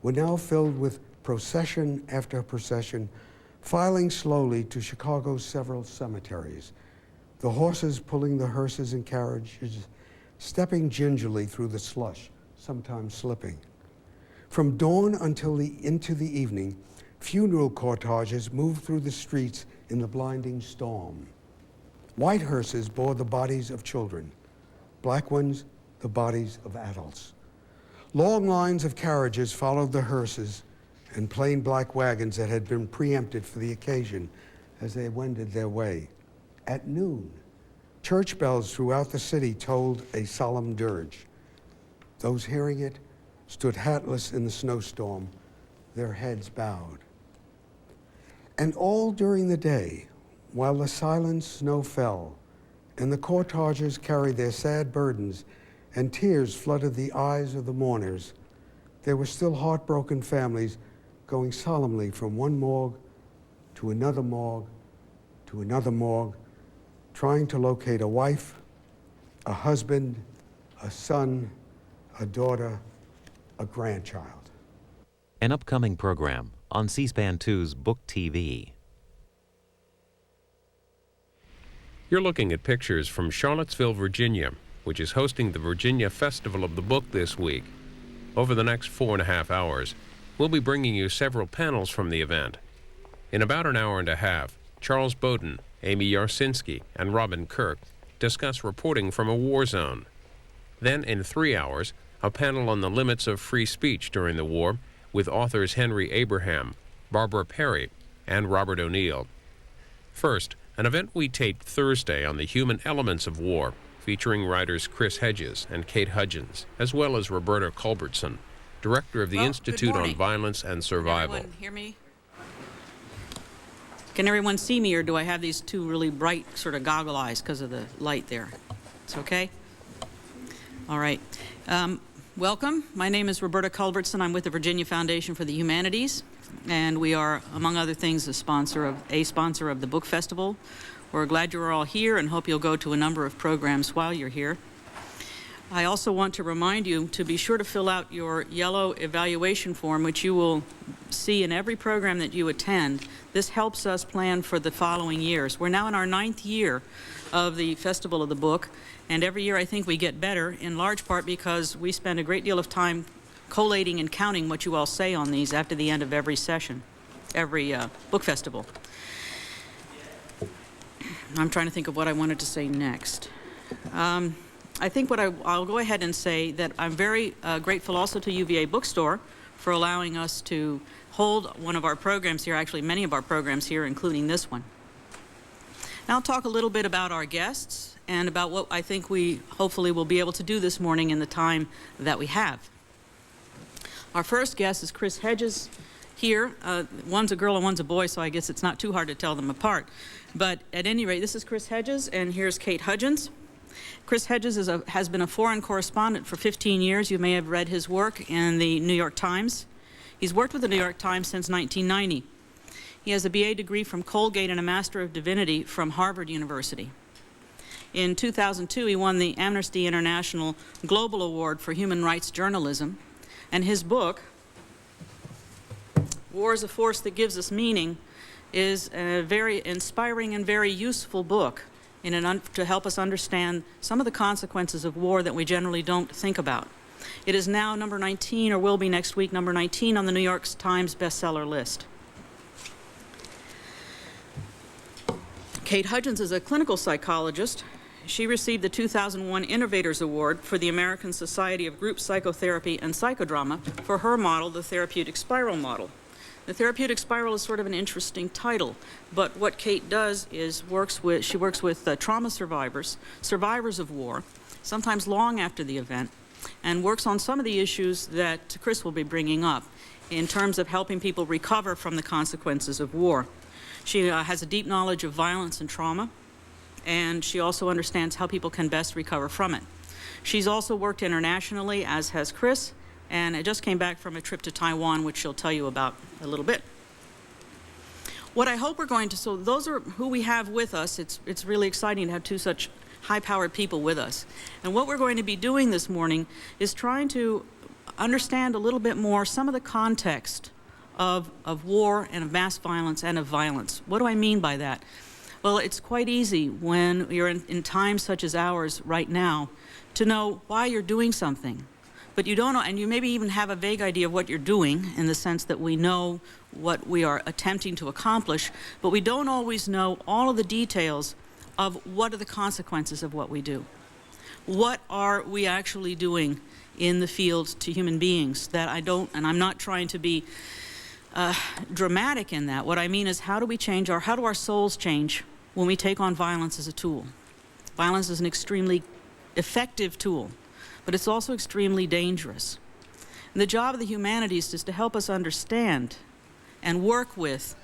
were now filled with procession after procession, filing slowly to Chicago's several cemeteries, the horses pulling the hearses and carriages, stepping gingerly through the slush, sometimes slipping. From dawn until into the evening, funeral cortèges moved through the streets in the blinding storm. White hearses bore the bodies of children, black ones, the bodies of adults. Long lines of carriages followed the hearses and plain black wagons that had been preempted for the occasion as they wended their way. At noon, church bells throughout the city tolled a solemn dirge. Those hearing it stood hatless in the snowstorm, their heads bowed. And all during the day, while the silent snow fell and the cortèges carried their sad burdens and tears flooded the eyes of the mourners, there were still heartbroken families going solemnly from one morgue to another morgue to another morgue, trying to locate a wife, a husband, a son, a daughter, a grandchild. An upcoming program on C-SPAN 2's Book TV. You're looking at pictures from Charlottesville, Virginia, which is hosting the Virginia Festival of the Book this week. Over the next 4.5 hours, we'll be bringing you several panels from the event. In about an hour and a half, Charles Bowden, Amy Yarsinski, and Robin Kirk discuss reporting from a war zone. Then, in 3 hours, a panel on the limits of free speech during the war with authors Henry Abraham, Barbara Perry, and Robert O'Neill. First, an event we taped Thursday on the human elements of war, featuring writers Chris Hedges and Kate Hudgens, as well as Roberta Culbertson, director of the Institute on Violence and Survival. Can everyone hear me? Can everyone see me, or do I have these two really bright sort of goggle eyes because of the light there? It's okay? All right. Welcome. My name is Roberta Culbertson. I'm with the Virginia Foundation for the Humanities, and we are, among other things, a sponsor of the Book Festival. We're glad you're all here and hope you'll go to a number of programs while you're here. I also want to remind you to be sure to fill out your yellow evaluation form, which you will see in every program that you attend. This helps us plan for the following years. We're now in our 9th year of the Festival of the Book, and every year I think we get better, in large part because we spend a great deal of time collating and counting what you all say on these after the end of every session, every book festival. I'm trying to think of what I wanted to say next. I think I'll go ahead and say that I'm very grateful also to UVA Bookstore for allowing us to hold one of our programs here, actually many of our programs here, including this one. Now I'll talk a little bit about our guests and about what I think we hopefully will be able to do this morning in the time that we have. Our first guest is Chris Hedges here. One's a girl and one's a boy, so I guess it's not too hard to tell them apart. But at any rate, this is Chris Hedges, and here's Kate Hudgens. Chris Hedges has been a foreign correspondent for 15 years. You may have read his work in the New York Times. He's worked with the New York Times since 1990. He has a BA degree from Colgate and a Master of Divinity from Harvard University. In 2002, he won the Amnesty International Global Award for Human Rights Journalism, and his book, War is a Force That Gives Us Meaning, is a very inspiring and very useful book to help us understand some of the consequences of war that we generally don't think about. It is now number 19, or will be next week, number 19 on the New York Times bestseller list. Kate Hudgens is a clinical psychologist. She received the 2001 Innovators Award for the American Society of Group Psychotherapy and Psychodrama for her model, the therapeutic spiral model. The therapeutic spiral is sort of an interesting title, but what Kate does is she works with trauma survivors of war, sometimes long after the event, and works on some of the issues that Chris will be bringing up in terms of helping people recover from the consequences of war. She has a deep knowledge of violence and trauma, and she also understands how people can best recover from it. She's also worked internationally, as has Chris, and I just came back from a trip to Taiwan, which she'll tell you about a little bit. What I hope we're going to, so those are who we have with us. It's really exciting to have two such high-powered people with us. And what we're going to be doing this morning is trying to understand a little bit more some of the context of war and of mass violence and of violence. What do I mean by that? Well, it's quite easy when you're in times such as ours right now to know why you're doing something. But you don't know, and you maybe even have a vague idea of what you're doing in the sense that we know what we are attempting to accomplish, but we don't always know all of the details of what are the consequences of what we do. What are we actually doing in the field to human beings that I don't, and I'm not trying to be dramatic in that. What I mean is how do our souls change when we take on violence as a tool? Violence is an extremely effective tool, but it's also extremely dangerous. And the job of the humanities is to help us understand and work with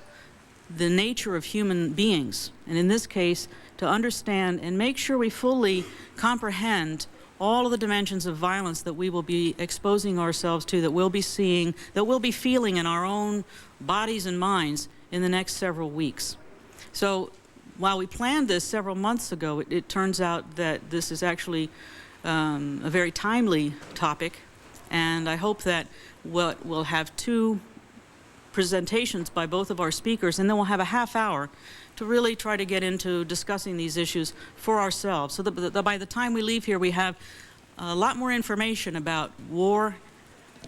the nature of human beings, and in this case, to understand and make sure we fully comprehend all of the dimensions of violence that we will be exposing ourselves to, that we'll be seeing, that we'll be feeling in our own bodies and minds in the next several weeks. So while we planned this several months ago, it turns out that this is actually a very timely topic, and I hope that we'll have two presentations by both of our speakers, and then we'll have a half hour to really try to get into discussing these issues for ourselves, so that by the time we leave here we have a lot more information about war,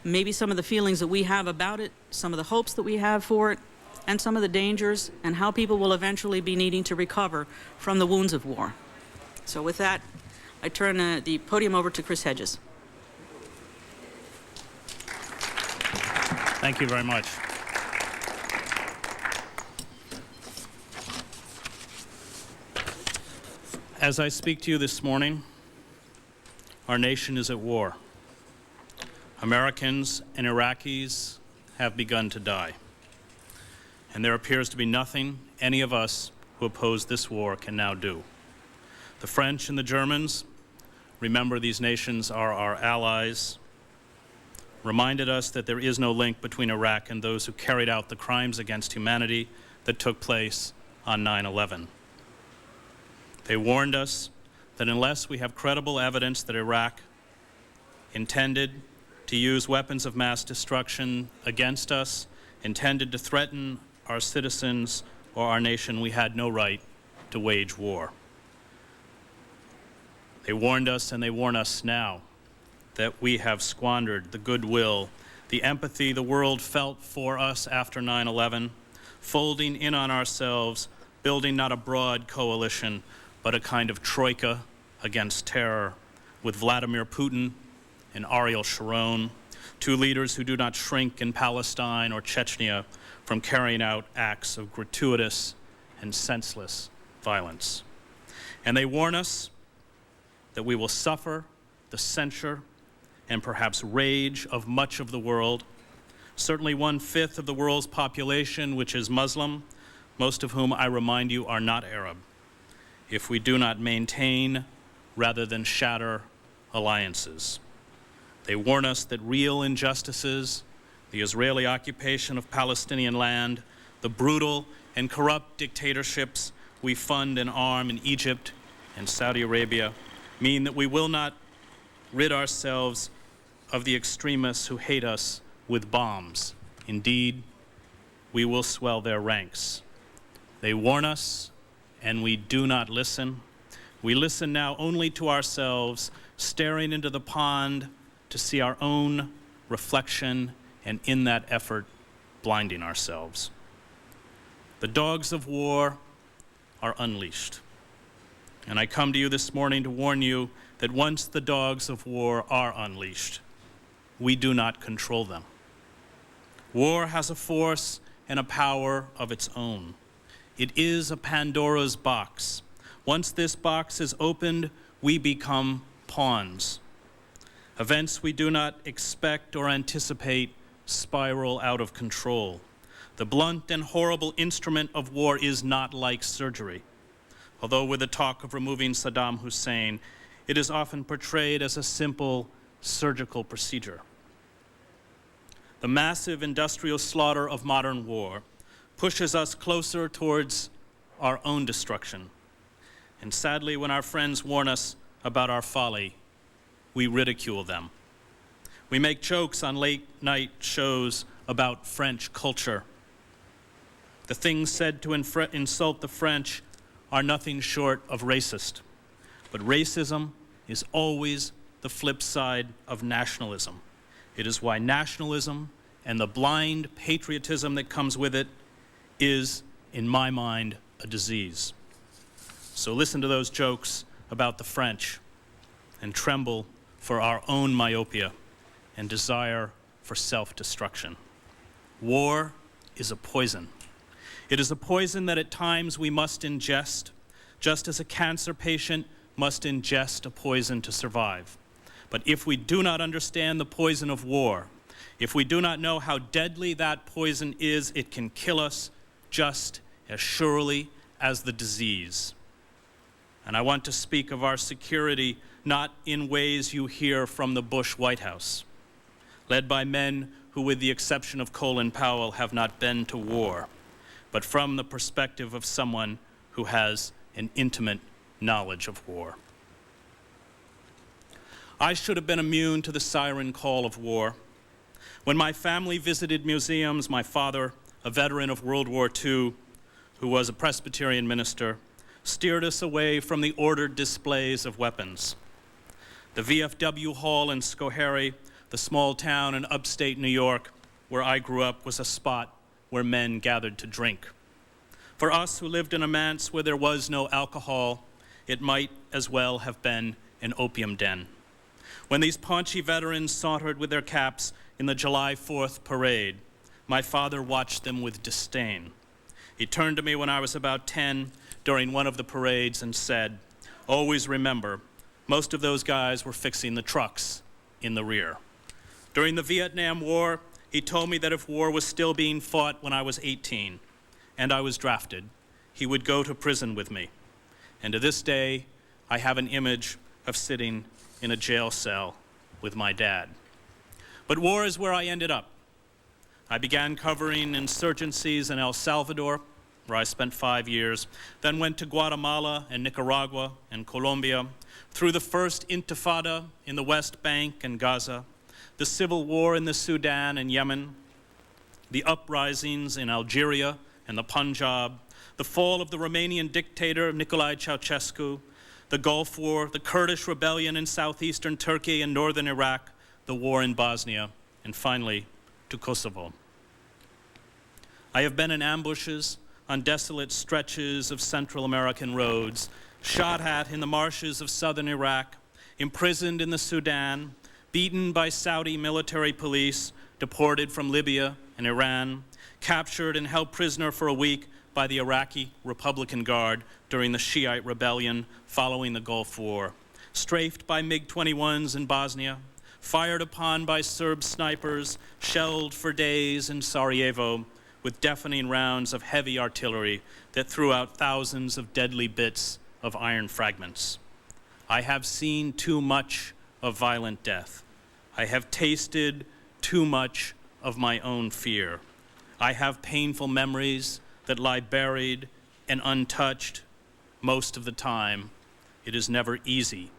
maybe some of the feelings that we have about it, some of the hopes that we have for it, and some of the dangers, and how people will eventually be needing to recover from the wounds of war. So with that, I turn the podium over to Chris Hedges. Thank you very much. As I speak to you this morning, our nation is at war. Americans and Iraqis have begun to die. And there appears to be nothing any of us who oppose this war can now do. The French and the Germans, remember these nations are our allies, reminded us that there is no link between Iraq and those who carried out the crimes against humanity that took place on 9/11. They warned us that unless we have credible evidence that Iraq intended to use weapons of mass destruction against us, intended to threaten our citizens or our nation, we had no right to wage war. They warned us, and they warn us now, that we have squandered the goodwill, the empathy the world felt for us after 9/11, folding in on ourselves, building not a broad coalition, but a kind of troika against terror, with Vladimir Putin and Ariel Sharon, two leaders who do not shrink in Palestine or Chechnya from carrying out acts of gratuitous and senseless violence. And they warn us that we will suffer the censure and perhaps rage of much of the world, certainly 1/5 of the world's population, which is Muslim, most of whom, I remind you, are not Arab, if we do not maintain rather than shatter alliances. They warn us that real injustices, the Israeli occupation of Palestinian land, the brutal and corrupt dictatorships we fund and arm in Egypt and Saudi Arabia, mean that we will not rid ourselves of the extremists who hate us with bombs. Indeed, we will swell their ranks. They warn us, and we do not listen. We listen now only to ourselves, staring into the pond to see our own reflection, and in that effort, blinding ourselves. The dogs of war are unleashed. And I come to you this morning to warn you that once the dogs of war are unleashed, we do not control them. War has a force and a power of its own. It is a Pandora's box. Once this box is opened, we become pawns. Events we do not expect or anticipate spiral out of control. The blunt and horrible instrument of war is not like surgery. Although with the talk of removing Saddam Hussein, it is often portrayed as a simple surgical procedure. The massive industrial slaughter of modern war pushes us closer towards our own destruction. And sadly, when our friends warn us about our folly, we ridicule them. We make jokes on late-night shows about French culture. The things said to insult the French are nothing short of racist. But racism is always the flip side of nationalism. It is why nationalism and the blind patriotism that comes with it is, in my mind, a disease. So listen to those jokes about the French and tremble for our own myopia and desire for self-destruction. War is a poison. It is a poison that at times we must ingest, just as a cancer patient must ingest a poison to survive. But if we do not understand the poison of war, if we do not know how deadly that poison is, it can kill us just as surely as the disease. And I want to speak of our security not in ways you hear from the Bush White House, led by men who, with the exception of Colin Powell, have not been to war, but from the perspective of someone who has an intimate knowledge of war. I should have been immune to the siren call of war. When my family visited museums, my father, a veteran of World War II, who was a Presbyterian minister, steered us away from the ordered displays of weapons. The VFW Hall in Schoharie, the small town in upstate New York where I grew up, was a spot where men gathered to drink. For us who lived in a manse where there was no alcohol, it might as well have been an opium den. When these paunchy veterans sauntered with their caps in the July 4th parade, my father watched them with disdain. He turned to me when I was about 10 during one of the parades and said, "Always remember, most of those guys were fixing the trucks in the rear." During the Vietnam War, he told me that if war was still being fought when I was 18 and I was drafted, he would go to prison with me. And to this day, I have an image of sitting in a jail cell with my dad. But war is where I ended up. I began covering insurgencies in El Salvador, where I spent 5 years, then went to Guatemala and Nicaragua and Colombia, through the first Intifada in the West Bank and Gaza, the civil war in the Sudan and Yemen, the uprisings in Algeria and the Punjab, the fall of the Romanian dictator Nicolae Ceausescu, the Gulf War, the Kurdish rebellion in southeastern Turkey and northern Iraq, the war in Bosnia, and finally to Kosovo. I have been in ambushes on desolate stretches of Central American roads, shot at in the marshes of southern Iraq, imprisoned in the Sudan, beaten by Saudi military police, deported from Libya and Iran, captured and held prisoner for a week by the Iraqi Republican Guard during the Shiite rebellion following the Gulf War, strafed by MiG-21s in Bosnia, fired upon by Serb snipers, shelled for days in Sarajevo with deafening rounds of heavy artillery that threw out thousands of deadly bits of iron fragments. I have seen too much of violent death. I have tasted too much of my own fear. I have painful memories that lie buried and untouched most of the time. It is never easy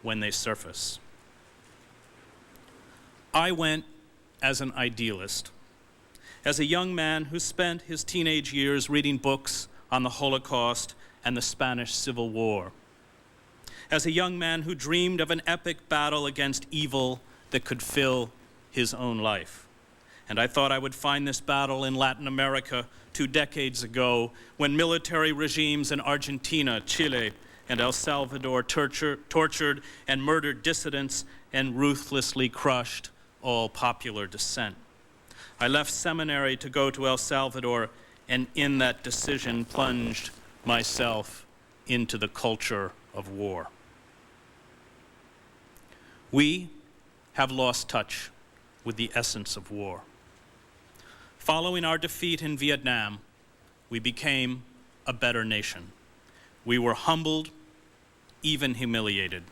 when they surface. I went as an idealist, as a young man who spent his teenage years reading books on the Holocaust and the Spanish Civil War, as a young man who dreamed of an epic battle against evil that could fill his own life. And I thought I would find this battle in Latin America 2 decades ago, when military regimes in Argentina, Chile, and El Salvador tortured and murdered dissidents and ruthlessly crushed all popular dissent. I left seminary to go to El Salvador, and in that decision plunged myself into the culture of war. We have lost touch with the essence of war. Following our defeat in Vietnam, we became a better nation. We were humbled, even humiliated.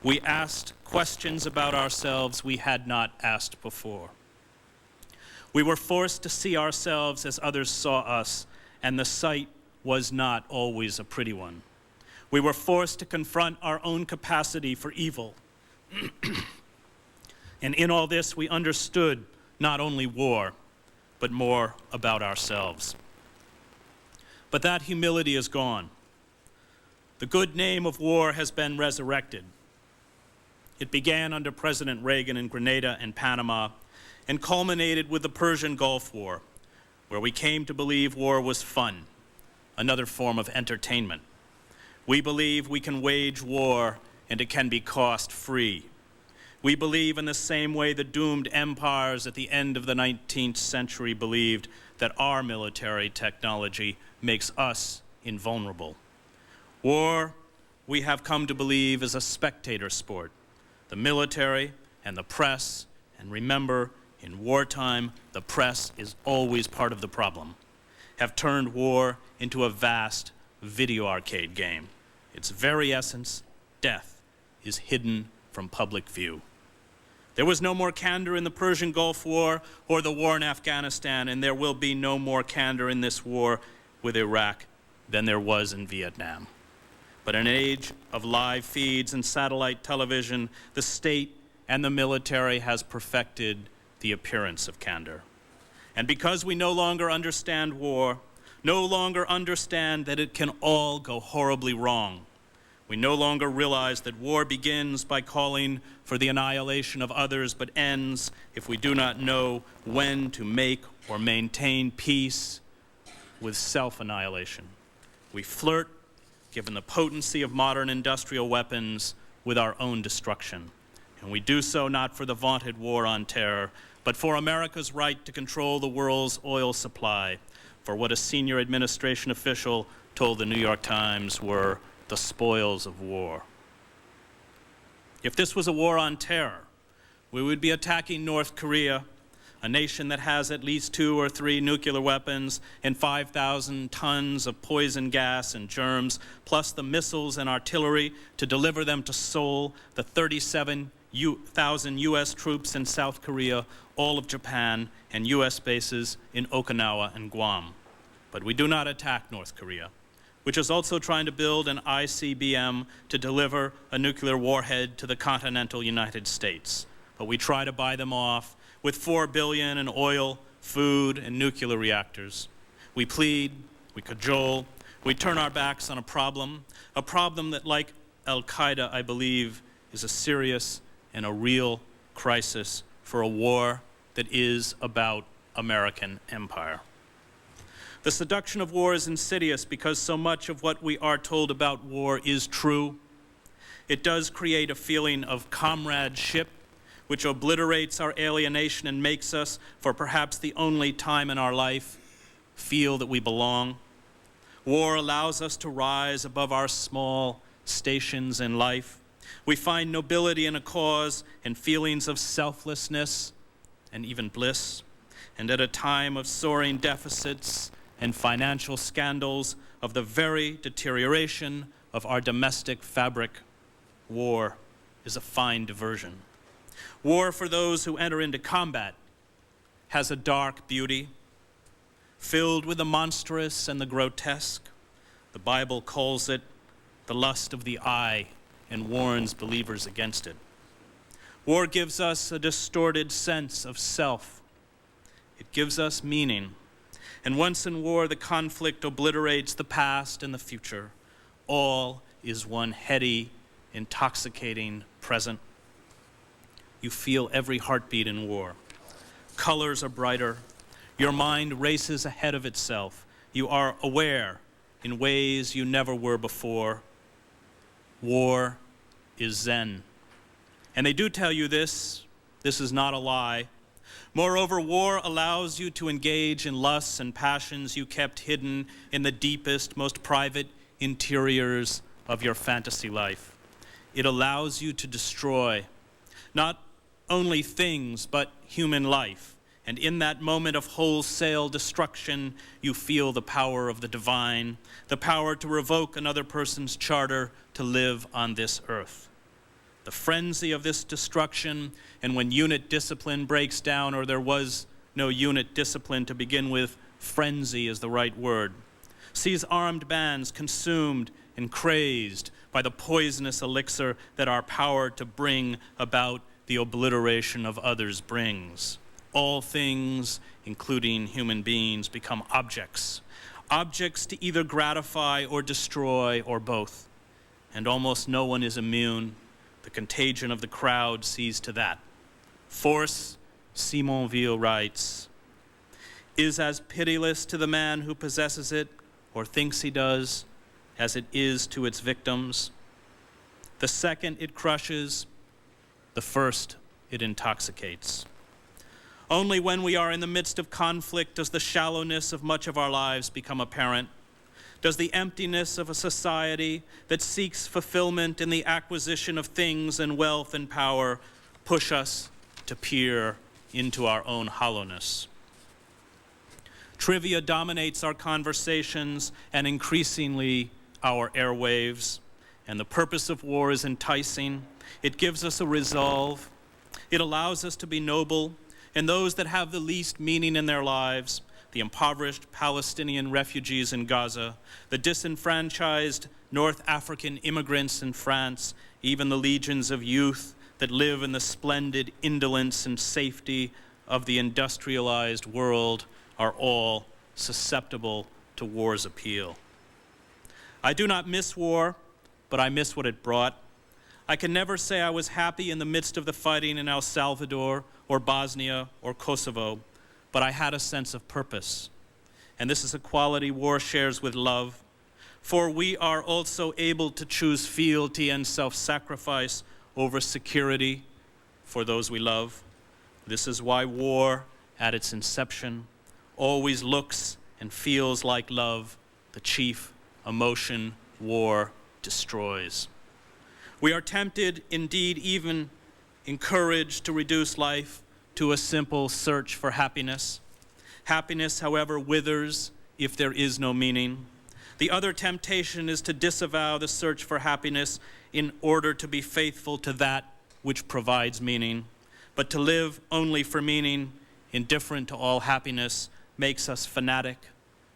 We asked questions about ourselves we had not asked before. We were forced to see ourselves as others saw us, and the sight was not always a pretty one. We were forced to confront our own capacity for evil, And in all this, we understood not only war, but more about ourselves. But that humility is gone. The good name of war has been resurrected. It began under President Reagan in Grenada and Panama and culminated with the Persian Gulf War, where we came to believe war was fun, another form of entertainment. We believe we can wage war and it can be cost-free. We believe in the same way the doomed empires at the end of the 19th century believed that our military technology makes us invulnerable. War, we have come to believe, is a spectator sport. The military and the press, and remember, in wartime, the press is always part of the problem, have turned war into a vast video arcade game. Its very essence, death, is hidden from public view. There was no more candor in the Persian Gulf War or the war in Afghanistan, and there will be no more candor in this war with Iraq than there was in Vietnam. But in an age of live feeds and satellite television, the state and the military has perfected the appearance of candor. And because we no longer understand war, no longer understand that it can all go horribly wrong, we no longer realize that war begins by calling for the annihilation of others, but ends if we do not know when to make or maintain peace with self-annihilation. We flirt, given the potency of modern industrial weapons, with our own destruction. And we do so not for the vaunted war on terror, but for America's right to control the world's oil supply, for what a senior administration official told the New York Times were the spoils of war. If this was a war on terror, we would be attacking North Korea, a nation that has at least 2 or 3 nuclear weapons and 5,000 tons of poison gas and germs, plus the missiles and artillery to deliver them to Seoul, the 37,000 U.S. troops in South Korea, all of Japan, and U.S. bases in Okinawa and Guam. But we do not attack North Korea, which is also trying to build an ICBM to deliver a nuclear warhead to the continental United States. But we try to buy them off with $4 billion in oil, food, and nuclear reactors. We plead, we cajole, we turn our backs on a problem that, like Al-Qaeda, I believe, is a serious and a real crisis for a war that is about American empire. The seduction of war is insidious because so much of what we are told about war is true. It does create a feeling of comradeship, which obliterates our alienation and makes us, for perhaps the only time in our life, feel that we belong. War allows us to rise above our small stations in life. We find nobility in a cause and feelings of selflessness and even bliss. And at a time of soaring deficits and financial scandals, of the very deterioration of our domestic fabric, war is a fine diversion. War for those who enter into combat has a dark beauty, filled with the monstrous and the grotesque. The Bible calls it the lust of the eye and warns believers against it. War gives us a distorted sense of self. It gives us meaning. And once in war, the conflict obliterates the past and the future. All is one heady, intoxicating present. You feel every heartbeat in war. Colors are brighter. Your mind races ahead of itself. You are aware in ways you never were before. War is Zen. And they do tell you this. This is not a lie. Moreover, war allows you to engage in lusts and passions you kept hidden in the deepest, most private interiors of your fantasy life. It allows you to destroy not only things, but human life. And in that moment of wholesale destruction, you feel the power of the divine, the power to revoke another person's charter to live on this earth. The frenzy of this destruction, and when unit discipline breaks down, or there was no unit discipline to begin with, frenzy is the right word, sees armed bands consumed and crazed by the poisonous elixir that our power to bring about the obliteration of others brings. All things, including human beings, become objects. Objects to either gratify or destroy, or both. And almost no one is immune. The contagion of the crowd sees to that. Force, Simonville writes, is as pitiless to the man who possesses it, or thinks he does, as it is to its victims. The second it crushes, the first it intoxicates. Only when we are in the midst of conflict does the shallowness of much of our lives become apparent. Does the emptiness of a society that seeks fulfillment in the acquisition of things and wealth and power push us to peer into our own hollowness? Trivia dominates our conversations and increasingly our airwaves, and the purpose of war is enticing. It gives us a resolve. It allows us to be noble, and those that have the least meaning in their lives, the impoverished Palestinian refugees in Gaza, the disenfranchised North African immigrants in France, even the legions of youth that live in the splendid indolence and safety of the industrialized world, are all susceptible to war's appeal. I do not miss war, but I miss what it brought. I can never say I was happy in the midst of the fighting in El Salvador or Bosnia or Kosovo, but I had a sense of purpose. And this is a quality war shares with love, for we are also able to choose fealty and self-sacrifice over security for those we love. This is why war, at its inception, always looks and feels like love, the chief emotion war destroys. We are tempted, indeed even encouraged, to reduce life to a simple search for happiness. Happiness, however, withers if there is no meaning. The other temptation is to disavow the search for happiness in order to be faithful to that which provides meaning. But to live only for meaning, indifferent to all happiness, makes us fanatic,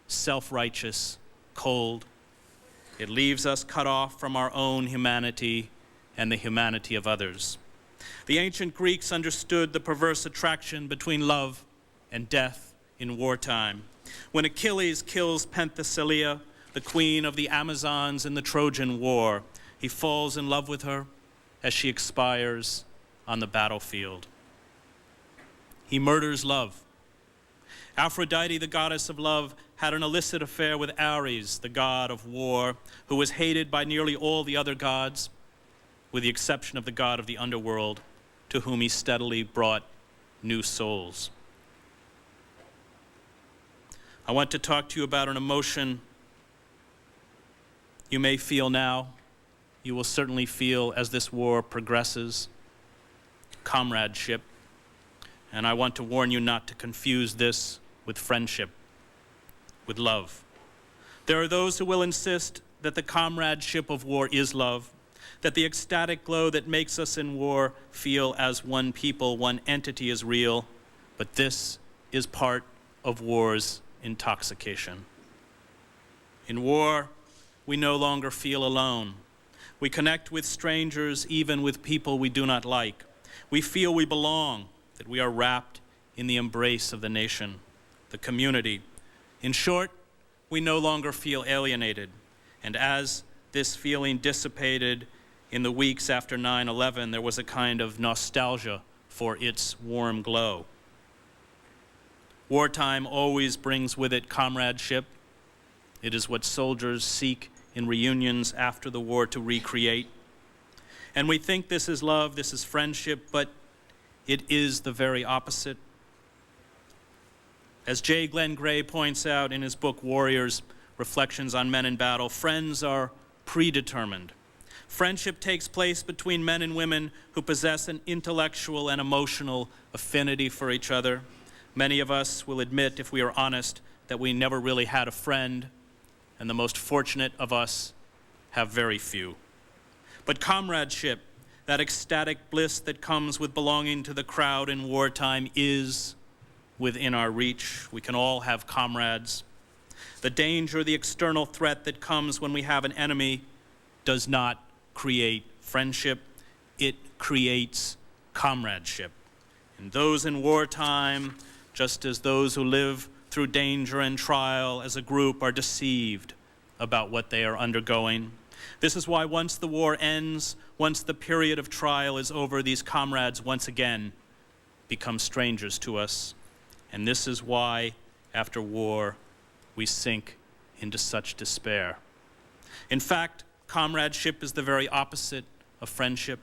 self-righteous, cold. It leaves us cut off from our own humanity and the humanity of others. The ancient Greeks understood the perverse attraction between love and death in wartime. When Achilles kills Penthesilea, the queen of the Amazons in the Trojan War, he falls in love with her as she expires on the battlefield. He murders love. Aphrodite, the goddess of love, had an illicit affair with Ares, the god of war, who was hated by nearly all the other gods, with the exception of the god of the underworld, to whom he steadily brought new souls. I want to talk to you about an emotion you may feel now, you will certainly feel as this war progresses: comradeship. And I want to warn you not to confuse this with friendship, with love. There are those who will insist that the comradeship of war is love, that the ecstatic glow that makes us in war feel as one people, one entity is real, but this is part of war's intoxication. In war, we no longer feel alone. We connect with strangers, even with people we do not like. We feel we belong, that we are wrapped in the embrace of the nation, the community. In short, we no longer feel alienated. And as this feeling dissipated in the weeks after 9/11, there was a kind of nostalgia for its warm glow. Wartime always brings with it comradeship. It is what soldiers seek in reunions after the war to recreate. And we think this is love, this is friendship, but it is the very opposite. As J. Glenn Gray points out in his book Warriors, Reflections on Men in Battle, friends are predetermined. Friendship takes place between men and women who possess an intellectual and emotional affinity for each other. Many of us will admit, if we are honest, that we never really had a friend, and the most fortunate of us have very few. But comradeship, that ecstatic bliss that comes with belonging to the crowd in wartime, is within our reach. We can all have comrades. The danger, the external threat that comes when we have an enemy does not create friendship. It creates comradeship. And those in wartime, just as those who live through danger and trial as a group, are deceived about what they are undergoing. This is why once the war ends, once the period of trial is over, these comrades once again become strangers to us. And this is why, after war, we sink into such despair. In fact, comradeship is the very opposite of friendship.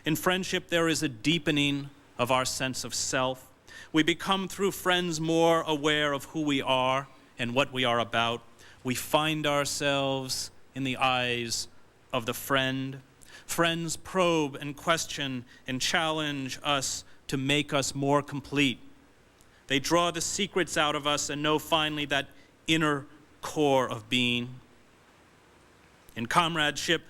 In friendship, there is a deepening of our sense of self. We become, through friends, more aware of who we are and what we are about. We find ourselves in the eyes of the friend. Friends probe and question and challenge us to make us more complete. They draw the secrets out of us and know finally that inner core of being. In comradeship,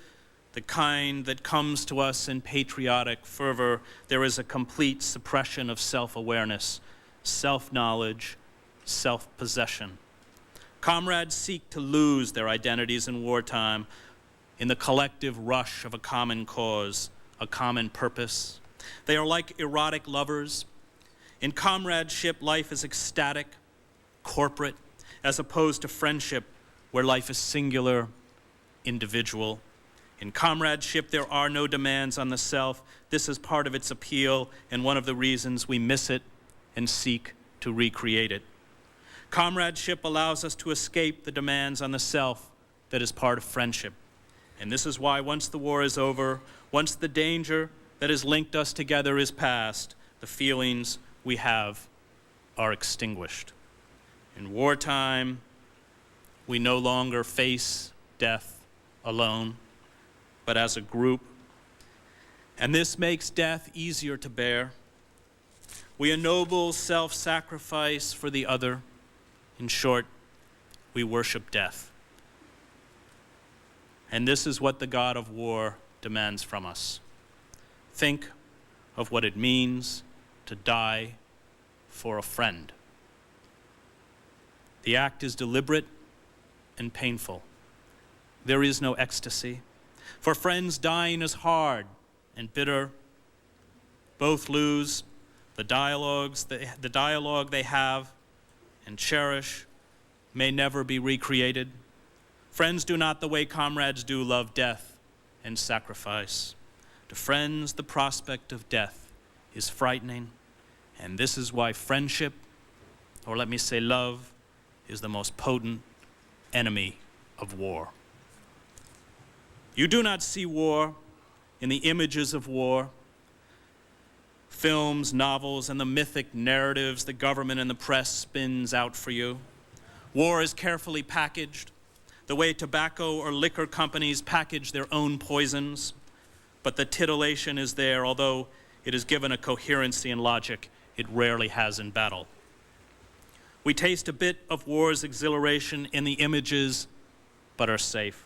the kind that comes to us in patriotic fervor, there is a complete suppression of self-awareness, self-knowledge, self-possession. Comrades seek to lose their identities in wartime in the collective rush of a common cause, a common purpose. They are like erotic lovers. In comradeship, life is ecstatic, corporate, as opposed to friendship, where life is singular, individual. In comradeship, there are no demands on the self. This is part of its appeal and one of the reasons we miss it and seek to recreate it. Comradeship allows us to escape the demands on the self that is part of friendship. And this is why once the war is over, once the danger that has linked us together is past, the feelings we have are extinguished. In wartime, we no longer face death alone, but as a group. And this makes death easier to bear. We ennoble self-sacrifice for the other. In short, we worship death. And this is what the God of war demands from us. Think of what it means to die for a friend. The act is deliberate and painful. There is no ecstasy. For friends, dying is hard and bitter. Both lose the dialogue they have and cherish may never be recreated. Friends do not, the way comrades do, love death and sacrifice. To friends, the prospect of death is frightening, and this is why friendship, or let me say love, is the most potent enemy of war. You do not see war in the images of war, films, novels, and the mythic narratives the government and the press spins out for you. War is carefully packaged, the way tobacco or liquor companies package their own poisons, but the titillation is there, although it is given a coherency and logic it rarely has in battle. We taste a bit of war's exhilaration in the images, but are safe.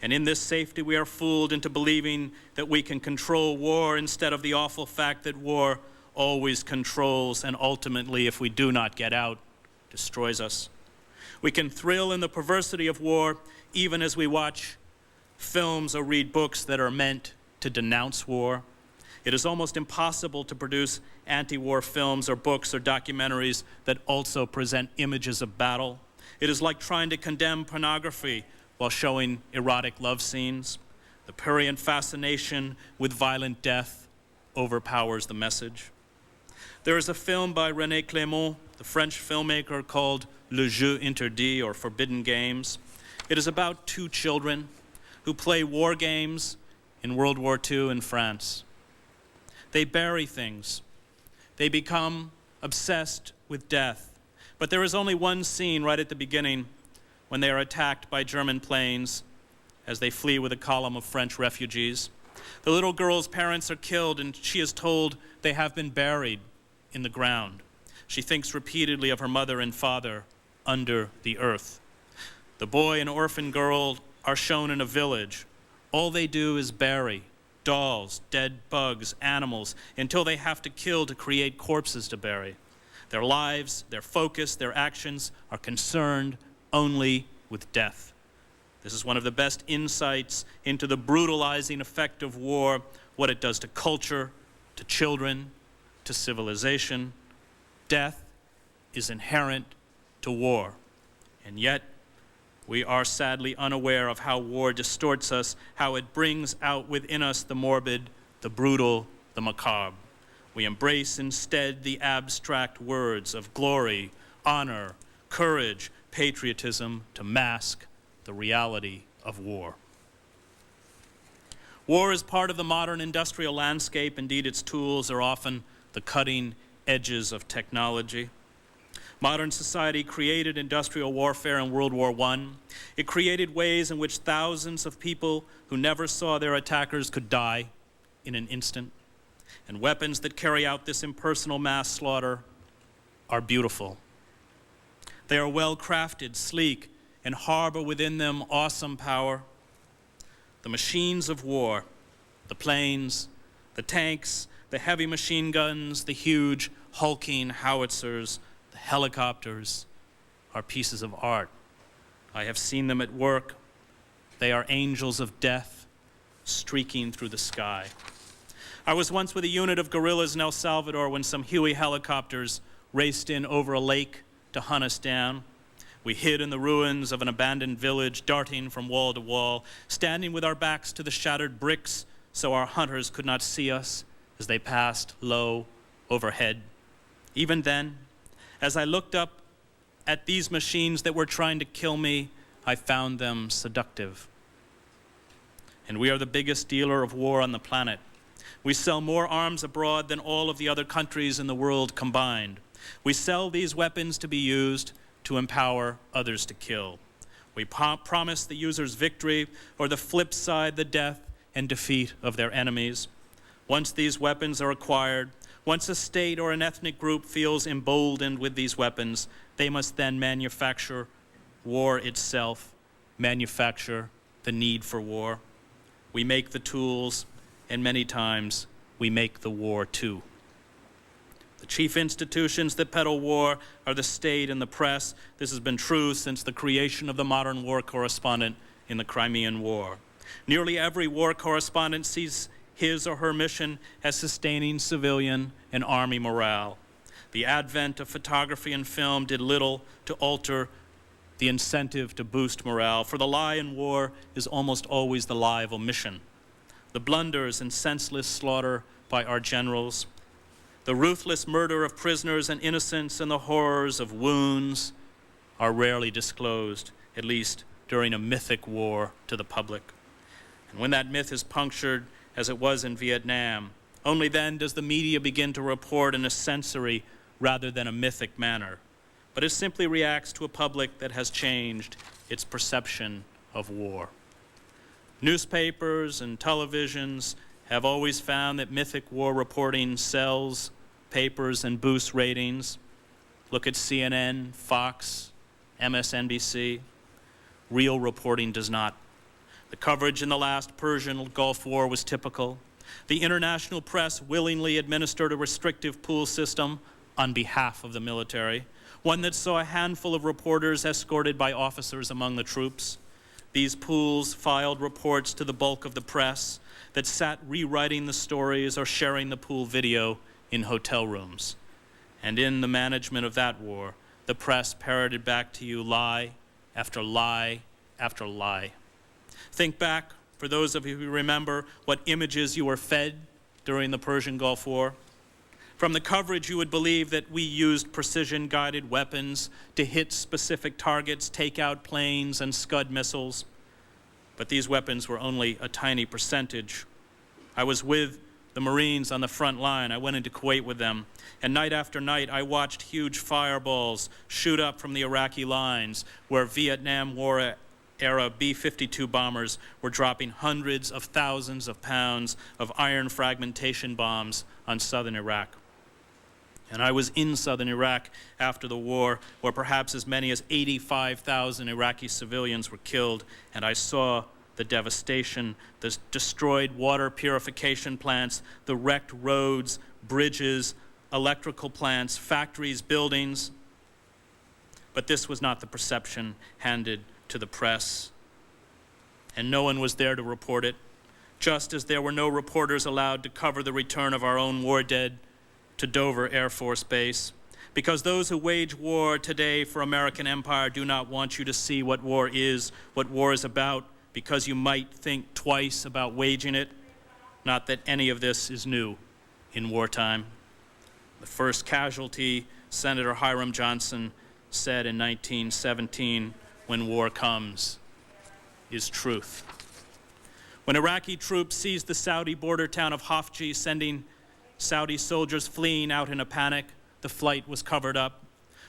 And in this safety, we are fooled into believing that we can control war instead of the awful fact that war always controls and ultimately, if we do not get out, destroys us. We can thrill in the perversity of war even as we watch films or read books that are meant to denounce war. It is almost impossible to produce anti-war films or books or documentaries that also present images of battle. It is like trying to condemn pornography while showing erotic love scenes. The prurient fascination with violent death overpowers the message. There is a film by René Clément, the French filmmaker, called Le Jeu Interdit, or Forbidden Games. It is about two children who play war games in World War II in France. They bury things. They become obsessed with death. But there is only one scene right at the beginning when they are attacked by German planes as they flee with a column of French refugees. The little girl's parents are killed, and she is told they have been buried in the ground. She thinks repeatedly of her mother and father under the earth. The boy and orphan girl are shown in a village. All they do is bury dolls, dead bugs, animals, until they have to kill to create corpses to bury. Their lives, their focus, their actions are concerned only with death. This is one of the best insights into the brutalizing effect of war, what it does to culture, to children, to civilization. Death is inherent to war. And yet, we are sadly unaware of how war distorts us, how it brings out within us the morbid, the brutal, the macabre. We embrace instead the abstract words of glory, honor, courage, patriotism to mask the reality of war. War is part of the modern industrial landscape. Indeed, its tools are often the cutting edges of technology. Modern society created industrial warfare in World War I. It created ways in which thousands of people who never saw their attackers could die in an instant. And weapons that carry out this impersonal mass slaughter are beautiful. They are well crafted, sleek, and harbor within them awesome power. The machines of war, the planes, the tanks, the heavy machine guns, the huge hulking howitzers, the helicopters are pieces of art. I have seen them at work. They are angels of death streaking through the sky. I was once with a unit of guerrillas in El Salvador when some Huey helicopters raced in over a lake to hunt us down. We hid in the ruins of an abandoned village, darting from wall to wall, standing with our backs to the shattered bricks so our hunters could not see us as they passed low overhead. Even then, as I looked up at these machines that were trying to kill me, I found them seductive. And we are the biggest dealer of war on the planet. We sell more arms abroad than all of the other countries in the world combined. We sell these weapons to be used to empower others to kill. We promise the users victory, or the flip side, the death and defeat of their enemies. Once these weapons are acquired, once a state or an ethnic group feels emboldened with these weapons, they must then manufacture war itself, manufacture the need for war. We make the tools, and many times we make the war too. The chief institutions that peddle war are the state and the press. This has been true since the creation of the modern war correspondent in the Crimean War. Nearly every war correspondent sees his or her mission as sustaining civilian and army morale. The advent of photography and film did little to alter the incentive to boost morale, for the lie in war is almost always the lie of omission. The blunders and senseless slaughter by our generals, the ruthless murder of prisoners and innocents, and the horrors of wounds are rarely disclosed, at least during a mythic war, to the public. And when that myth is punctured, as it was in Vietnam, only then does the media begin to report in a sensory rather than a mythic manner. But it simply reacts to a public that has changed its perception of war. Newspapers and televisions have always found that mythic war reporting sells papers and boosts ratings. Look at CNN, Fox, MSNBC. Real reporting does not. The coverage in the last Persian Gulf War was typical. The international press willingly administered a restrictive pool system on behalf of the military, one that saw a handful of reporters escorted by officers among the troops. These pools filed reports to the bulk of the press that sat rewriting the stories or sharing the pool video in hotel rooms. And in the management of that war, the press parroted back to you lie after lie after lie. Think back, for those of you who remember, what images you were fed during the Persian Gulf War. From the coverage, you would believe that we used precision-guided weapons to hit specific targets, take out planes and Scud missiles. But these weapons were only a tiny percentage. I was with the Marines on the front line. I went into Kuwait with them. And night after night, I watched huge fireballs shoot up from the Iraqi lines, where Vietnam War-era B-52 bombers were dropping hundreds of thousands of pounds of iron fragmentation bombs on southern Iraq. And I was in southern Iraq after the war, where perhaps as many as 85,000 Iraqi civilians were killed, and I saw the devastation, the destroyed water purification plants, the wrecked roads, bridges, electrical plants, factories, buildings. But this was not the perception handed to the press, and no one was there to report it. just as there were no reporters allowed to cover the return of our own war dead to Dover Air Force Base, because those who wage war today for American empire do not want you to see what war is about, because you might think twice about waging it. Not that any of this is new in wartime. The first casualty, Senator Hiram Johnson said in 1917, when war comes, is truth. When Iraqi troops seized the Saudi border town of Hafji, sending Saudi soldiers fleeing out in a panic, the flight was covered up.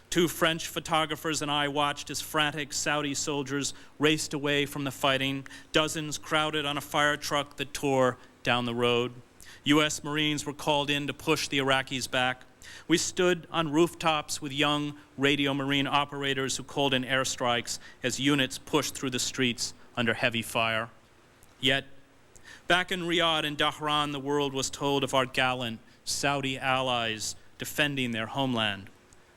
2 French photographers and I watched as frantic Saudi soldiers raced away from the fighting. Dozens crowded on a fire truck that tore down the road. U.S. Marines were called in to push the Iraqis back. We stood on rooftops with young radio marine operators who called in airstrikes as units pushed through the streets under heavy fire. Yet, back in Riyadh and Dhahran, the world was told of our gallant Saudi allies defending their homeland.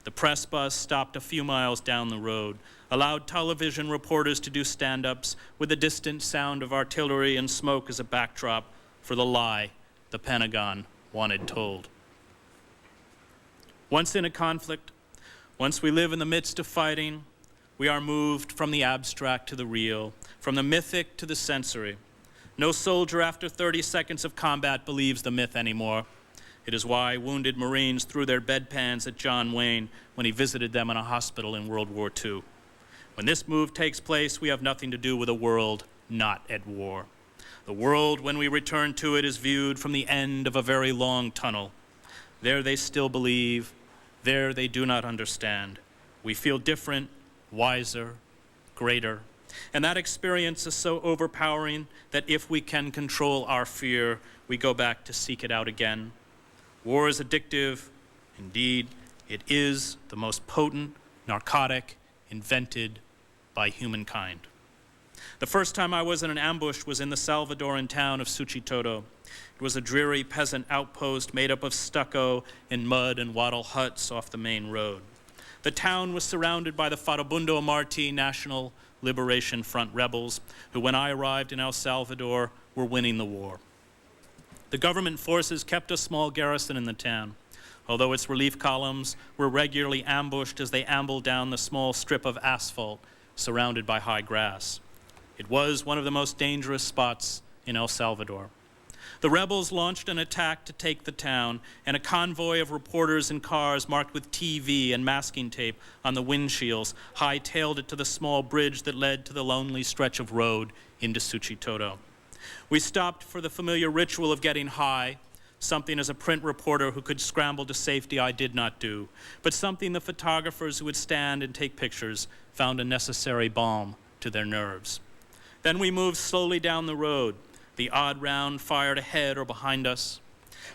The press bus stopped a few miles down the road, allowed television reporters to do stand-ups with the distant sound of artillery and smoke as a backdrop for the lie the Pentagon wanted told. Once in a conflict, once we live in the midst of fighting, we are moved from the abstract to the real, from the mythic to the sensory. No soldier after 30 seconds of combat believes the myth anymore. It is why wounded Marines threw their bedpans at John Wayne when he visited them in a hospital in World War II. When this move takes place, we have nothing to do with a world not at war. The world, when we return to it, is viewed from the end of a very long tunnel. There they still believe, there they do not understand. We feel different, wiser, greater. And that experience is so overpowering that if we can control our fear, we go back to seek it out again. War is addictive. Indeed, it is the most potent narcotic invented by humankind. The first time I was in an ambush was in the Salvadoran town of Suchitoto. It was a dreary peasant outpost made up of stucco and mud and wattle huts off the main road. The town was surrounded by the Farabundo Martí National Liberation Front rebels, who, when I arrived in El Salvador, were winning the war. The government forces kept a small garrison in the town, although its relief columns were regularly ambushed as they ambled down the small strip of asphalt surrounded by high grass. It was one of the most dangerous spots in El Salvador. The rebels launched an attack to take the town, and a convoy of reporters in cars marked with TV and masking tape on the windshields hightailed it to the small bridge that led to the lonely stretch of road into Suchitoto. We stopped for the familiar ritual of getting high, something as a print reporter who could scramble to safety I did not do, but something the photographers who would stand and take pictures found a necessary balm to their nerves. Then we moved slowly down the road, the odd round fired ahead or behind us.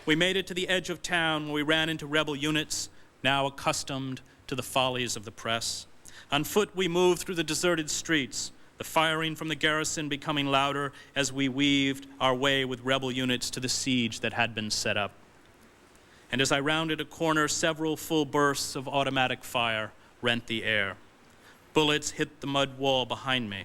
We made it to the edge of town where we ran into rebel units, now accustomed to the follies of the press. On foot we moved through the deserted streets, the firing from the garrison becoming louder as we weaved our way with rebel units to the siege that had been set up. And as I rounded a corner, several full bursts of automatic fire rent the air. Bullets hit the mud wall behind me.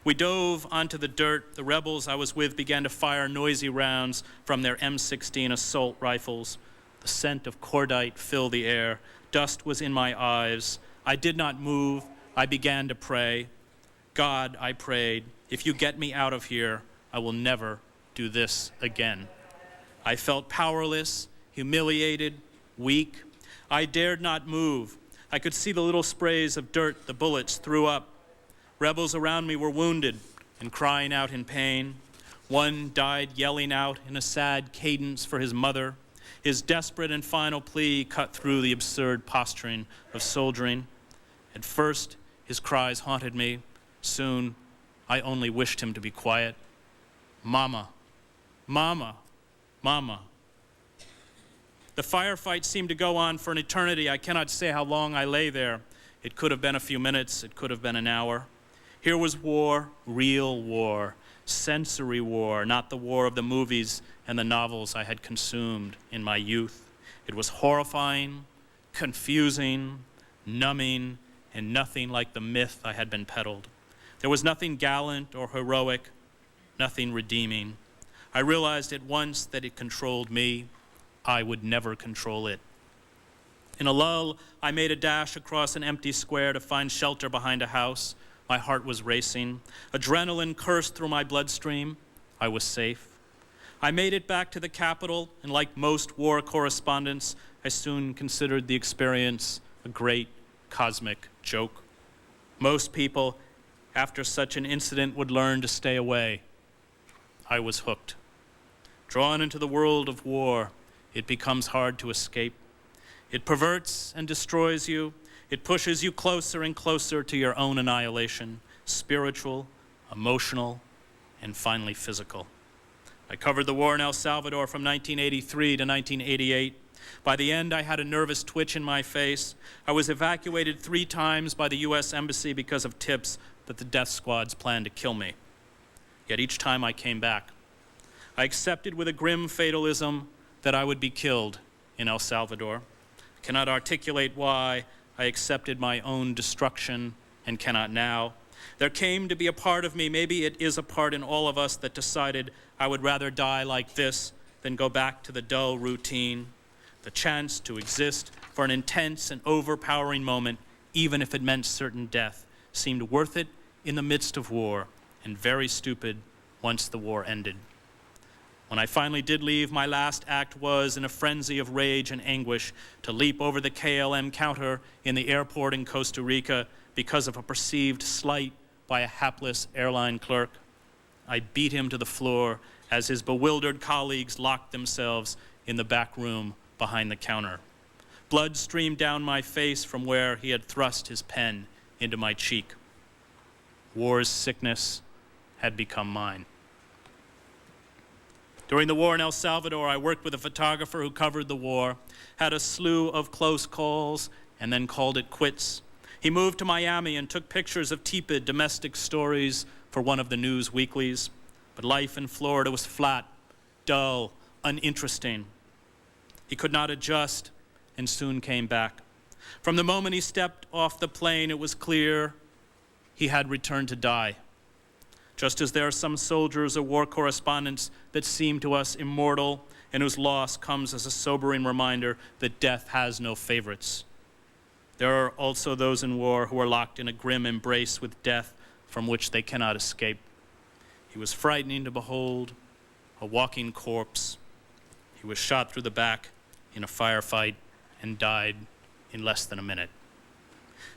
We dove onto the dirt. The rebels I was with began to fire noisy rounds from their M16 assault rifles. The scent of cordite filled the air. Dust was in my eyes. I did not move. I began to pray. God, I prayed, if you get me out of here, I will never do this again. I felt powerless, humiliated, weak. I dared not move. I could see the little sprays of dirt the bullets threw up. Rebels around me were wounded and crying out in pain. One died yelling out in a sad cadence for his mother. His desperate and final plea cut through the absurd posturing of soldiering. At first, his cries haunted me. Soon, I only wished him to be quiet. Mama, Mama, Mama. The firefight seemed to go on for an eternity. I cannot say how long I lay there. It could have been a few minutes. It could have been an hour. Here was war, real war, sensory war, not the war of the movies and the novels I had consumed in my youth. It was horrifying, confusing, numbing, and nothing like the myth I had been peddled. There was nothing gallant or heroic, nothing redeeming. I realized at once that it controlled me. I would never control it. In a lull, I made a dash across an empty square to find shelter behind a house. My heart was racing. Adrenaline coursed through my bloodstream. I was safe. I made it back to the capital, and like most war correspondents, I soon considered the experience a great cosmic joke. Most people, after such an incident, would learn to stay away. I was hooked. Drawn into the world of war, it becomes hard to escape. It perverts and destroys you. It pushes you closer and closer to your own annihilation, spiritual, emotional, and finally physical. I covered the war in El Salvador from 1983 to 1988. By the end, I had a nervous twitch in my face. I was evacuated 3 times by the U.S. Embassy because of tips that the death squads planned to kill me. Yet each time I came back, I accepted with a grim fatalism that I would be killed in El Salvador. I cannot articulate why I accepted my own destruction and cannot now. There came to be a part of me, maybe it is a part in all of us, that decided I would rather die like this than go back to the dull routine. The chance to exist for an intense and overpowering moment, even if it meant certain death, seemed worth it in the midst of war, and very stupid once the war ended. When I finally did leave, my last act was, in a frenzy of rage and anguish, to leap over the KLM counter in the airport in Costa Rica because of a perceived slight by a hapless airline clerk. I beat him to the floor as his bewildered colleagues locked themselves in the back room behind the counter. Blood streamed down my face from where he had thrust his pen into my cheek. War's sickness had become mine. During the war in El Salvador, I worked with a photographer who covered the war, had a slew of close calls, and then called it quits. He moved to Miami and took pictures of tepid domestic stories for one of the news weeklies. But life in Florida was flat, dull, uninteresting. He could not adjust and soon came back. From the moment he stepped off the plane, it was clear he had returned to die. Just as there are some soldiers or war correspondents that seem to us immortal and whose loss comes as a sobering reminder that death has no favorites. There are also those in war who are locked in a grim embrace with death from which they cannot escape. He was frightening to behold, a walking corpse. He was shot through the back in a firefight and died in less than a minute.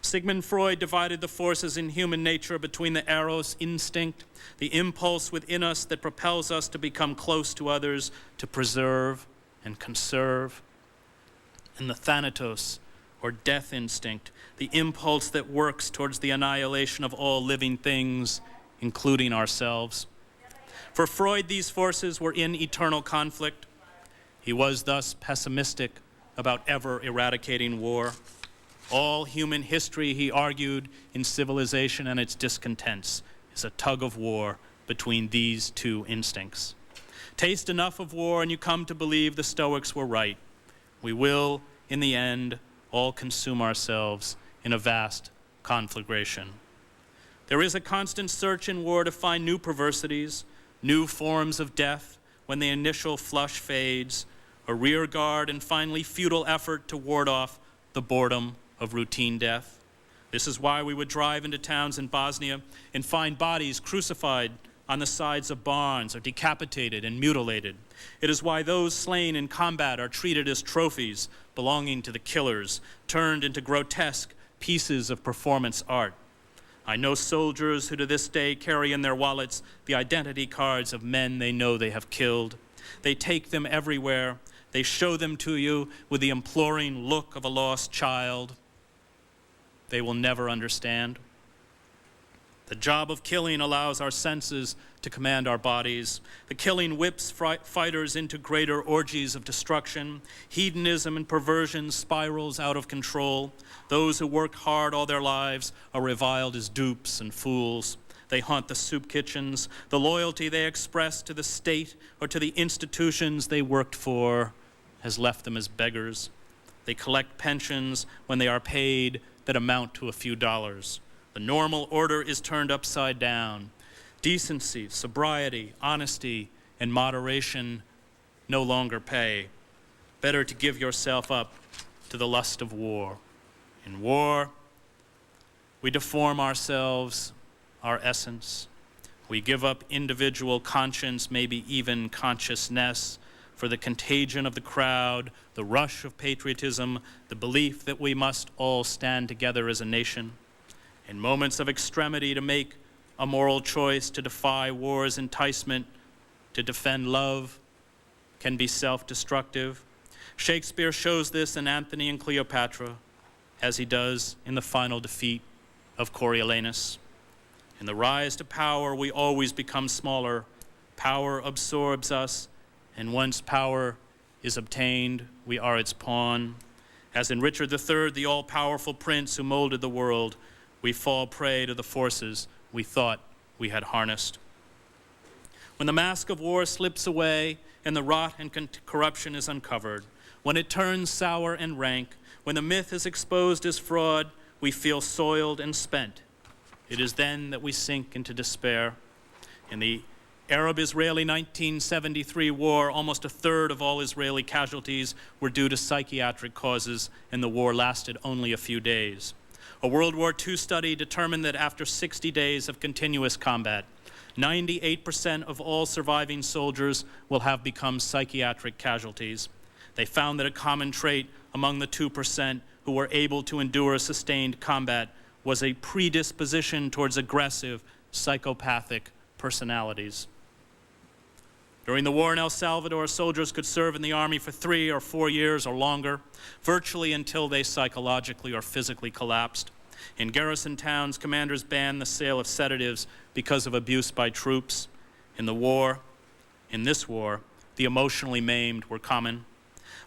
Sigmund Freud divided the forces in human nature between the eros instinct, the impulse within us that propels us to become close to others, to preserve and conserve, and the thanatos, or death instinct, the impulse that works towards the annihilation of all living things, including ourselves. For Freud, these forces were in eternal conflict. He was thus pessimistic about ever eradicating war. All human history, he argued, in civilization and its discontents, is a tug of war between these two instincts. Taste enough of war and you come to believe the Stoics were right. We will, in the end, all consume ourselves in a vast conflagration. There is a constant search in war to find new perversities, new forms of death when the initial flush fades, a rear guard and finally futile effort to ward off the boredom of routine death. This is why we would drive into towns in Bosnia and find bodies crucified on the sides of barns or decapitated and mutilated. It is why those slain in combat are treated as trophies belonging to the killers, turned into grotesque pieces of performance art. I know soldiers who to this day carry in their wallets the identity cards of men they know they have killed. They take them everywhere. They show them to you with the imploring look of a lost child. They will never understand. The job of killing allows our senses to command our bodies. The killing whips fighters into greater orgies of destruction. Hedonism and perversion spirals out of control. Those who worked hard all their lives are reviled as dupes and fools. They haunt the soup kitchens. The loyalty they express to the state or to the institutions they worked for has left them as beggars. They collect pensions when they are paid that amount to a few dollars. The normal order is turned upside down. Decency, sobriety, honesty, and moderation no longer pay. Better to give yourself up to the lust of war. In war, we deform ourselves, our essence. We give up individual conscience, maybe even consciousness, for the contagion of the crowd, the rush of patriotism, the belief that we must all stand together as a nation. In moments of extremity, to make a moral choice, to defy war's enticement, to defend love, can be self-destructive. Shakespeare shows this in Antony and Cleopatra, as he does in the final defeat of Coriolanus. In the rise to power, we always become smaller. Power absorbs us, and once power is obtained, we are its pawn. As in Richard III, the all-powerful prince who molded the world, we fall prey to the forces we thought we had harnessed. When the mask of war slips away and the rot and corruption is uncovered, when it turns sour and rank, when the myth is exposed as fraud, we feel soiled and spent. It is then that we sink into despair. In the Arab-Israeli 1973 war, almost a third of all Israeli casualties were due to psychiatric causes, and the war lasted only a few days. A World War II study determined that after 60 days of continuous combat, 98% of all surviving soldiers will have become psychiatric casualties. They found that a common trait among the 2% who were able to endure sustained combat was a predisposition towards aggressive, psychopathic personalities. During the war in El Salvador, soldiers could serve in the army for 3 or 4 years or longer, virtually until they psychologically or physically collapsed. In garrison towns, commanders banned the sale of sedatives because of abuse by troops. In this war, the emotionally maimed were common.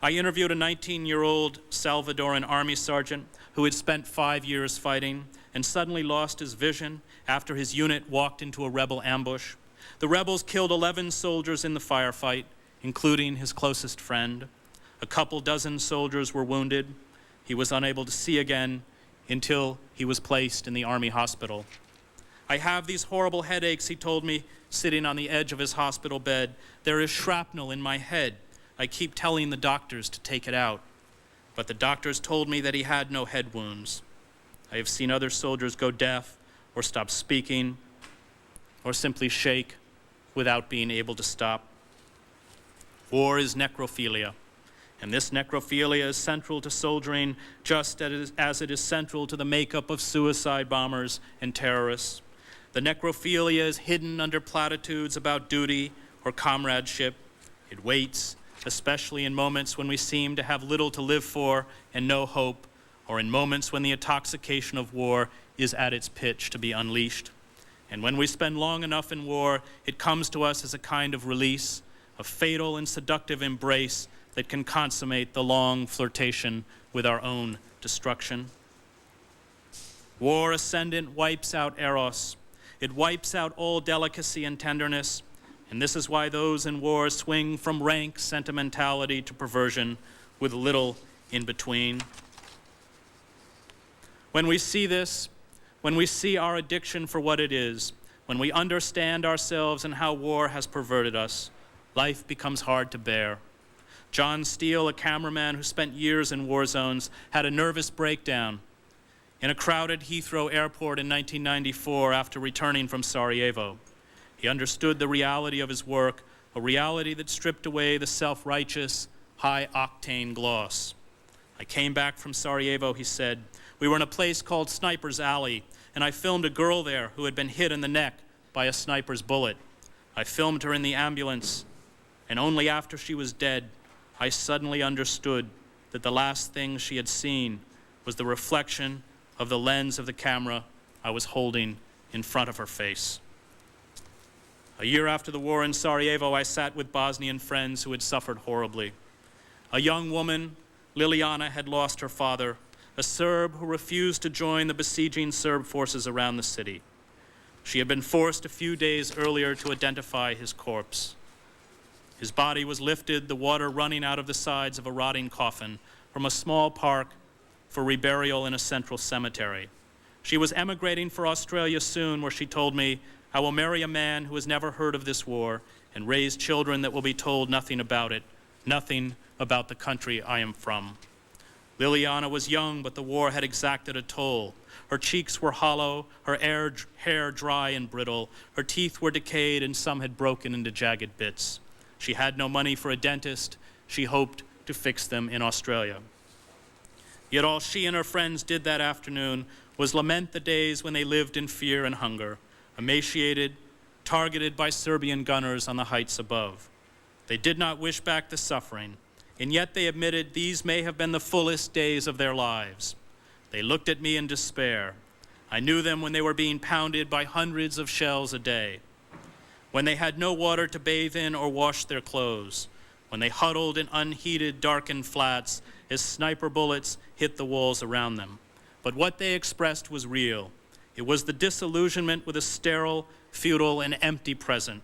I interviewed a 19-year-old Salvadoran army sergeant who had spent 5 years fighting and suddenly lost his vision after his unit walked into a rebel ambush. The rebels killed 11 soldiers in the firefight, including his closest friend. A couple dozen soldiers were wounded. He was unable to see again until he was placed in the army hospital. I have these horrible headaches, he told me, sitting on the edge of his hospital bed. There is shrapnel in my head. I keep telling the doctors to take it out. But the doctors told me that he had no head wounds. I have seen other soldiers go deaf or stop speaking or simply shake without being able to stop. War is necrophilia, and this necrophilia is central to soldiering just as it is central to the makeup of suicide bombers and terrorists. The necrophilia is hidden under platitudes about duty or comradeship. It waits, especially in moments when we seem to have little to live for and no hope, or in moments when the intoxication of war is at its pitch to be unleashed. And when we spend long enough in war, it comes to us as a kind of release, a fatal and seductive embrace that can consummate the long flirtation with our own destruction. War ascendant wipes out eros. It wipes out all delicacy and tenderness, and this is why those in war swing from rank sentimentality to perversion with little in between. When we see this, when we see our addiction for what it is, when we understand ourselves and how war has perverted us, life becomes hard to bear. John Steele, a cameraman who spent years in war zones, had a nervous breakdown in a crowded Heathrow airport in 1994 after returning from Sarajevo. He understood the reality of his work, a reality that stripped away the self-righteous, high-octane gloss. I came back from Sarajevo, he said. We were in a place called Sniper's Alley, and I filmed a girl there who had been hit in the neck by a sniper's bullet. I filmed her in the ambulance, and only after she was dead, I suddenly understood that the last thing she had seen was the reflection of the lens of the camera I was holding in front of her face. A year after the war in Sarajevo, I sat with Bosnian friends who had suffered horribly. A young woman, Liliana, had lost her father, a Serb who refused to join the besieging Serb forces around the city. She had been forced a few days earlier to identify his corpse. His body was lifted, the water running out of the sides of a rotting coffin, from a small park for reburial in a central cemetery. She was emigrating for Australia soon, where she told me, I will marry a man who has never heard of this war and raise children that will be told nothing about it, nothing about the country I am from. Liliana was young, but the war had exacted a toll. Her cheeks were hollow, her hair dry and brittle, her teeth were decayed, and some had broken into jagged bits. She had no money for a dentist. She hoped to fix them in Australia. Yet all she and her friends did that afternoon was lament the days when they lived in fear and hunger, emaciated, targeted by Serbian gunners on the heights above. They did not wish back the suffering, and yet they admitted these may have been the fullest days of their lives. They looked at me in despair. I knew them when they were being pounded by hundreds of shells a day, when they had no water to bathe in or wash their clothes, when they huddled in unheated, darkened flats as sniper bullets hit the walls around them. But what they expressed was real. It was the disillusionment with a sterile, futile, and empty present.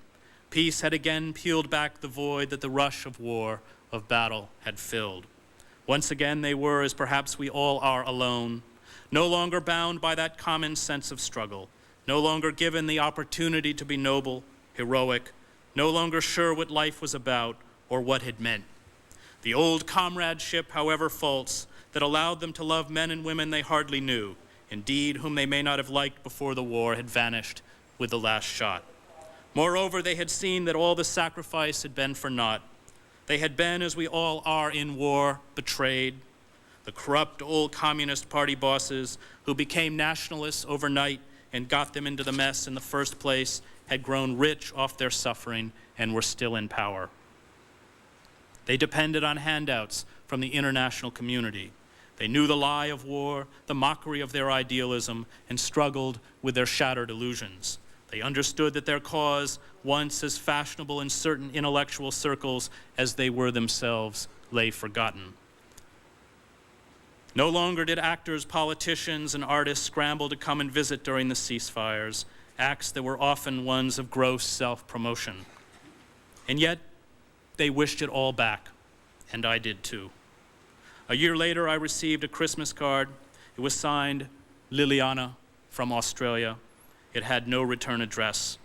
Peace had again peeled back the void that the rush of war, of battle, had filled. Once again they were, as perhaps we all are, alone, no longer bound by that common sense of struggle, no longer given the opportunity to be noble, heroic, no longer sure what life was about or what it meant. The old comradeship, however false, that allowed them to love men and women they hardly knew, indeed whom they may not have liked before the war, had vanished with the last shot. Moreover, they had seen that all the sacrifice had been for naught. They had been, as we all are in war, betrayed. The corrupt old Communist Party bosses who became nationalists overnight and got them into the mess in the first place had grown rich off their suffering and were still in power. They depended on handouts from the international community. They knew the lie of war, the mockery of their idealism, and struggled with their shattered illusions. They understood that their cause, once as fashionable in certain intellectual circles as they were themselves, lay forgotten. No longer did actors, politicians, and artists scramble to come and visit during the ceasefires, acts that were often ones of gross self-promotion. And yet, they wished it all back, and I did too. A year later, I received a Christmas card. It was signed Liliana from Australia. It had no return address.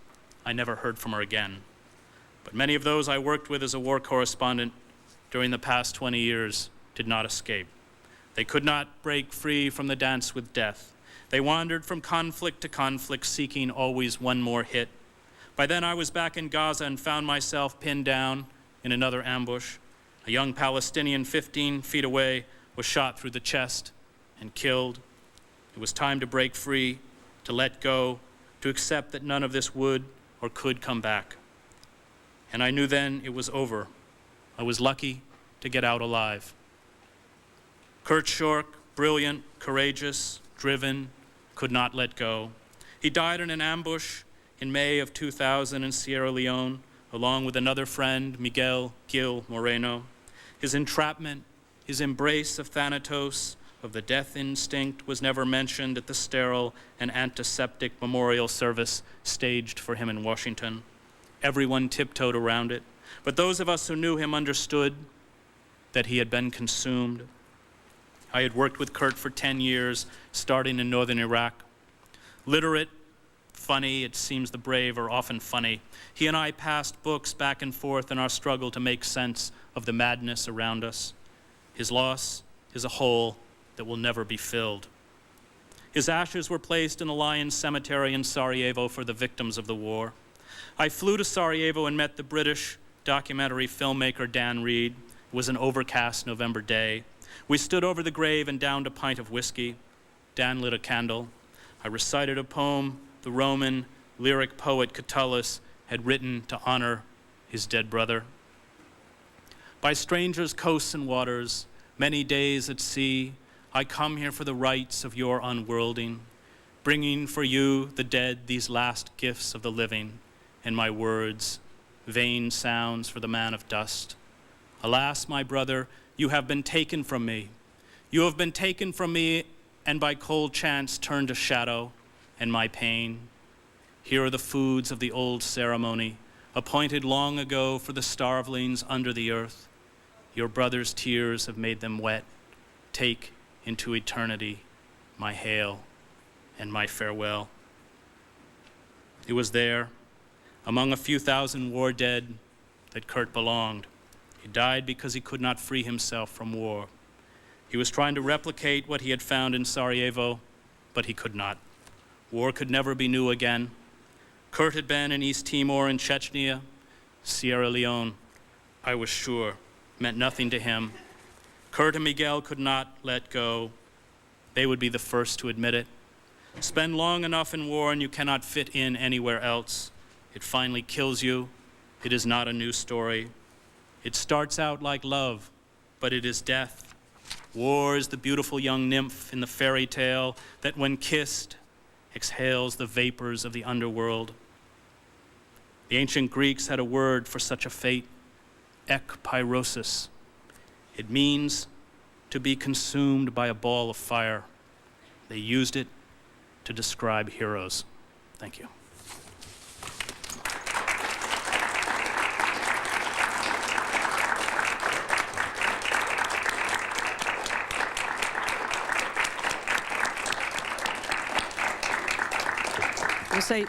I never heard from her again. But many of those I worked with as a war correspondent during the past 20 years did not escape. They could not break free from the dance with death. They wandered from conflict to conflict, seeking always one more hit. By then, I was back in Gaza and found myself pinned down in another ambush. A young Palestinian 15 feet away was shot through the chest and killed. It was time to break free, to let go, to accept that none of this would or could come back. And I knew then it was over. I was lucky to get out alive. Kurt Schork, brilliant, courageous, driven, could not let go. He died in an ambush in May of 2000 in Sierra Leone, along with another friend, Miguel Gil Moreno. His entrapment, his embrace of Thanatos, of the death instinct, was never mentioned at the sterile and antiseptic memorial service staged for him in Washington. Everyone tiptoed around it, but those of us who knew him understood that he had been consumed. I had worked with Kurt for 10 years, starting in northern Iraq. Literate, funny, it seems the brave are often funny. He and I passed books back and forth in our struggle to make sense of the madness around us. His loss is a hole that will never be filled. His ashes were placed in the Lions Cemetery in Sarajevo for the victims of the war. I flew to Sarajevo and met the British documentary filmmaker Dan Reed. It was an overcast November day. We stood over the grave and downed a pint of whiskey. Dan lit a candle. I recited a poem the Roman lyric poet Catullus had written to honor his dead brother. By strangers' coasts and waters, many days at sea, I come here for the rites of your unworlding, bringing for you, the dead, these last gifts of the living, and my words, vain sounds for the man of dust. Alas, my brother, you have been taken from me. You have been taken from me, and by cold chance turned to shadow and my pain. Here are the foods of the old ceremony, appointed long ago for the starvelings under the earth. Your brother's tears have made them wet. Take into eternity my hail and my farewell. It was there, among a few thousand war dead, that Kurt belonged. He died because he could not free himself from war. He was trying to replicate what he had found in Sarajevo, but he could not. War could never be new again. Kurt had been in East Timor and Chechnya. Sierra Leone, I was sure, meant nothing to him. Kurt and Miguel could not let go. They would be the first to admit it. Spend long enough in war and you cannot fit in anywhere else. It finally kills you. It is not a new story. It starts out like love, but it is death. War is the beautiful young nymph in the fairy tale that when kissed, exhales the vapors of the underworld. The ancient Greeks had a word for such a fate, ekpyrosis. It means to be consumed by a ball of fire. They used it to describe heroes. Thank you. I'll say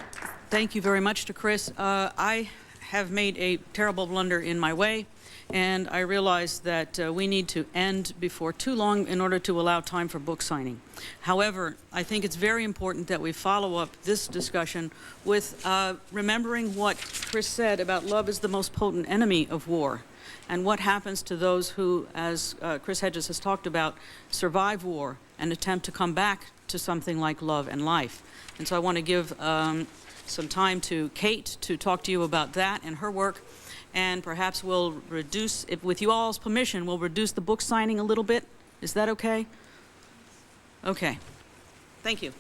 thank you very much to Chris. I have made a terrible blunder in my way, and I realize that we need to end before too long in order to allow time for book signing. However, I think it's very important that we follow up this discussion with remembering what Chris said about love is the most potent enemy of war, and what happens to those who, as Chris Hedges has talked about, survive war and attempt to come back to something like love and life. And so I want to give some time to Kate to talk to you about that and her work, and perhaps we'll reduce, with you all's permission, we'll reduce the book signing a little bit. Is that okay? Okay. Thank you.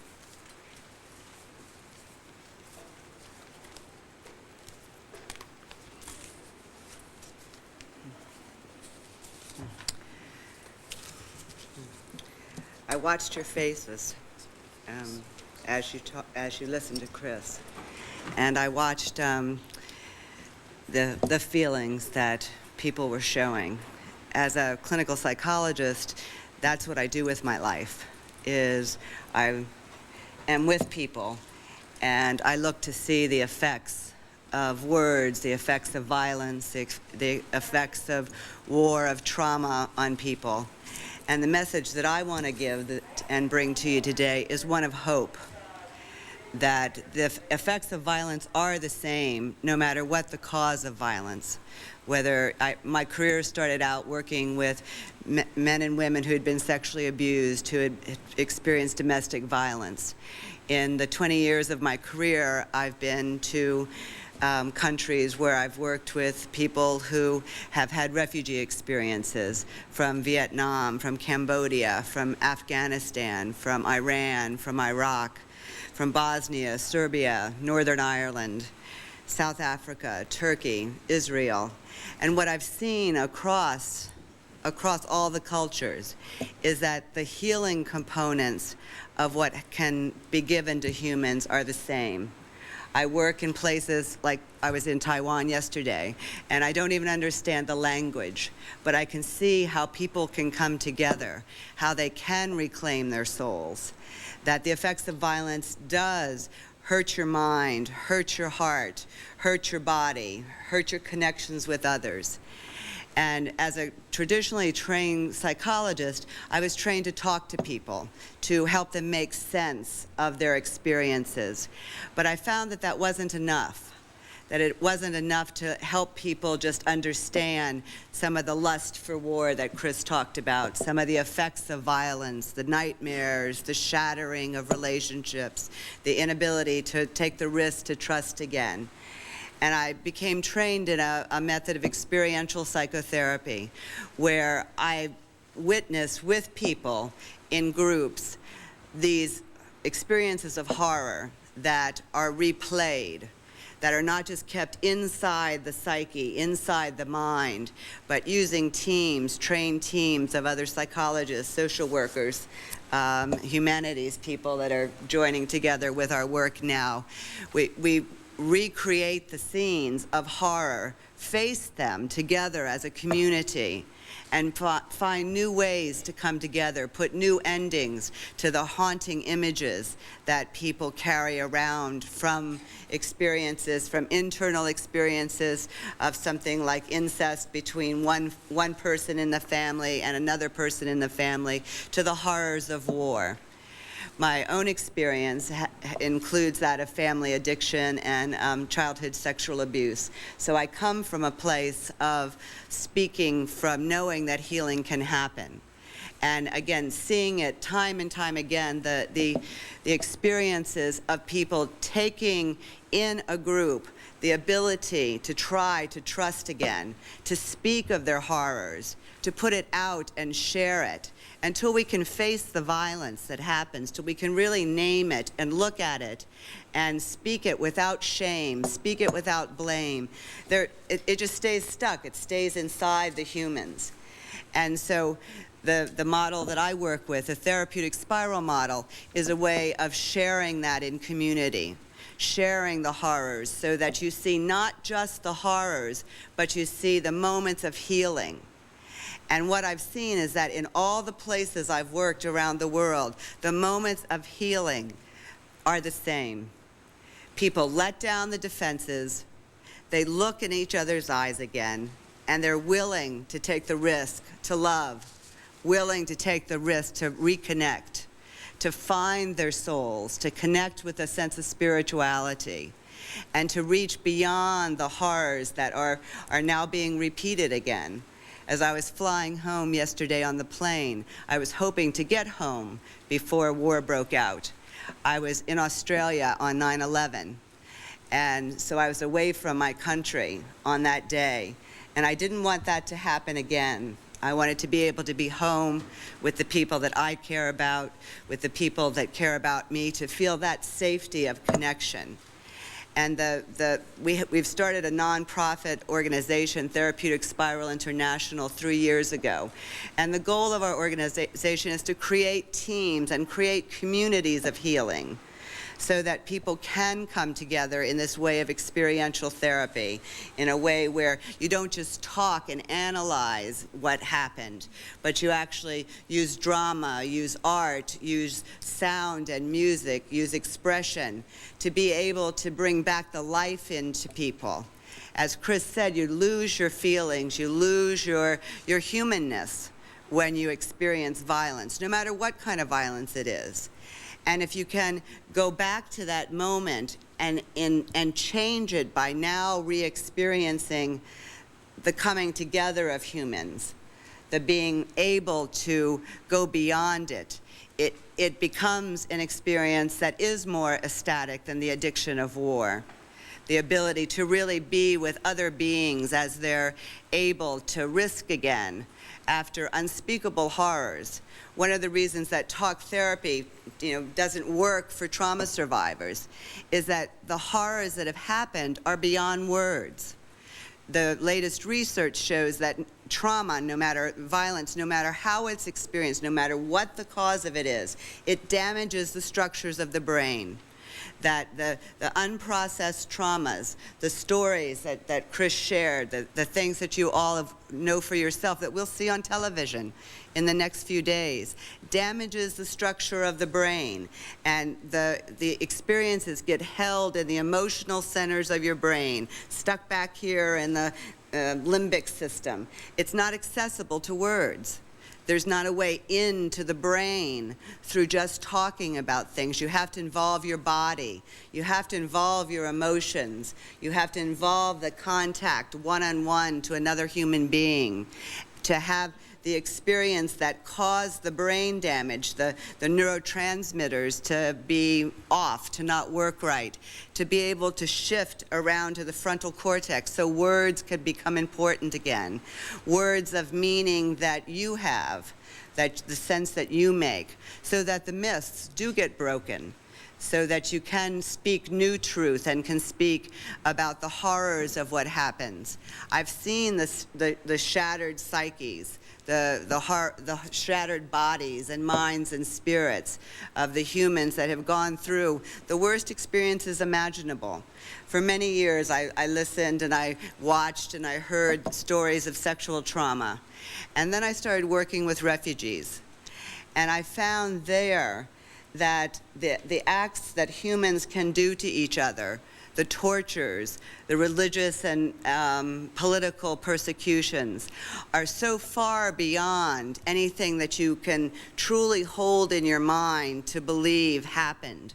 I watched your faces as you listened to Chris, and I watched the feelings that people were showing. As a clinical psychologist, that's what I do with my life. Is I am with people, and I look to see the effects of words, the effects of violence, the effects of war, of trauma on people. And the message that I want to give and bring to you today is one of hope, that the effects of violence are the same no matter what the cause of violence. Whether my career started out working with men and women who had been sexually abused, who had experienced domestic violence. In the 20 years of my career, I've been to countries where I've worked with people who have had refugee experiences from Vietnam, from Cambodia, from Afghanistan, from Iran, from Iraq, from Bosnia, Serbia, Northern Ireland, South Africa, Turkey, Israel. And what I've seen across all the cultures is that the healing components of what can be given to humans are the same. I work in places like I was in Taiwan yesterday, and I don't even understand the language, but I can see how people can come together, how they can reclaim their souls, that the effects of violence does hurt your mind, hurt your heart, hurt your body, hurt your connections with others. And as a traditionally trained psychologist, I was trained to talk to people, to help them make sense of their experiences. But I found that that wasn't enough, that it wasn't enough to help people just understand some of the lust for war that Chris talked about, some of the effects of violence, the nightmares, the shattering of relationships, the inability to take the risk to trust again. And I became trained in a method of experiential psychotherapy where I witness with people in groups these experiences of horror that are replayed, that are not just kept inside the psyche, inside the mind, but using teams, trained teams of other psychologists, social workers, humanities people that are joining together with our work now. We recreate the scenes of horror, face them together as a community, and find new ways to come together, put new endings to the haunting images that people carry around from experiences, from internal experiences of something like incest between one person in the family and another person in the family, to the horrors of war. My own experience includes that of family addiction and childhood sexual abuse. So I come from a place of speaking from knowing that healing can happen. And again, seeing it time and time again, the experiences of people taking in a group the ability to try to trust again, to speak of their horrors, to put it out and share it, until we can face the violence that happens, till we can really name it and look at it and speak it without shame, speak it without blame. It just stays stuck. It stays inside the humans. And so the model that I work with, the therapeutic spiral model, is a way of sharing that in community, sharing the horrors so that you see not just the horrors, but you see the moments of healing. And what I've seen is that in all the places I've worked around the world, the moments of healing are the same. People let down the defenses, they look in each other's eyes again, and they're willing to take the risk to love, willing to take the risk to reconnect, to find their souls, to connect with a sense of spirituality, and to reach beyond the horrors that are now being repeated again. As I was flying home yesterday on the plane, I was hoping to get home before war broke out. I was in Australia on 9/11, and so I was away from my country on that day, and I didn't want that to happen again. I wanted to be able to be home with the people that I care about, with the people that care about me, to feel that safety of connection. And we've started a nonprofit organization, Therapeutic Spiral International, 3 years ago. And the goal of our organization is to create teams and create communities of healing, so that people can come together in this way of experiential therapy, in a way where you don't just talk and analyze what happened, but you actually use drama, use art, use sound and music, use expression to be able to bring back the life into people. As Chris said, you lose your feelings, you lose your humanness when you experience violence, no matter what kind of violence it is. And if you can go back to that moment and change it by now re-experiencing the coming together of humans, the being able to go beyond it, it becomes an experience that is more ecstatic than the addiction of war. The ability to really be with other beings as they're able to risk again after unspeakable horrors. One of the reasons that talk therapy, doesn't work for trauma survivors is that the horrors that have happened are beyond words. The latest research shows that trauma, violence, no matter how it's experienced, no matter what the cause of it is, it damages the structures of the brain. That the unprocessed traumas, the stories that Chris shared, the things that you all know for yourself that we'll see on television in the next few days, damages the structure of the brain, and the experiences get held in the emotional centers of your brain, stuck back here in the limbic system. It's not accessible to words. There's not a way into the brain through just talking about things. You have to involve your body. You have to involve your emotions. You have to involve the contact one-on-one to another human being to have the experience that caused the brain damage, the neurotransmitters to be off, to not work right, to be able to shift around to the frontal cortex so words could become important again. Words of meaning that you have, that the sense that you make, so that the myths do get broken, so that you can speak new truth and can speak about the horrors of what happens. I've seen the shattered psyches, the shattered bodies and minds and spirits of the humans that have gone through the worst experiences imaginable. For many years, I listened and I watched and I heard stories of sexual trauma. And then I started working with refugees. And I found there that the acts that humans can do to each other, the tortures, the religious and political persecutions, are so far beyond anything that you can truly hold in your mind to believe happened.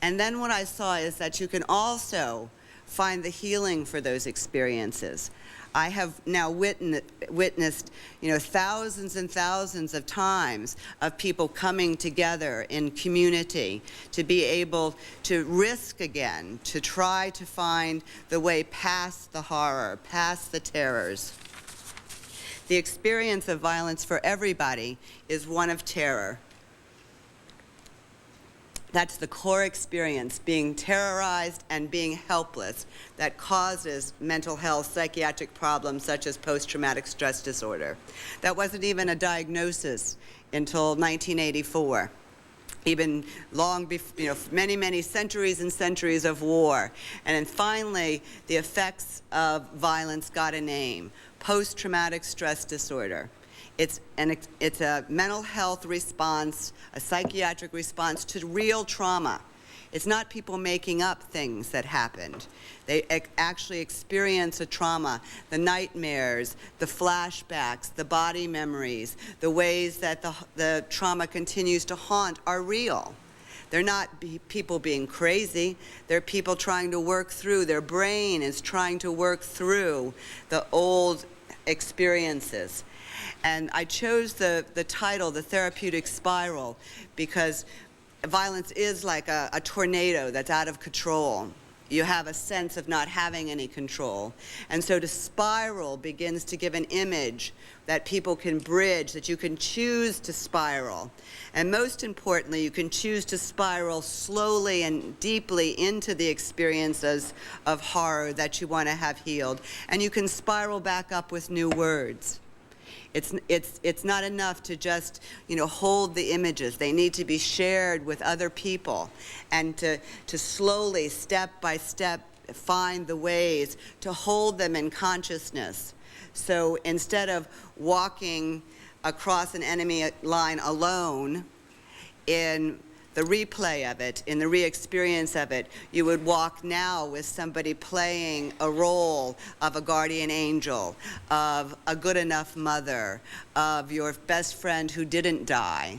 And then what I saw is that you can also find the healing for those experiences. I have now witnessed, thousands and thousands of times of people coming together in community to be able to risk again, to try to find the way past the horror, past the terrors. The experience of violence for everybody is one of terror. That's the core experience, being terrorized and being helpless, that causes mental health, psychiatric problems such as post-traumatic stress disorder. That wasn't even a diagnosis until 1984. Even long before, many, many centuries and centuries of war. And then finally, the effects of violence got a name, post-traumatic stress disorder. It's a mental health response, a psychiatric response to real trauma. It's not people making up things that happened. They actually experience a trauma, the nightmares, the flashbacks, the body memories, the ways that the trauma continues to haunt are real. They're not people being crazy. They're people trying to work through, their brain is trying to work through the old experiences. And I chose the title, The Therapeutic Spiral, because violence is like a tornado that's out of control. You have a sense of not having any control. And so to spiral begins to give an image that people can bridge, that you can choose to spiral. And most importantly, you can choose to spiral slowly and deeply into the experiences of horror that you want to have healed. And you can spiral back up with new words. It's not enough to just, hold the images. They need to be shared with other people and to slowly, step by step, find the ways to hold them in consciousness. So instead of walking across an enemy line alone, in the replay of it, in the re-experience of it, you would walk now with somebody playing a role of a guardian angel, of a good enough mother, of your best friend who didn't die.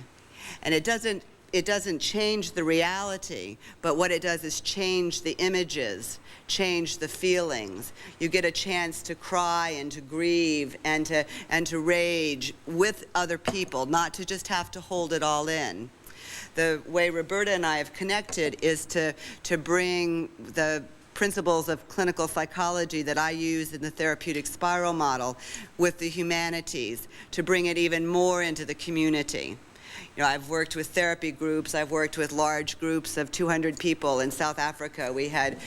And it doesn't change the reality, but what it does is change the images, change the feelings. You get a chance to cry and to grieve and to rage with other people, not to just have to hold it all in. The way Roberta and I have connected is to bring the principles of clinical psychology that I use in the therapeutic spiral model with the humanities, to bring it even more into the community. I've worked with therapy groups. I've worked with large groups of 200 people in South Africa. We had,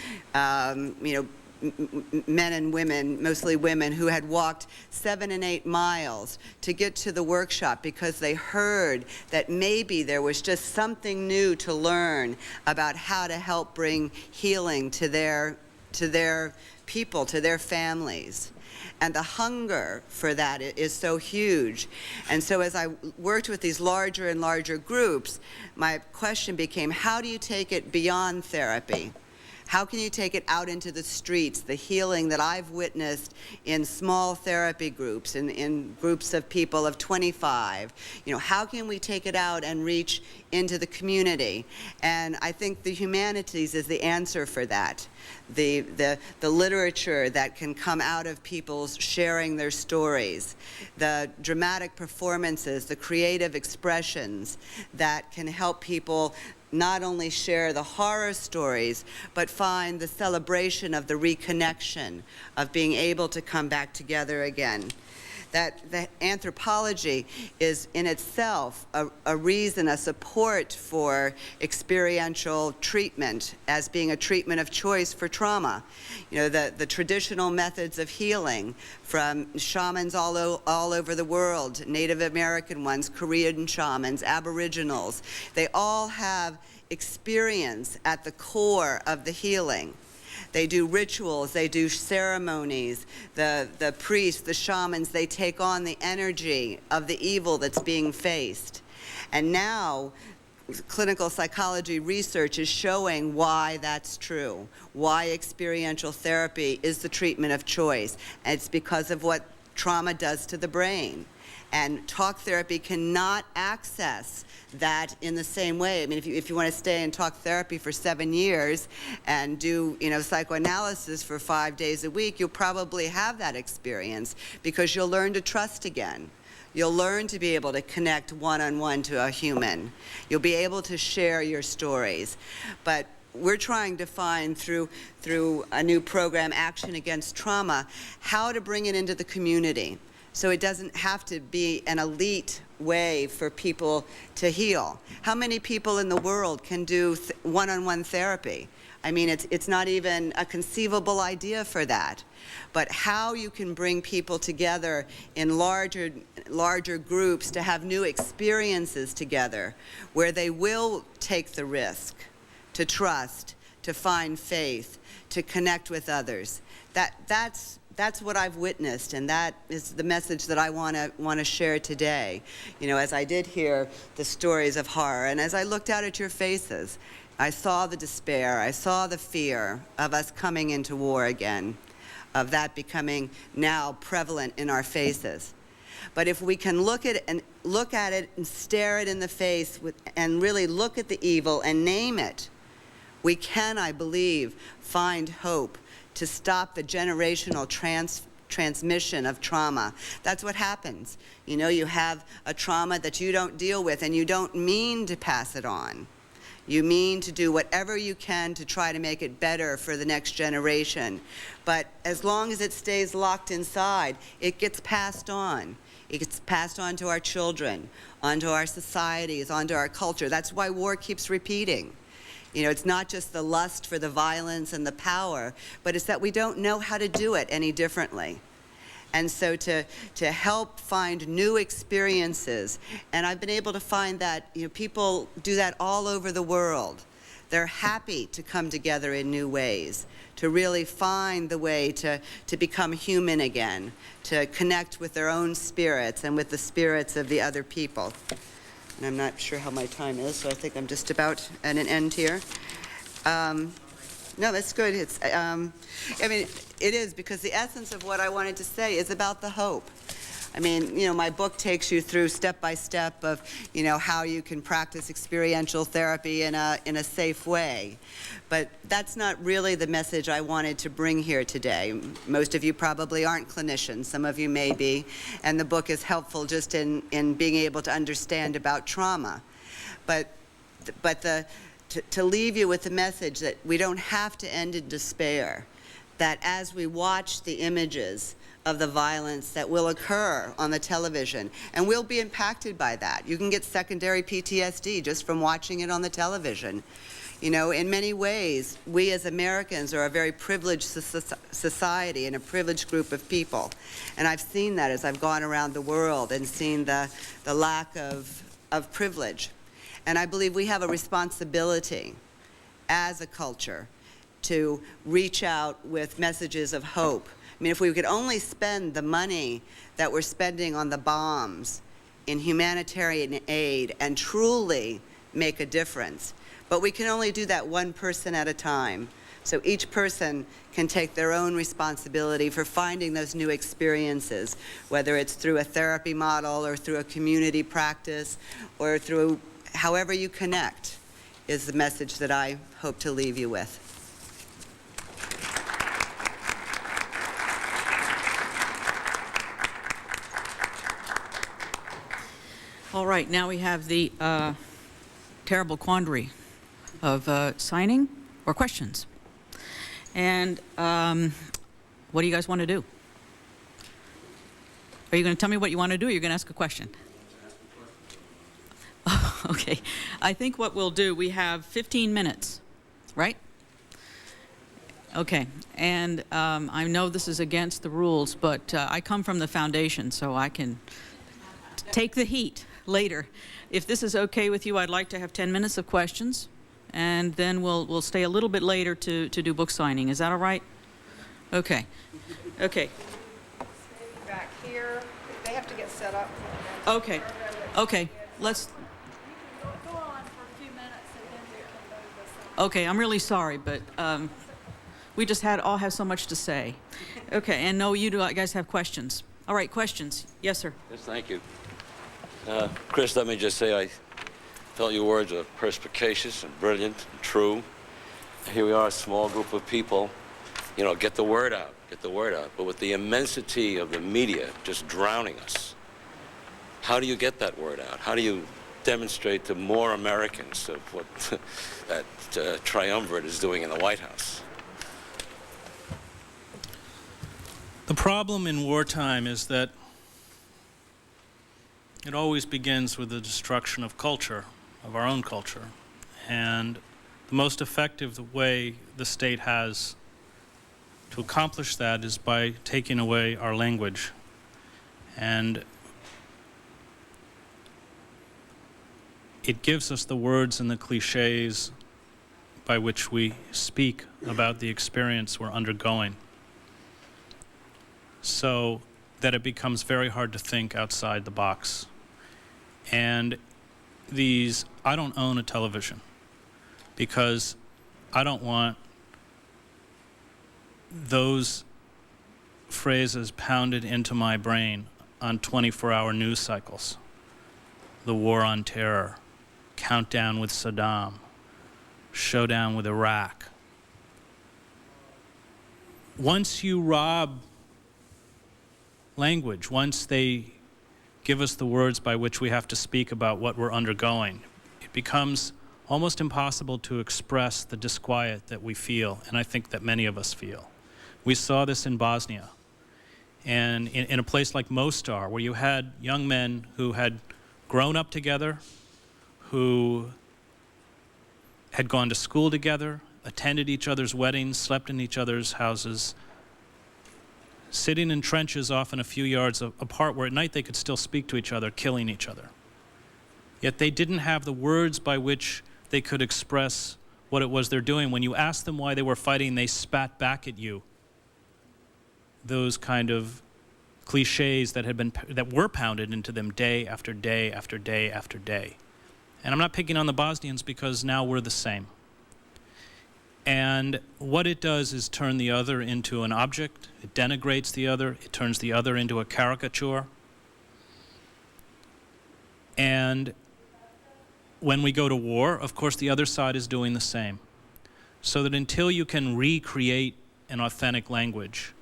men and women, mostly women, who had walked 7 and 8 miles to get to the workshop because they heard that maybe there was just something new to learn about how to help bring healing to their people, to their families. And the hunger for that is so huge. And so as I worked with these larger and larger groups, my question became, how do you take it beyond therapy? How can you take it out into the streets, the healing that I've witnessed in small therapy groups, in groups of people of 25? How can we take it out and reach into the community? And I think the humanities is the answer for that. The literature that can come out of people's sharing their stories, the dramatic performances, the creative expressions that can help people not only share the horror stories, but find the celebration of the reconnection, of being able to come back together again. that anthropology is in itself a reason, a support for experiential treatment as being a treatment of choice for trauma. You know, the traditional methods of healing from shamans all over the world, Native American ones, Korean shamans, Aboriginals, they all have experience at the core of the healing. They do rituals, they do ceremonies. The priests, the shamans, they take on the energy of the evil that's being faced. And now, clinical psychology research is showing why that's true, why experiential therapy is the treatment of choice. And it's because of what trauma does to the brain. And talk therapy cannot access that in the same way. I mean, if you want to stay in talk therapy for 7 years and do, you know, psychoanalysis for 5 days a week, you'll probably have that experience because you'll learn to trust again. You'll learn to be able to connect one-on-one to a human. You'll be able to share your stories. But we're trying to find through a new program, Action Against Trauma, how to bring it into the community. So it doesn't have to be an elite way for people to heal. How many people in the world can do one-on-one therapy? I mean, it's not even a conceivable idea for that. But how you can bring people together in larger groups to have new experiences together where they will take the risk to trust, to find faith, to connect with others. That's what I've witnessed, and that is the message that I want to share today. You know, as I did hear the stories of horror, and as I looked out at your faces, I saw the despair, I saw the fear of us coming into war again, of that becoming now prevalent in our faces. But if we can look at it and stare it in the face and really look at the evil and name it, we can, I believe, find hope to stop the generational transmission of trauma. That's what happens. You know, you have a trauma that you don't deal with, and you don't mean to pass it on. You mean to do whatever you can to try to make it better for the next generation. But as long as it stays locked inside, it gets passed on. It gets passed on to our children, onto our societies, onto our culture. That's why war keeps repeating. You know, it's not just the lust for the violence and the power, but it's that we don't know how to do it any differently. And so to help find new experiences, and I've been able to find that, you know, people do that all over the world. They're happy to come together in new ways, to really find the way to become human again, to connect with their own spirits and with the spirits of the other people. And I'm not sure how my time is, so I think I'm just about at an end here. No, that's good. It's, I mean, it is, because the essence of what I wanted to say is about the hope. I mean, you know, my book takes you through step by step of, you know, how you can practice experiential therapy in a safe way. But that's not really the message I wanted to bring here today. Most of you probably aren't clinicians. Some of you may be. And the book is helpful just in being able to understand about trauma. But to leave you with the message that we don't have to end in despair, that as we watch the images of the violence that will occur on the television, and we'll be impacted by that. You can get secondary PTSD just from watching it on the television. You know, in many ways, we as Americans are a very privileged society and a privileged group of people. And I've seen that as I've gone around the world and seen the lack of privilege. And I believe we have a responsibility as a culture to reach out with messages of hope. I mean, if we could only spend the money that we're spending on the bombs in humanitarian aid and truly make a difference. But we can only do that one person at a time. So each person can take their own responsibility for finding those new experiences, whether it's through a therapy model or through a community practice or through however you connect, is the message that I hope to leave you with. All right, now we have the terrible quandary of signing or questions. And what do you guys want to do? Are you going to tell me what you want to do, or you're going to ask a question? Okay. I think what we'll do, we have 15 minutes, right? Okay. And I know this is against the rules, but I come from the foundation, so I can take the heat later. If this is okay with you, I'd like to have 10 minutes of questions, and then we'll stay a little bit later to do book signing. Is that all right? Okay. Okay. Back here, they have to get set up. Okay. Okay. Let's. Go on for a few minutes and then we can move this on. Okay. I'm really sorry, but we just all have so much to say. Okay. And no, you guys have questions. All right. Questions? Yes, sir. Yes, thank you. Chris, let me just say I felt your words were perspicacious and brilliant and true. Here we are, a small group of people, you know, get the word out. But with the immensity of the media just drowning us, how do you get that word out? How do you demonstrate to more Americans of what that triumvirate is doing in the White House? The problem in wartime is that it always begins with the destruction of culture, of our own culture. And the most effective way the state has to accomplish that is by taking away our language. And it gives us the words and the cliches by which we speak about the experience we're undergoing, so that it becomes very hard to think outside the box. And I don't own a television because I don't want those phrases pounded into my brain on 24-hour news cycles. The war on terror, countdown with Saddam, showdown with Iraq. Once you rob language, once they give us the words by which we have to speak about what we're undergoing, it becomes almost impossible to express the disquiet that we feel, and I think that many of us feel. We saw this in Bosnia, and in a place like Mostar, where you had young men who had grown up together, who had gone to school together, attended each other's weddings, slept in each other's houses, sitting in trenches often a few yards apart where at night they could still speak to each other, killing each other. Yet they didn't have the words by which they could express what it was they're doing. When you asked them why they were fighting, they spat back at you those kind of cliches that were pounded into them day after day after day after day. And I'm not picking on the Bosnians because now we're the same. And what it does is turn the other into an object. It denigrates the other. It turns the other into a caricature. And when we go to war, of course, the other side is doing the same. So that until you can recreate an authentic language,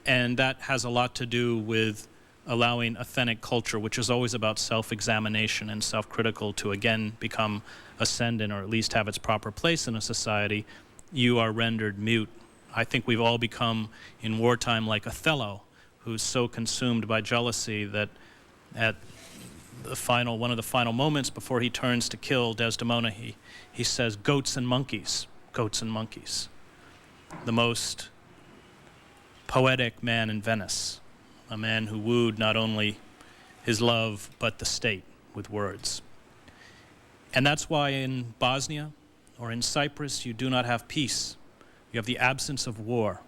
and that has a lot to do with allowing authentic culture, which is always about self-examination and self-critical, to again become ascendant or at least have its proper place in a society, you are rendered mute. I think we've all become, in wartime, like Othello, who's so consumed by jealousy that at one of the final moments before he turns to kill Desdemona, he says, "Goats and monkeys, goats and monkeys." The most poetic man in Venice, a man who wooed not only his love but the state with words. And that's why in Bosnia or in Cyprus you do not have peace. You have the absence of war.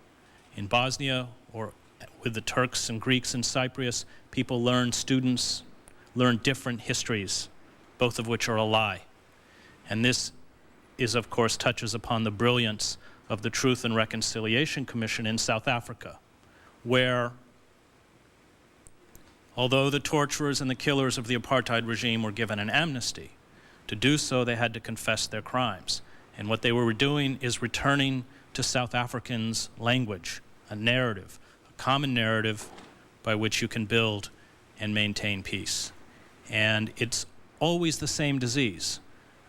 In Bosnia, or with the Turks and Greeks in Cyprus, students learn different histories, both of which are a lie. And this is, of course, touches upon the brilliance of the Truth and Reconciliation Commission in South Africa, where, although the torturers and the killers of the apartheid regime were given an amnesty, to do so they had to confess their crimes. And what they were doing is returning to South Africans' language, a narrative, a common narrative by which you can build and maintain peace. And it's always the same disease.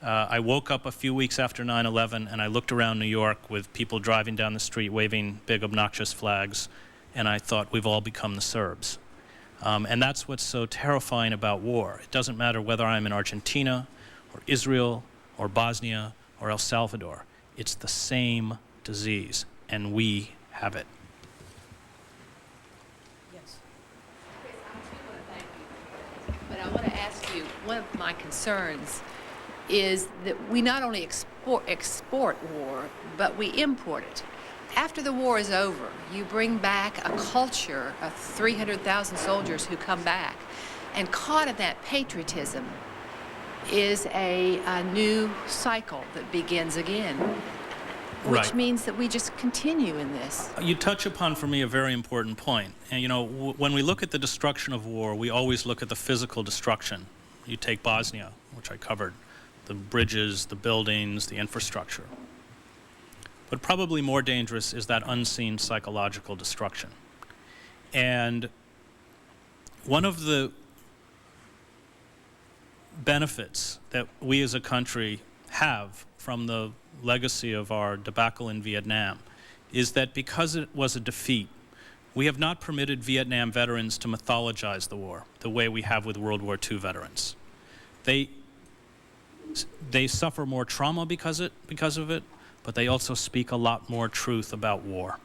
I woke up a few weeks after 9/11 and I looked around New York with people driving down the street waving big obnoxious flags, and I thought, we've all become the Serbs. And that's what's so terrifying about war. It doesn't matter whether I'm in Argentina or Israel or Bosnia or El Salvador. It's the same disease, and we have it. Yes. But I want to ask you, one of my concerns is that we not only export war, but we import it. After the war is over, you bring back a culture of 300,000 soldiers who come back, and caught in that patriotism is a new cycle that begins again, which Right. means that we just continue in this. You touch upon, for me, a very important point. And, you know, when we look at the destruction of war, we always look at the physical destruction. You take Bosnia, which I covered, the bridges, the buildings, the infrastructure. But probably more dangerous is that unseen psychological destruction. And one of the benefits that we as a country have from the legacy of our debacle in Vietnam is that because it was a defeat, we have not permitted Vietnam veterans to mythologize the war the way we have with World War II veterans. They suffer more trauma because of it, but they also speak a lot more truth about war.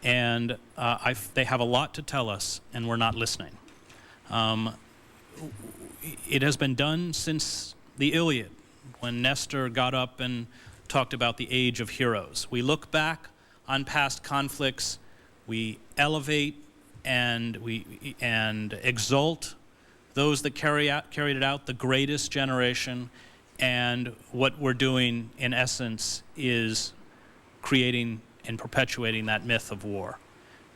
And they have a lot to tell us, and we're not listening. It has been done since the Iliad, when Nestor got up and talked about the age of heroes. We look back on past conflicts, we elevate and exalt those that carried it out, the greatest generation, and what we're doing, in essence, is creating and perpetuating that myth of war.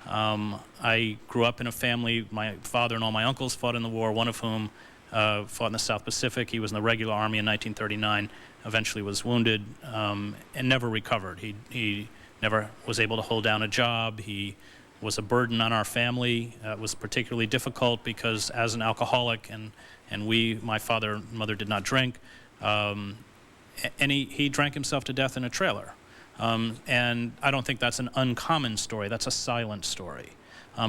I grew up in a family, my father and all my uncles fought in the war, one of whom fought in the South Pacific. He was in the regular army in 1939, eventually was wounded, and never recovered. He never was able to hold down a job. He was a burden on our family. It was particularly difficult because as an alcoholic, and my father and mother did not drink, and he drank himself to death in a trailer. And I don't think that's an uncommon story. That's a silent story.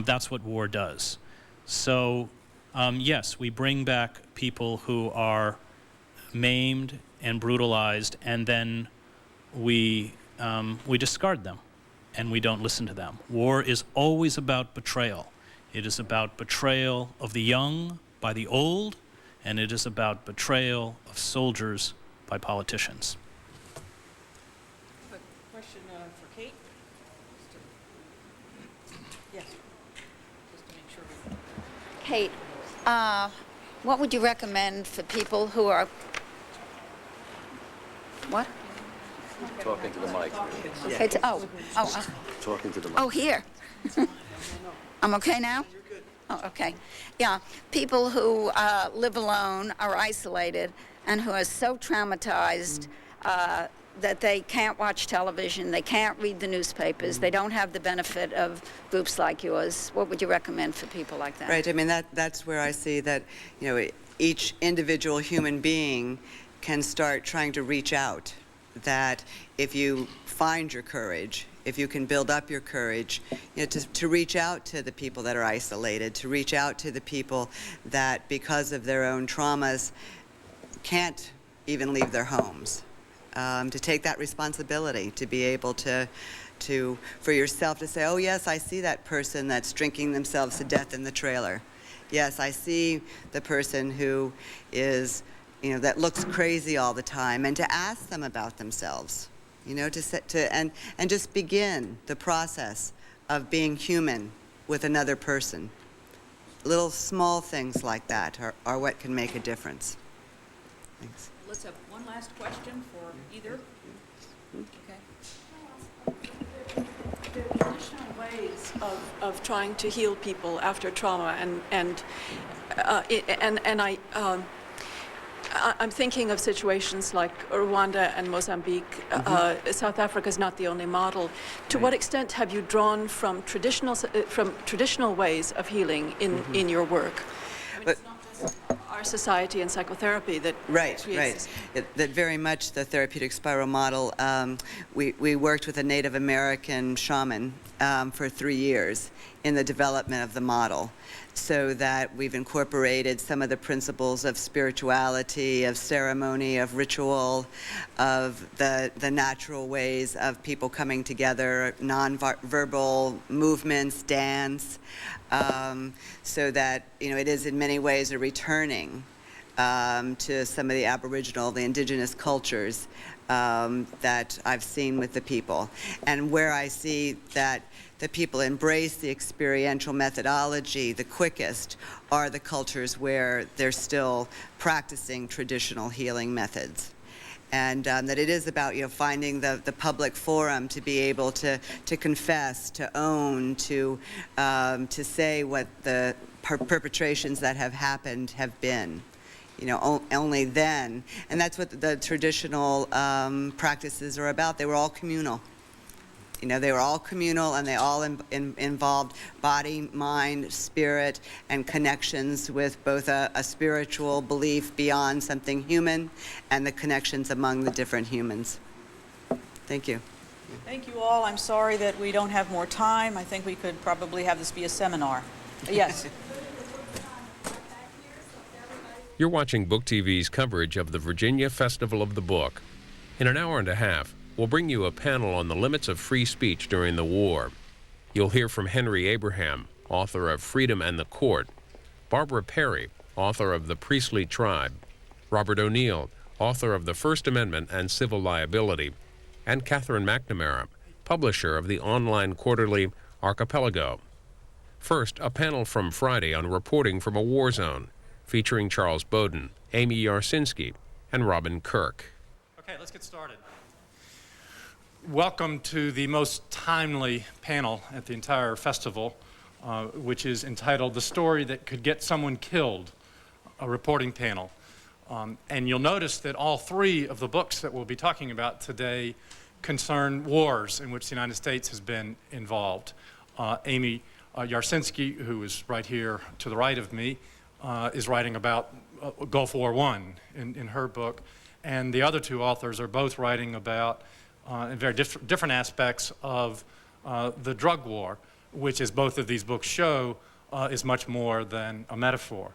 That's what war does. So, yes, we bring back people who are maimed and brutalized, and then we discard them, and we don't listen to them. War is always about betrayal. It is about betrayal of the young by the old, and it is about betrayal of soldiers by politicians. A question for Kate? Yes. Just to make sure. Kate, what would you recommend for people who are... What? Talking to the mic. Okay, Talking to the mic. oh, here. I'm okay now? Oh, okay. Yeah, people who live alone, are isolated, and who are so traumatized that they can't watch television, they can't read the newspapers, they don't have the benefit of groups like yours. What would you recommend for people like that? Right. I mean, that's where I see that, you know, each individual human being can start trying to reach out. That if you find your courage, if you can build up your courage, you know, to reach out to the people that are isolated, to reach out to the people that, because of their own traumas, can't even leave their homes. To take that responsibility, to be able to for yourself to say, oh yes, I see that person that's drinking themselves to death in the trailer. Yes, I see the person who is, you know, that looks crazy all the time, and to ask them about themselves, you know, and just begin the process of being human with another person. Little small things like that are what can make a difference. Thanks. Let's have one last question for either. Okay. There are traditional ways of trying to heal people after trauma, I'm thinking of situations like Rwanda and Mozambique. South Africa is not the only model. To what extent have you drawn from traditional ways of healing in your work? I mean, it's not just our society and psychotherapy that creates this. That very much the therapeutic spiral model. We worked with a Native American shaman for 3 years in the development of the model, so that we've incorporated some of the principles of spirituality, of ceremony, of ritual, of the natural ways of people coming together, non-verbal movements, dance, so that, you know, it is in many ways a returning to some of the Aboriginal, the indigenous cultures that I've seen with the people. And where I see that the people embrace the experiential methodology the quickest are the cultures where they're still practicing traditional healing methods. And that it is about, you know, finding the public forum to be able to confess, to own, to say what the perpetrations that have happened have been. You know, only then. And that's what the traditional practices are about. They were all communal. You know, they were all communal, and they all involved body, mind, spirit, and connections with both a spiritual belief beyond something human and the connections among the different humans. Thank you. Thank you all. I'm sorry that we don't have more time. I think we could probably have this be a seminar. Yes. You're watching Book TV's coverage of the Virginia Festival of the Book. In an hour and a half, we'll bring you a panel on the limits of free speech during the war. You'll hear from Henry Abraham, author of Freedom and the Court, Barbara Perry, author of The Priestly Tribe, Robert O'Neill, author of The First Amendment and Civil Liability, and Catherine McNamara, publisher of the online quarterly Archipelago. First, a panel from Friday on reporting from a war zone, featuring Charles Bowden, Amy Yarsinski, and Robin Kirk. Okay, let's get started. Welcome to the most timely panel at the entire festival, which is entitled The Story That Could Get Someone Killed, a reporting panel. And you'll notice that all three of the books that we'll be talking about today concern wars in which the United States has been involved. Amy Yarsinski, who is right here to the right of me, is writing about Gulf War I in her book, and the other two authors are both writing about very different aspects of the drug war, which, as both of these books show, is much more than a metaphor.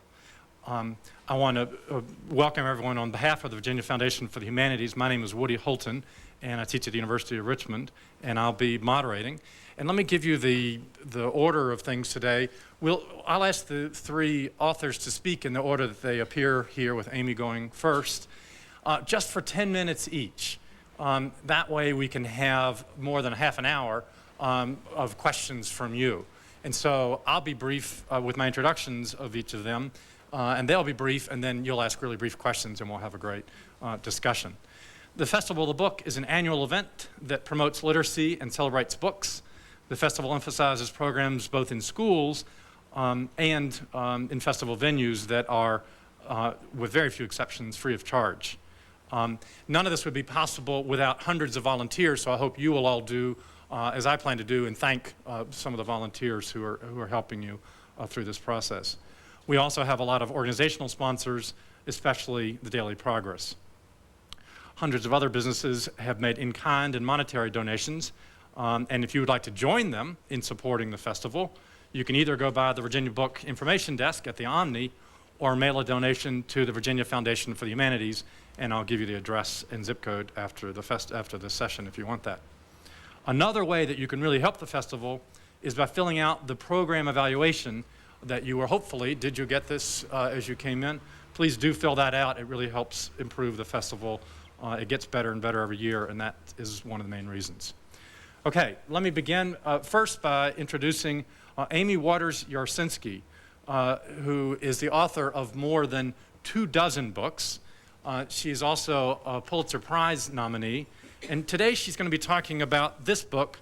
I want to welcome everyone on behalf of the Virginia Foundation for the Humanities. My name is Woody Holton, and I teach at the University of Richmond, and I'll be moderating. And let me give you the order of things today. I'll ask the three authors to speak in the order that they appear here, with Amy going first, just for 10 minutes each. That way we can have more than half an hour of questions from you. And so I'll be brief with my introductions of each of them, and they'll be brief, and then you'll ask really brief questions, and we'll have a great discussion. The Festival of the Book is an annual event that promotes literacy and celebrates books. The festival emphasizes programs both in schools and in festival venues that are, with very few exceptions, free of charge. None of this would be possible without hundreds of volunteers, so I hope you will all do as I plan to do, and thank some of the volunteers who are helping you through this process. We also have a lot of organizational sponsors, especially the Daily Progress. Hundreds of other businesses have made in-kind and monetary donations, and if you would like to join them in supporting the festival, you can either go by the Virginia Book Information Desk at the Omni or mail a donation to the Virginia Foundation for the Humanities, and I'll give you the address and zip code after the session if you want that. Another way that you can really help the festival is by filling out the program evaluation that you were hopefully, did you get this as you came in? Please do fill that out. It really helps improve the festival. It gets better and better every year, and that is one of the main reasons. Okay, let me begin first by introducing Amy Waters Yarsinski, who is the author of more than 24 books. She is also a Pulitzer Prize nominee, and today she's going to be talking about this book,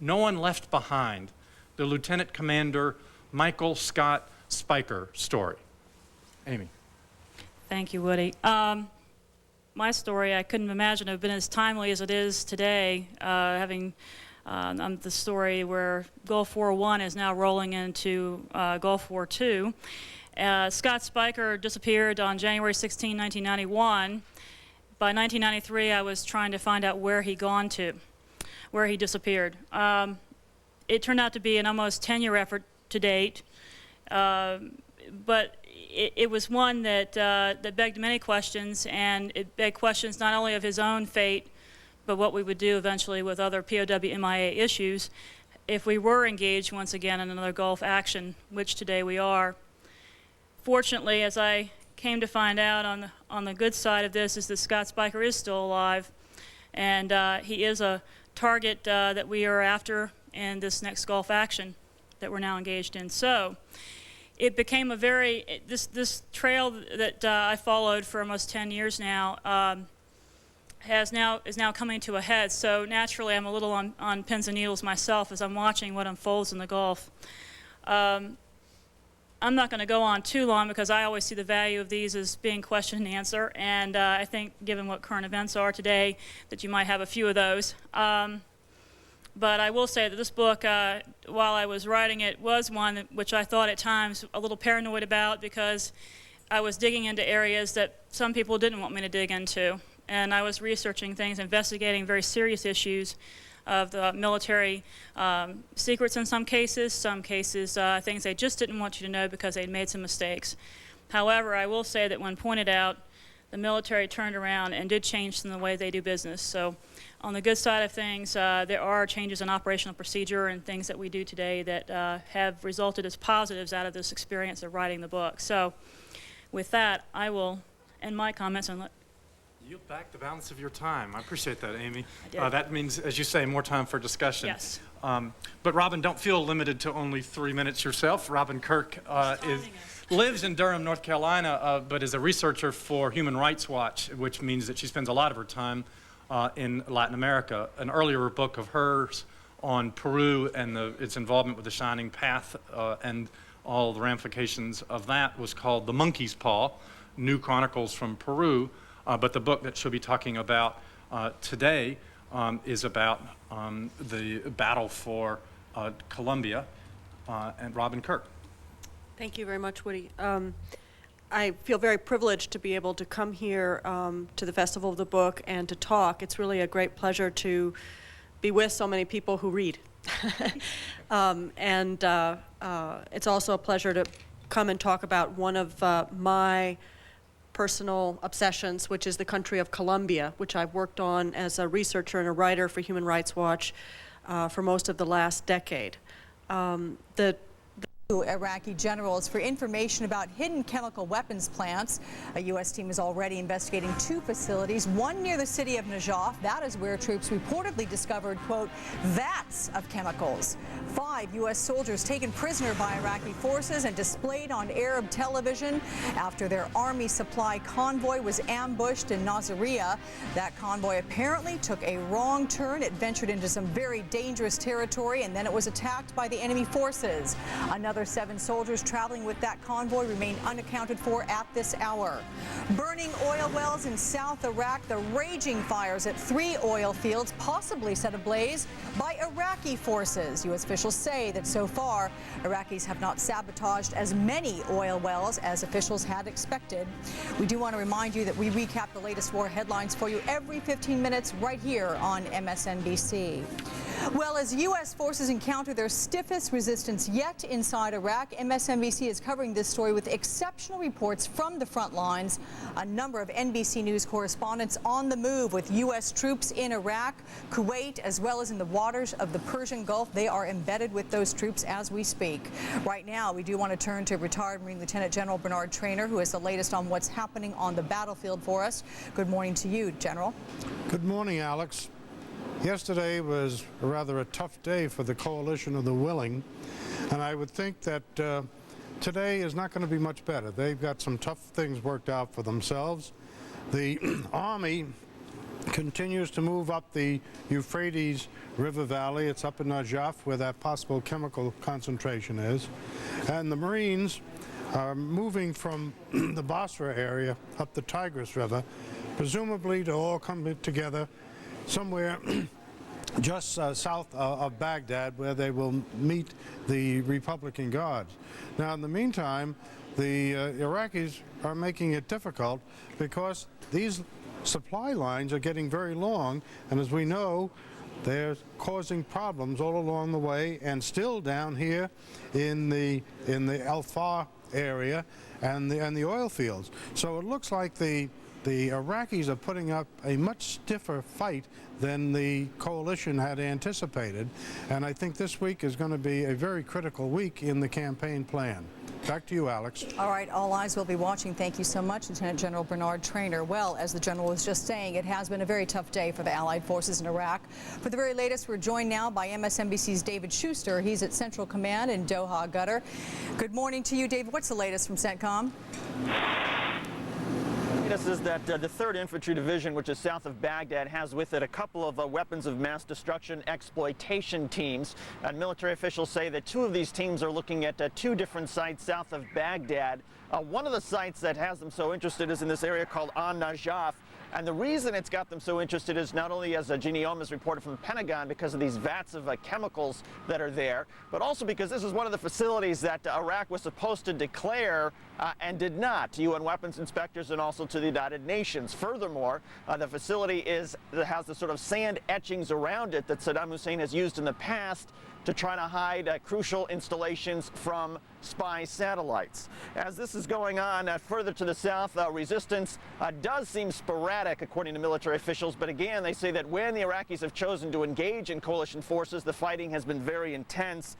No One Left Behind, the Lieutenant Commander Michael Scott Spiker story. Amy. Thank you, Woody. My story, I couldn't imagine it have been as timely as it is today, having the story where Gulf War I is now rolling into Gulf War II. Scott Spiker disappeared on January 16, 1991. By 1993, I was trying to find out where he'd gone to, where he disappeared. it turned out to be an almost 10-year effort to date, but it was one that, that begged many questions, and it begged questions not only of his own fate, but what we would do eventually with other POW MIA issues if we were engaged once again in another Gulf action, which today we are. Fortunately, as I came to find out on the good side of this, is that Scott Spiker is still alive, and he is a target that we are after in this next Gulf action that we're now engaged in. So it became a very, this trail that I followed for almost 10 years now is now coming to a head. So naturally I'm a little on pins and needles myself as I'm watching what unfolds in the Gulf. I'm not going to go on too long because I always see the value of these as being question and answer, and I think given what current events are today that you might have a few of those. But I will say that this book, while I was writing it, was one which I thought at times a little paranoid about, because I was digging into areas that some people didn't want me to dig into. And I was researching things, investigating very serious issues of the military secrets in some cases things they just didn't want you to know because they'd made some mistakes. However, I will say that when pointed out, the military turned around and did change some of the way they do business. So on the good side of things, there are changes in operational procedure and things that we do today that have resulted as positives out of this experience of writing the book. So with that, I will end my comments and let yield back the balance of your time. I appreciate that, Amy. I did. That means, as you say, more time for discussion. Yes. But Robin, don't feel limited to only 3 minutes yourself. Robin Kirk lives in Durham, North Carolina, but is a researcher for Human Rights Watch, which means that she spends a lot of her time in Latin America. An earlier book of hers on Peru and its involvement with the Shining Path and all the ramifications of that was called The Monkey's Paw, New Chronicles from Peru. But the book that she'll be talking about today is about the battle for Colombia, and Robin Kirk. Thank you very much, Woody. I feel very privileged to be able to come here to the Festival of the Book and to talk. It's really a great pleasure to be with so many people who read. It's also a pleasure to come and talk about one of my personal obsessions, which is the country of Colombia, which I've worked on as a researcher and a writer for Human Rights Watch for most of the last decade. Iraqi generals for information about hidden chemical weapons plants. A U.S. team is already investigating 2 facilities, one near the city of Najaf. That is where troops reportedly discovered, quote, vats of chemicals. 5 U.S. soldiers taken prisoner by Iraqi forces and displayed on Arab television after their army supply convoy was ambushed in Nasiriyah. That convoy apparently took a wrong turn. It ventured into some very dangerous territory, and then it was attacked by the enemy forces. Another 7 soldiers traveling with that convoy remain unaccounted for at this hour. Burning oil wells in South Iraq, the raging fires at 3 oil fields possibly set ablaze by Iraqi forces. U.S. officials say that so far, Iraqis have not sabotaged as many oil wells as officials had expected. We do want to remind you that we recap the latest war headlines for you every 15 minutes right here on MSNBC. Well, as U.S. forces encounter their stiffest resistance yet inside Iraq, MSNBC is covering this story with exceptional reports from the front lines. A number of NBC News correspondents on the move with U.S. troops in Iraq, Kuwait, as well as in the waters of the Persian Gulf. They are embedded with those troops as we speak. Right now, we do want to turn to retired Marine Lieutenant General Bernard Traynor, who has the latest on what's happening on the battlefield for us. Good morning to you, General. Good morning, Alex. Yesterday was rather a tough day for the Coalition of the Willing, and I would think that today is not going to be much better. They've got some tough things worked out for themselves. The Army continues to move up the Euphrates River Valley. It's up in Najaf where that possible chemical concentration is. And the Marines are moving from the Basra area up the Tigris River, presumably to all come together somewhere just south of Baghdad, where they will meet the Republican Guards. Now, in the meantime, the Iraqis are making it difficult because these supply lines are getting very long, and as we know, They're causing problems all along the way, and still down here in the Al-Far area and the oil fields. So it looks like the Iraqis are putting up a much stiffer fight than the coalition had anticipated, and I think this week is going to be a very critical week in the campaign plan. Back to you, Alex. All right, all eyes will be watching. Thank you so much, Lieutenant General Bernard Traynor. Well, as the General was just saying, it has been a very tough day for the Allied forces in Iraq. For the very latest, we're joined now by MSNBC's David Schuster. He's at Central Command in Doha, Qatar. Good morning to you, David. What's the latest from CENTCOM? This is that the 3rd Infantry Division, which is south of Baghdad, has with it a couple of weapons of mass destruction exploitation teams. And military officials say that 2 of these teams are looking at 2 different sites south of Baghdad. One of the sites that has them so interested is in this area called An-Najaf. And the reason it's got them so interested is not only, as Jeannie Ohm has reported from the Pentagon, because of these vats of chemicals that are there, but also because this is one of the facilities that Iraq was supposed to declare and did not to UN weapons inspectors and also to the United Nations. Furthermore, the facility has the sort of sand etchings around it that Saddam Hussein has used in the past to try to hide crucial installations from spy satellites. As this is going on further to the south, resistance does seem sporadic, according to military officials, but again, they say that when the Iraqis have chosen to engage in coalition forces, the fighting has been very intense.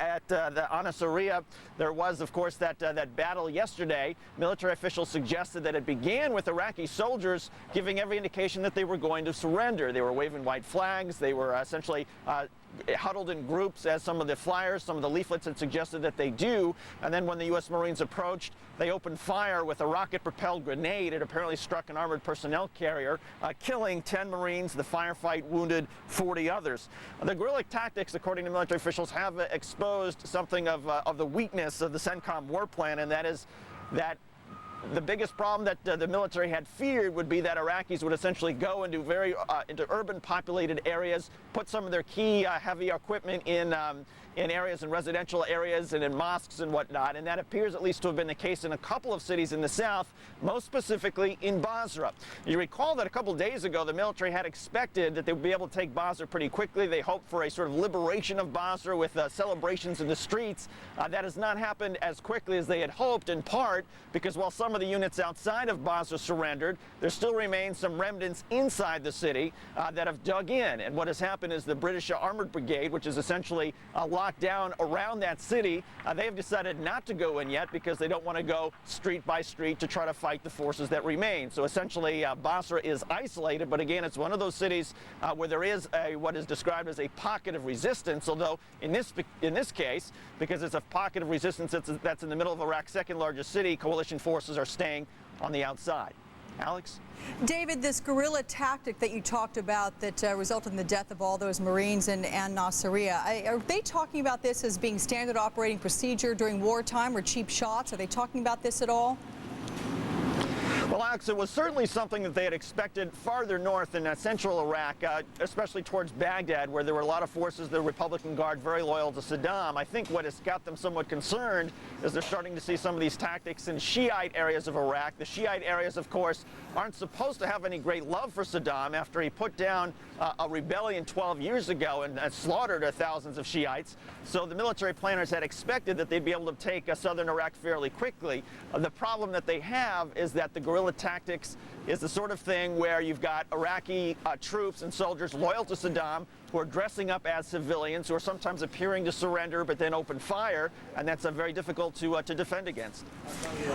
At the Anasariya, there was, of course, that battle yesterday. Military officials suggested that it began with Iraqi soldiers giving every indication that they were going to surrender. They were waving white flags. They were essentially huddled in groups, as some of the flyers, some of the leaflets had suggested that they do. And then when the U.S. Marines approached, they opened fire with a rocket-propelled grenade. It apparently struck an armored personnel carrier, killing 10 Marines. The firefight wounded 40 others. The guerrilla tactics, according to military officials, have exposed something of the weakness of the CENTCOM war plan, and that is that the biggest problem that the military had feared would be that Iraqis would essentially go into into urban populated areas, put some of their key heavy equipment in areas, in residential areas and in mosques and whatnot, and that appears at least to have been the case in a couple of cities in the south, most specifically in Basra. You recall that a couple days ago the military had expected that they would be able to take Basra pretty quickly. They hoped for a sort of liberation of Basra with celebrations in the streets. That has not happened as quickly as they had hoped, in part because while some of the units outside of Basra surrendered, there still remain some remnants inside the city that have dug in. And what has happened is the British Armored Brigade, which is essentially locked down around that city, they have decided not to go in yet because they don't want to go street by street to try to fight the forces that remain. So essentially Basra is isolated, but again, it's one of those cities where there is what is described as a pocket of resistance, although in this case, because it's a pocket of resistance that's in the middle of Iraq's 2nd largest city, coalition forces are staying on the outside. Alex? David, this guerrilla tactic that you talked about that resulted in the death of all those Marines in Nasiriyah, are they talking about this as being standard operating procedure during wartime or cheap shots? Are they talking about this at all? Well, Alex, it was certainly something that they had expected farther north in central Iraq, especially towards Baghdad, where there were a lot of forces, the Republican Guard, very loyal to Saddam. I think what has got them somewhat concerned is they're starting to see some of these tactics in Shiite areas of Iraq. The Shiite areas, of course, aren't supposed to have any great love for Saddam after he put down a rebellion 12 years ago and slaughtered thousands of Shiites. So the military planners had expected that they'd be able to take southern Iraq fairly quickly. The problem that they have is that the guerrilla tactics is the sort of thing where you've got Iraqi troops and soldiers loyal to Saddam who are dressing up as civilians, who are sometimes appearing to surrender but then open fire, and that's very difficult to defend against.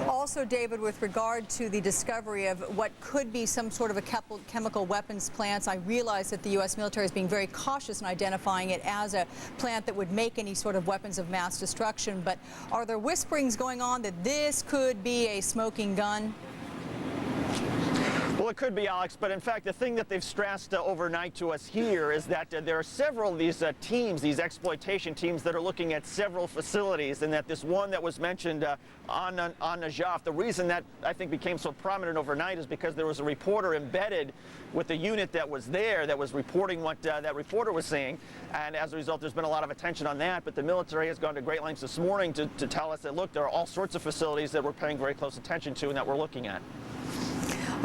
Also, David, with regard to the discovery of what could be some sort of a chemical weapons plant, I realize that the U.S. military is being very cautious in identifying it as a plant that would make any sort of weapons of mass destruction, but are there whisperings going on that this could be a smoking gun? Well, it could be, Alex, but in fact, the thing that they've stressed overnight to us here is that there are several of these teams, these exploitation teams, that are looking at several facilities, and that this one that was mentioned on Najaf, the reason that I think became so prominent overnight is because there was a reporter embedded with the unit that was there that was reporting what that reporter was saying, and as a result, there's been a lot of attention on that, but the military has gone to great lengths this morning to tell us that, look, there are all sorts of facilities that we're paying very close attention to and that we're looking at.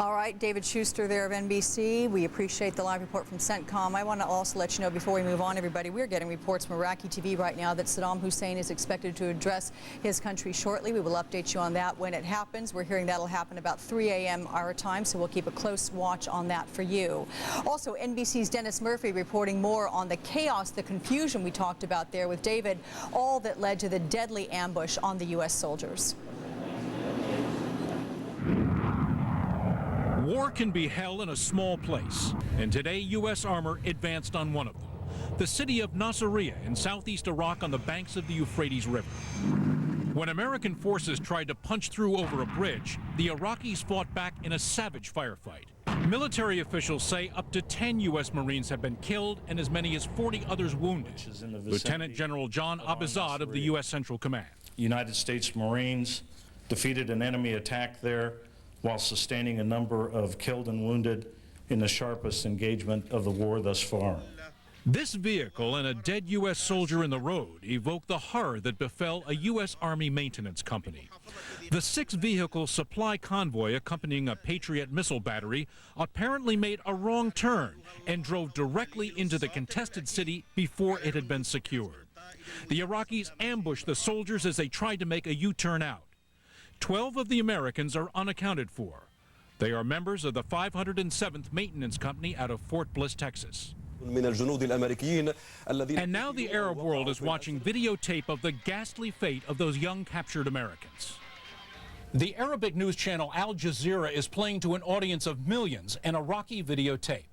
All right, David Schuster there of NBC. We appreciate the live report from CENTCOM. I want to also let you know before we move on, everybody, we're getting reports from Iraqi TV right now that Saddam Hussein is expected to address his country shortly. We will update you on that when it happens. We're hearing that'll happen about 3 a.m. our time, so we'll keep a close watch on that for you. Also, NBC's Dennis Murphy reporting more on the chaos, the confusion we talked about there with David, all that led to the deadly ambush on the U.S. soldiers. War can be hell in a small place, and today U.S. armor advanced on one of them, the city of Nasiriyah in southeast Iraq on the banks of the Euphrates River. When American forces tried to punch through over a bridge, the Iraqis fought back in a savage firefight. Military officials say up to 10 U.S. Marines have been killed and as many as 40 others wounded. Lieutenant General John Abizad of the U.S. Central Command. United States Marines defeated an enemy attack there while sustaining a number of killed and wounded in the sharpest engagement of the war thus far. This vehicle and a dead U.S. soldier in the road evoke the horror that befell a U.S. Army maintenance company. The 6-vehicle supply convoy accompanying a Patriot missile battery apparently made a wrong turn and drove directly into the contested city before it had been secured. The Iraqis ambushed the soldiers as they tried to make a U-turn out. 12 of the Americans are unaccounted for. They are members of the 507th Maintenance Company out of Fort Bliss, Texas. And now the Arab world is watching videotape of the ghastly fate of those young captured Americans. The Arabic news channel Al Jazeera is playing to an audience of millions an Iraqi videotape.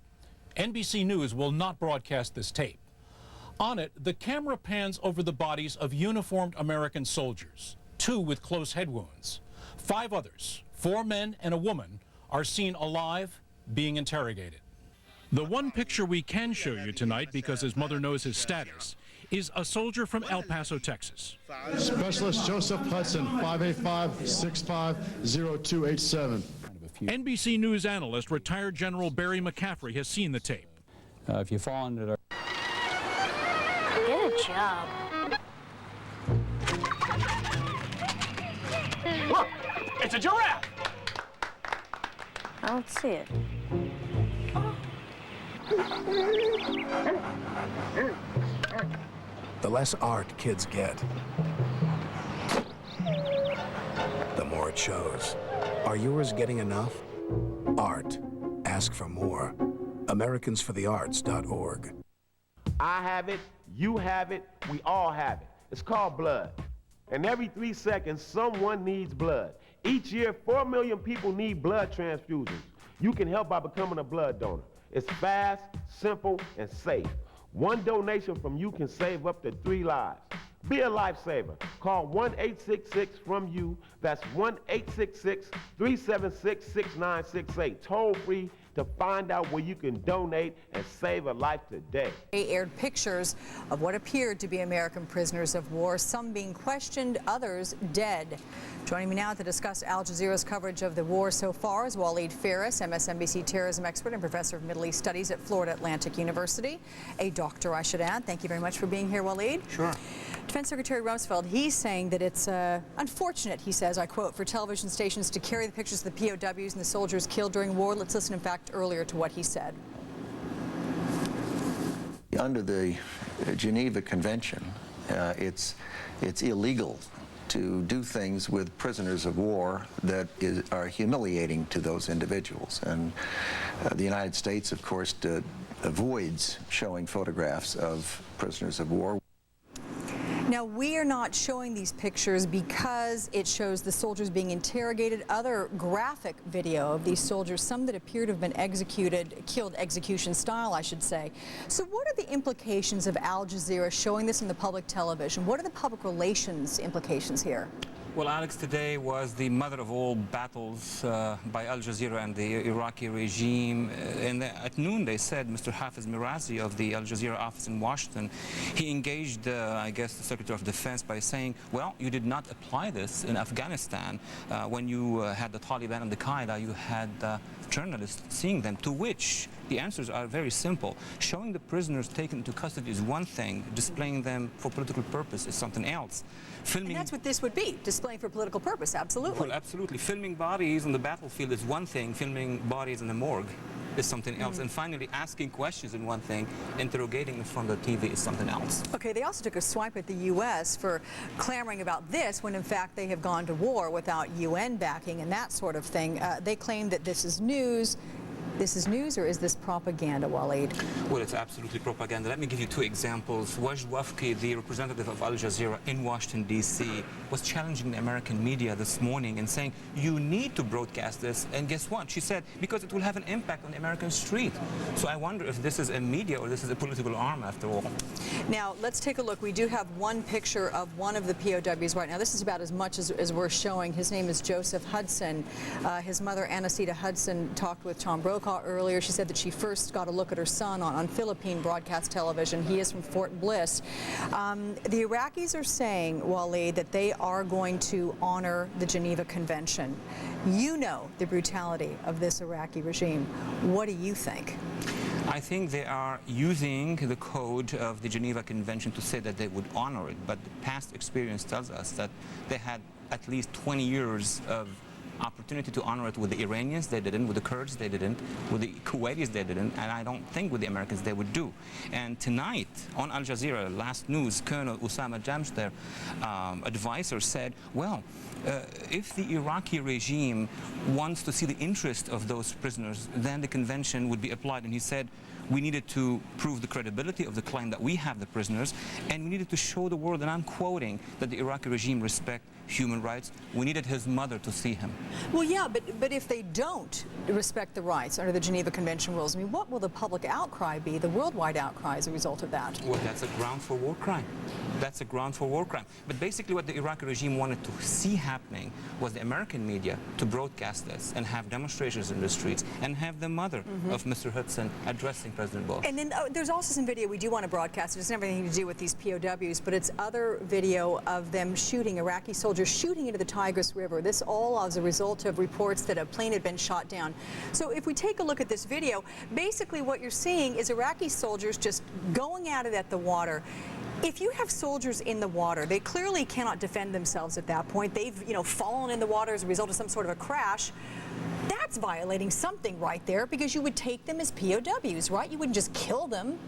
NBC News will not broadcast this tape. On it, the camera pans over the bodies of uniformed American soldiers, 2 with close head wounds. 5 others, 4 men and a woman, are seen alive, being interrogated. The one picture we can show you tonight, because his mother knows his status, is a soldier from El Paso, Texas. Specialist Joseph Hudson, 585-650287. NBC News analyst, retired General Barry McCaffrey, has seen the tape. If you fall into the... Good job. Look, it's a giraffe. I don't see it. The less art kids get, the more it shows. Are yours getting enough? Art. Ask for more. AmericansForTheArts.org. I have it, you have it, we all have it. It's called blood. And every 3 seconds, someone needs blood. Each year, 4 million people need blood transfusions. You can help by becoming a blood donor. It's fast, simple, and safe. One donation from you can save up to 3 lives. Be a lifesaver. Call 1-866-FROM-YOU. That's 1-866-376-6968. Toll free to find out where you can donate and save a life today. They aired pictures of what appeared to be American prisoners of war, some being questioned, others dead. Joining me now to discuss Al Jazeera's coverage of the war so far is Waleed Faris, MSNBC terrorism expert and professor of Middle East Studies at Florida Atlantic University. A doctor, I should add. Thank you very much for being here, Waleed. Sure. Defense Secretary Rumsfeld, he's saying that it's unfortunate, he says, I quote, for television stations to carry the pictures of the POWs and the soldiers killed during war. Let's listen, in fact, earlier to what he said. Under the Geneva Convention, it's illegal to do things with prisoners of war that are humiliating to those individuals. And the United States, of course, avoids showing photographs of prisoners of war. Now, we are not showing these pictures because it shows the soldiers being interrogated. Other graphic video of these soldiers, some that appear to have been executed, killed execution style, I should say. So what are the implications of Al Jazeera showing this on the public television? What are the public relations implications here? Well, Alex, today was the mother of all battles by Al Jazeera and the Iraqi regime. And at noon, they said, Mr. Hafiz Mirazi of the Al Jazeera office in Washington, he engaged, I guess, the Secretary of Defense by saying, well, you did not apply this in Afghanistan. When you had the Taliban and the Qaeda, you had journalists seeing them, to which The answers are very simple. Showing the prisoners taken into custody is one thing. Displaying them for political purpose is something else. And that's what this would be, displaying for political purpose, absolutely. Well, absolutely. Filming bodies on the battlefield is one thing. Filming bodies in the morgue is something else. And finally, asking questions is one thing. Interrogating in front of the TV is something else. Okay, they also took a swipe at the U.S. for clamoring about this when, in fact, they have gone to war without UN backing and that sort of thing. They claim that this is news. This is news, or is this propaganda, Waleed? Well, it's absolutely propaganda. Let me give you two examples. Wajd Wafki, the representative of Al Jazeera in Washington, D.C., was challenging the American media this morning and saying, you need to broadcast this. And guess what? She said, because it will have an impact on the American street. So I wonder if this is a media or this is a political arm, after all. Now, let's take a look. We do have one picture of one of the POWs right now. This is about as much as we're showing. His name is Joseph Hudson. His mother, Anacita Hudson, talked with Tom Brokaw earlier. She said that she first got a look at her son on Philippine broadcast television. He is from Fort Bliss. The Iraqis are saying, Waleed, that they are going to honor the Geneva Convention. You know the brutality of this Iraqi regime. What do you think? I think they are using the code of the Geneva Convention to say that they would honor it, but the past experience tells us that they had at least 20 years of opportunity to honor it. With the Iranians, they didn't. With the Kurds, they didn't. With the Kuwaitis, they didn't. And I don't think with the Americans they would do. And tonight, on Al Jazeera, last news, Colonel Osama Jamsh, their advisor, said, well, if the Iraqi regime wants to see the interest of those prisoners, then the convention would be applied. And he said, we needed to prove the credibility of the claim that we have the prisoners, and we needed to show the world, and I'm quoting, that the Iraqi regime respect human rights. We needed his mother to see him. Well, yeah, but if they don't respect the rights under the Geneva Convention rules, I mean, what will the public outcry be, the worldwide outcry as a result of that? Well, that's a ground for war crime. That's a ground for war crime. But basically what the Iraqi regime wanted to see happening was the American media to broadcast this and have demonstrations in the streets and have the mother of Mr. Hudson addressing President Bush. And then there's also some video we do want to broadcast. It doesn't have anything to do with these POWs, but it's other video of them shooting, Iraqi soldiers shooting into the Tigris River. This all as a result of reports that a plane had been shot down. So if we take a look at this video, basically what you're seeing is Iraqi soldiers just going at it at the water. If you have soldiers in the water, they clearly cannot defend themselves at that point. They've, fallen in the water as a result of some sort of a crash. That's violating something right there, because you would take them as POWs, right? You wouldn't just kill them.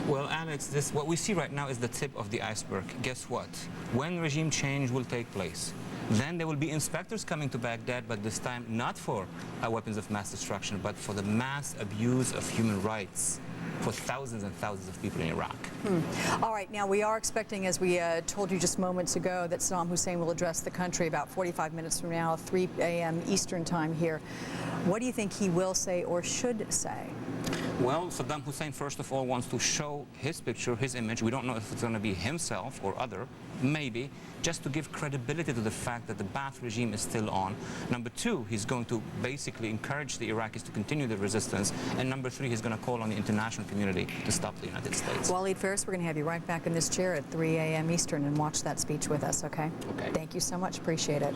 Well, Alex, what we see right now is the tip of the iceberg. Guess what? When regime change will take place, then there will be inspectors coming to Baghdad, but this time not for weapons of mass destruction, but for the mass abuse of human rights for thousands and thousands of people in Iraq. All right, now we are expecting, as we told you just moments ago, that Saddam Hussein will address the country about 45 minutes from now, 3 a.m. Eastern time here. What do you think he will say or should say? Well, Saddam Hussein, first of all, wants to show his picture, his image. We don't know if it's going to be himself or other, maybe, just to give credibility to the fact that the Ba'ath regime is still on. Number two, he's going to basically encourage the Iraqis to continue the resistance. And number three, he's going to call on the international community to stop the United States. Waleed Ferris, we're going to have you right back in this chair at 3 a.m. Eastern and watch that speech with us, okay? Okay. Thank you so much. Appreciate it.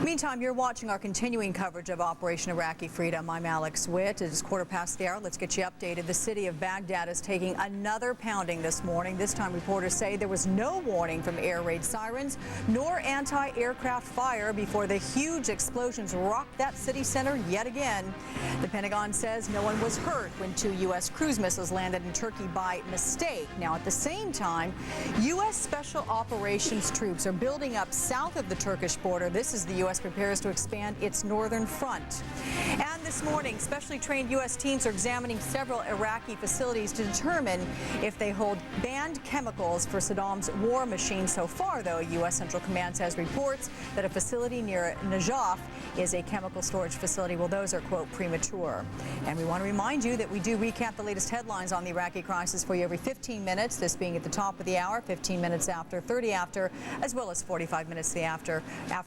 Meantime, you're watching our continuing coverage of Operation Iraqi Freedom. I'm Alex Witt. It is 1:15 the hour. Let's get you updated. The city of Baghdad is taking another pounding this morning. This time, reporters say there was no warning from air raid sirens nor anti-aircraft fire before the huge explosions rocked that city center yet again. The Pentagon says no one was hurt when 2 U.S. cruise missiles landed in Turkey by mistake. Now, at the same time, U.S. Special Operations troops are building up south of the Turkish border. This is the U.S. prepares to expand its northern front. And this morning, specially trained U.S. teams are examining several Iraqi facilities to determine if they hold banned chemicals for Saddam's war machine. So far, though, U.S. Central Command says reports that a facility near Najaf is a chemical storage facility. Well, those are, quote, premature. And we want to remind you that we do recap the latest headlines on the Iraqi crisis for you every 15 minutes, this being at the top of the hour, 15 minutes after, 30 after, as well as 45 minutes after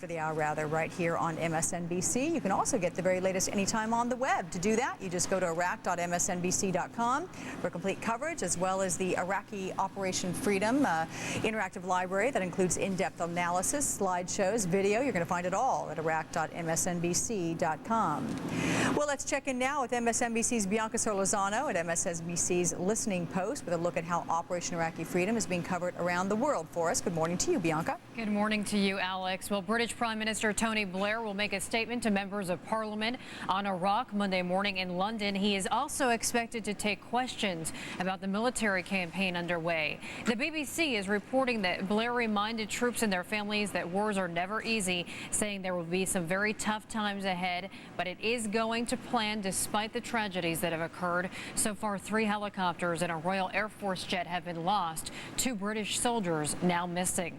the hour, right here on MSNBC. You can also get the very latest anytime them on the web. To do that, you just go to iraq.msnbc.com for complete coverage, as well as the Iraqi Operation Freedom interactive library that includes in-depth analysis, slideshows, video. You're going to find it all at iraq.msnbc.com. Well, let's check in now with MSNBC's Bianca Solorzano at MSNBC's Listening Post with a look at how Operation Iraqi Freedom is being covered around the world for us. Good morning to you, Bianca. Good morning to you, Alex. Well, British Prime Minister Tony Blair will make a statement to members of Parliament on Iraq Monday morning in London. He is also expected to take questions about the military campaign underway. The BBC is reporting that Blair reminded troops and their families that wars are never easy, saying there will be some very tough times ahead, but it is going to plan despite the tragedies that have occurred. So far, 3 helicopters and a Royal Air Force jet have been lost, 2 British soldiers now missing.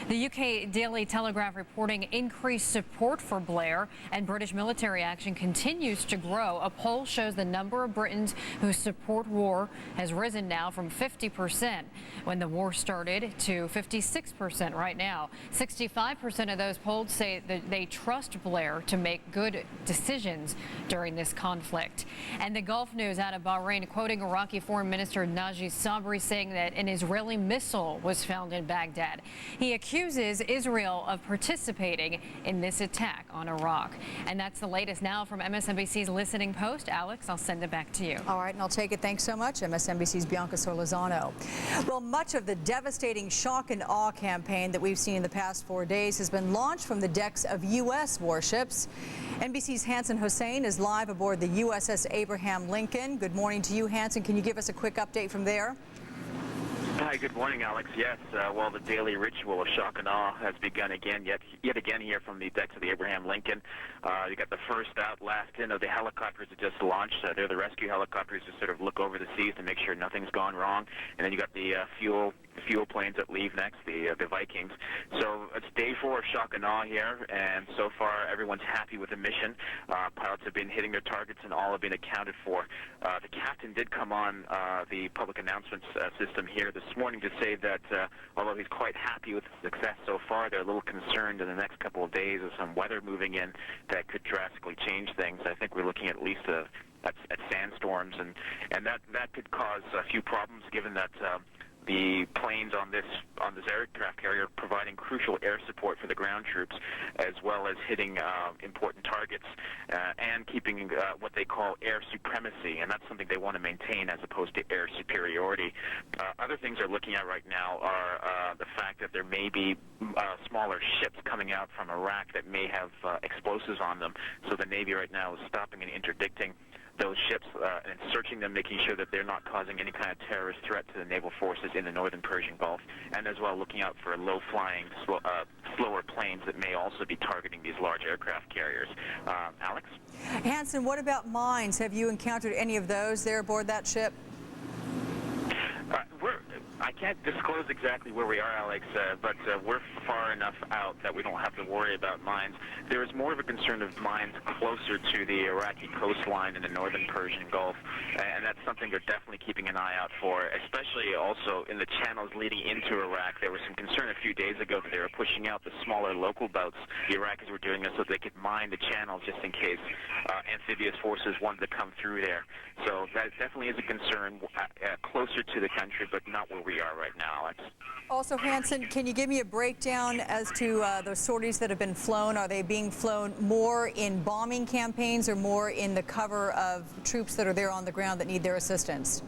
The UK Daily Telegraph reporting increased support for Blair, and British military action continues to grow. A poll shows the number of Britons who support war has risen now from 50% when the war started to 56% right now. 65% of those polled say that they trust Blair to make good decisions during this conflict. And the Gulf news out of Bahrain, quoting Iraqi Foreign Minister Najib Sabri, saying that an Israeli missile was found in Baghdad. He accuses Israel of participating in this attack on Iraq. And that's the latest now from MSNBC's Listening Post. Alex, I'll send it back to you. All right, and I'll take it. Thanks so much, MSNBC's Bianca Solorzano. Well, much of the devastating shock and awe campaign that we've seen in the past 4 days has been launched from the decks of U.S. warships. NBC's Hanson Hossein is live aboard the USS Abraham Lincoln. Good morning to you, Hanson. Can you give us a quick update from there? Hi, good morning, Alex. Yes, well, the daily ritual of shock and awe has begun again, yet again here from the decks of the Abraham Lincoln. You got the first out, last in of the helicopters that just launched. They're the rescue helicopters to sort of look over the seas to make sure nothing's gone wrong. And then you got the fuel planes that leave next, the Vikings. So it's day 4 of shock and awe here, and so far everyone's happy with the mission. Pilots have been hitting their targets and all have been accounted for. The captain did come on the public announcements system here this morning to say that although he's quite happy with the success so far, they're a little concerned in the next couple of days of some weather moving in that could drastically change things. I think we're looking at least at sandstorms, and that could cause a few problems given that the planes on this aircraft carrier are providing crucial air support for the ground troops, as well as hitting important targets and keeping what they call air supremacy, and that's something they want to maintain as opposed to air superiority. Other things they're looking at right now are the fact that there may be smaller ships coming out from Iraq that may have explosives on them, so the Navy right now is stopping and interdicting those ships and searching them, making sure that they're not causing any kind of terrorist threat to the naval forces in the northern Persian Gulf, and as well looking out for low-flying, slower planes that may also be targeting these large aircraft carriers. Alex? Hanson, what about mines? Have you encountered any of those there aboard that ship? I can't disclose exactly where we are, Alex, but we're far enough out that we don't have to worry about mines. There is more of a concern of mines closer to the Iraqi coastline in the northern Persian Gulf, and that's something they're definitely keeping an eye out for, especially also in the channels leading into Iraq. There was some concern a few days ago that they were pushing out the smaller local boats. The Iraqis were doing this so they could mine the channels just in case amphibious forces wanted to come through there. So that definitely is a concern closer to the country, but not where we are right now, Alex. Also, Hanson, can you give me a breakdown as to those sorties that have been flown? Are they being flown more in bombing campaigns or more in the cover of troops that are there on the ground that need their assistance?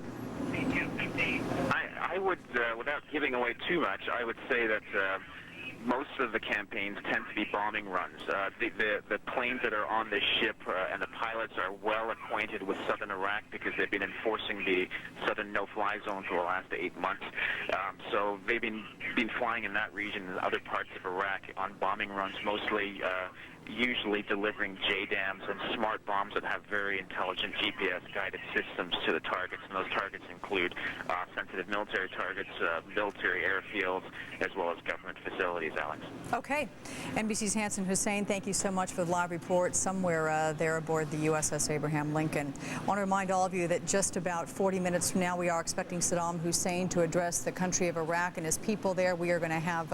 I would, without giving away too much, I would say that most of the campaigns tend to be bombing runs. The planes that are on this ship and the pilots are well acquainted with southern Iraq because they've been enforcing the southern no-fly zone for the last 8 months. So they've been flying in that region and other parts of Iraq on bombing runs, mostly usually delivering JDAMs and smart bombs that have very intelligent GPS-guided systems to the targets, and those targets include sensitive military targets, military airfields, as well as government facilities. days, Alex. Okay. NBC's Hanson Hussein, thank you so much for the live report somewhere there aboard the USS Abraham Lincoln. I want to remind all of you that just about 40 minutes from now, we are expecting Saddam Hussein to address the country of Iraq and his people there. We are going to have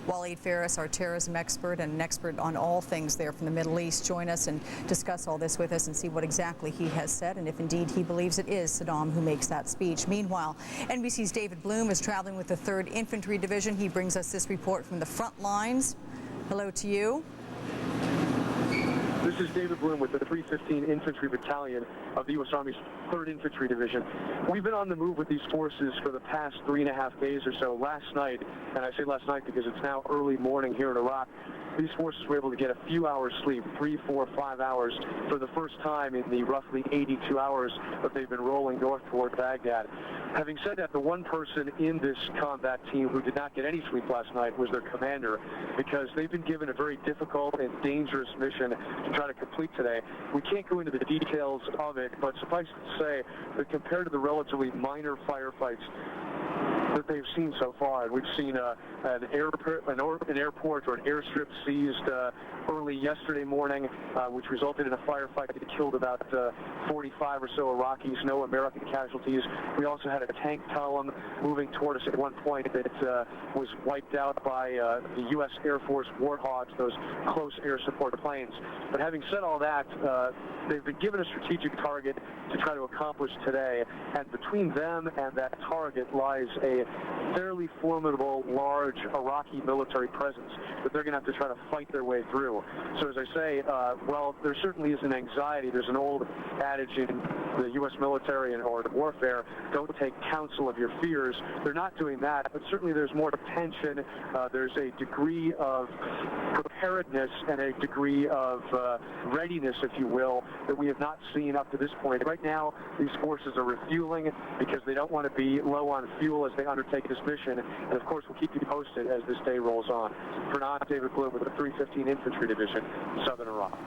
Waleed Faris, our terrorism expert and an expert on all things there from the Middle East, join us and discuss all this with us and see what exactly he has said and if indeed he believes it is Saddam who makes that speech. Meanwhile, NBC's David Bloom is traveling with the 3rd Infantry Division. He brings us this report from the front lines. Hello to you. This is David Bloom with the 315 Infantry Battalion of the U.S. Army's 3rd Infantry Division. We've been on the move with these forces for the past 3.5 days or so. Last night, and I say last night because it's now early morning here in Iraq, these forces were able to get a few hours sleep, 3, 4, 5 hours, for the first time in the roughly 82 hours that they've been rolling north toward Baghdad. Having said that, the one person in this combat team who did not get any sleep last night was their commander, because they've been given a very difficult and dangerous mission to try to complete today. We can't go into the details of it, but suffice it to say that compared to the relatively minor firefights that they've seen so far, we've seen an airport or an airstrip seized early yesterday morning, which resulted in a firefight that killed about 45 or so Iraqis, no American casualties. We also had a tank column moving toward us at one point that was wiped out by the U.S. Air Force Warthogs, those close air support planes. But having said all that, they've been given a strategic target to try to accomplish today, and between them and that target lies a fairly formidable, large Iraqi military presence that they're going to have to try to fight their way through. So as I say, well, there certainly is an anxiety. There's an old adage in the U.S. military or warfare, don't take counsel of your fears. They're not doing that, but certainly there's more tension. There's a degree of preparedness and a degree of readiness, if you will, that we have not seen up to this point. Right now, these forces are refueling because they don't want to be low on fuel as they undertake this mission. And of course, we'll keep you posted as this day rolls on. For now, I'm David Bloom with the 315 Infantry Division, Southern Iraq.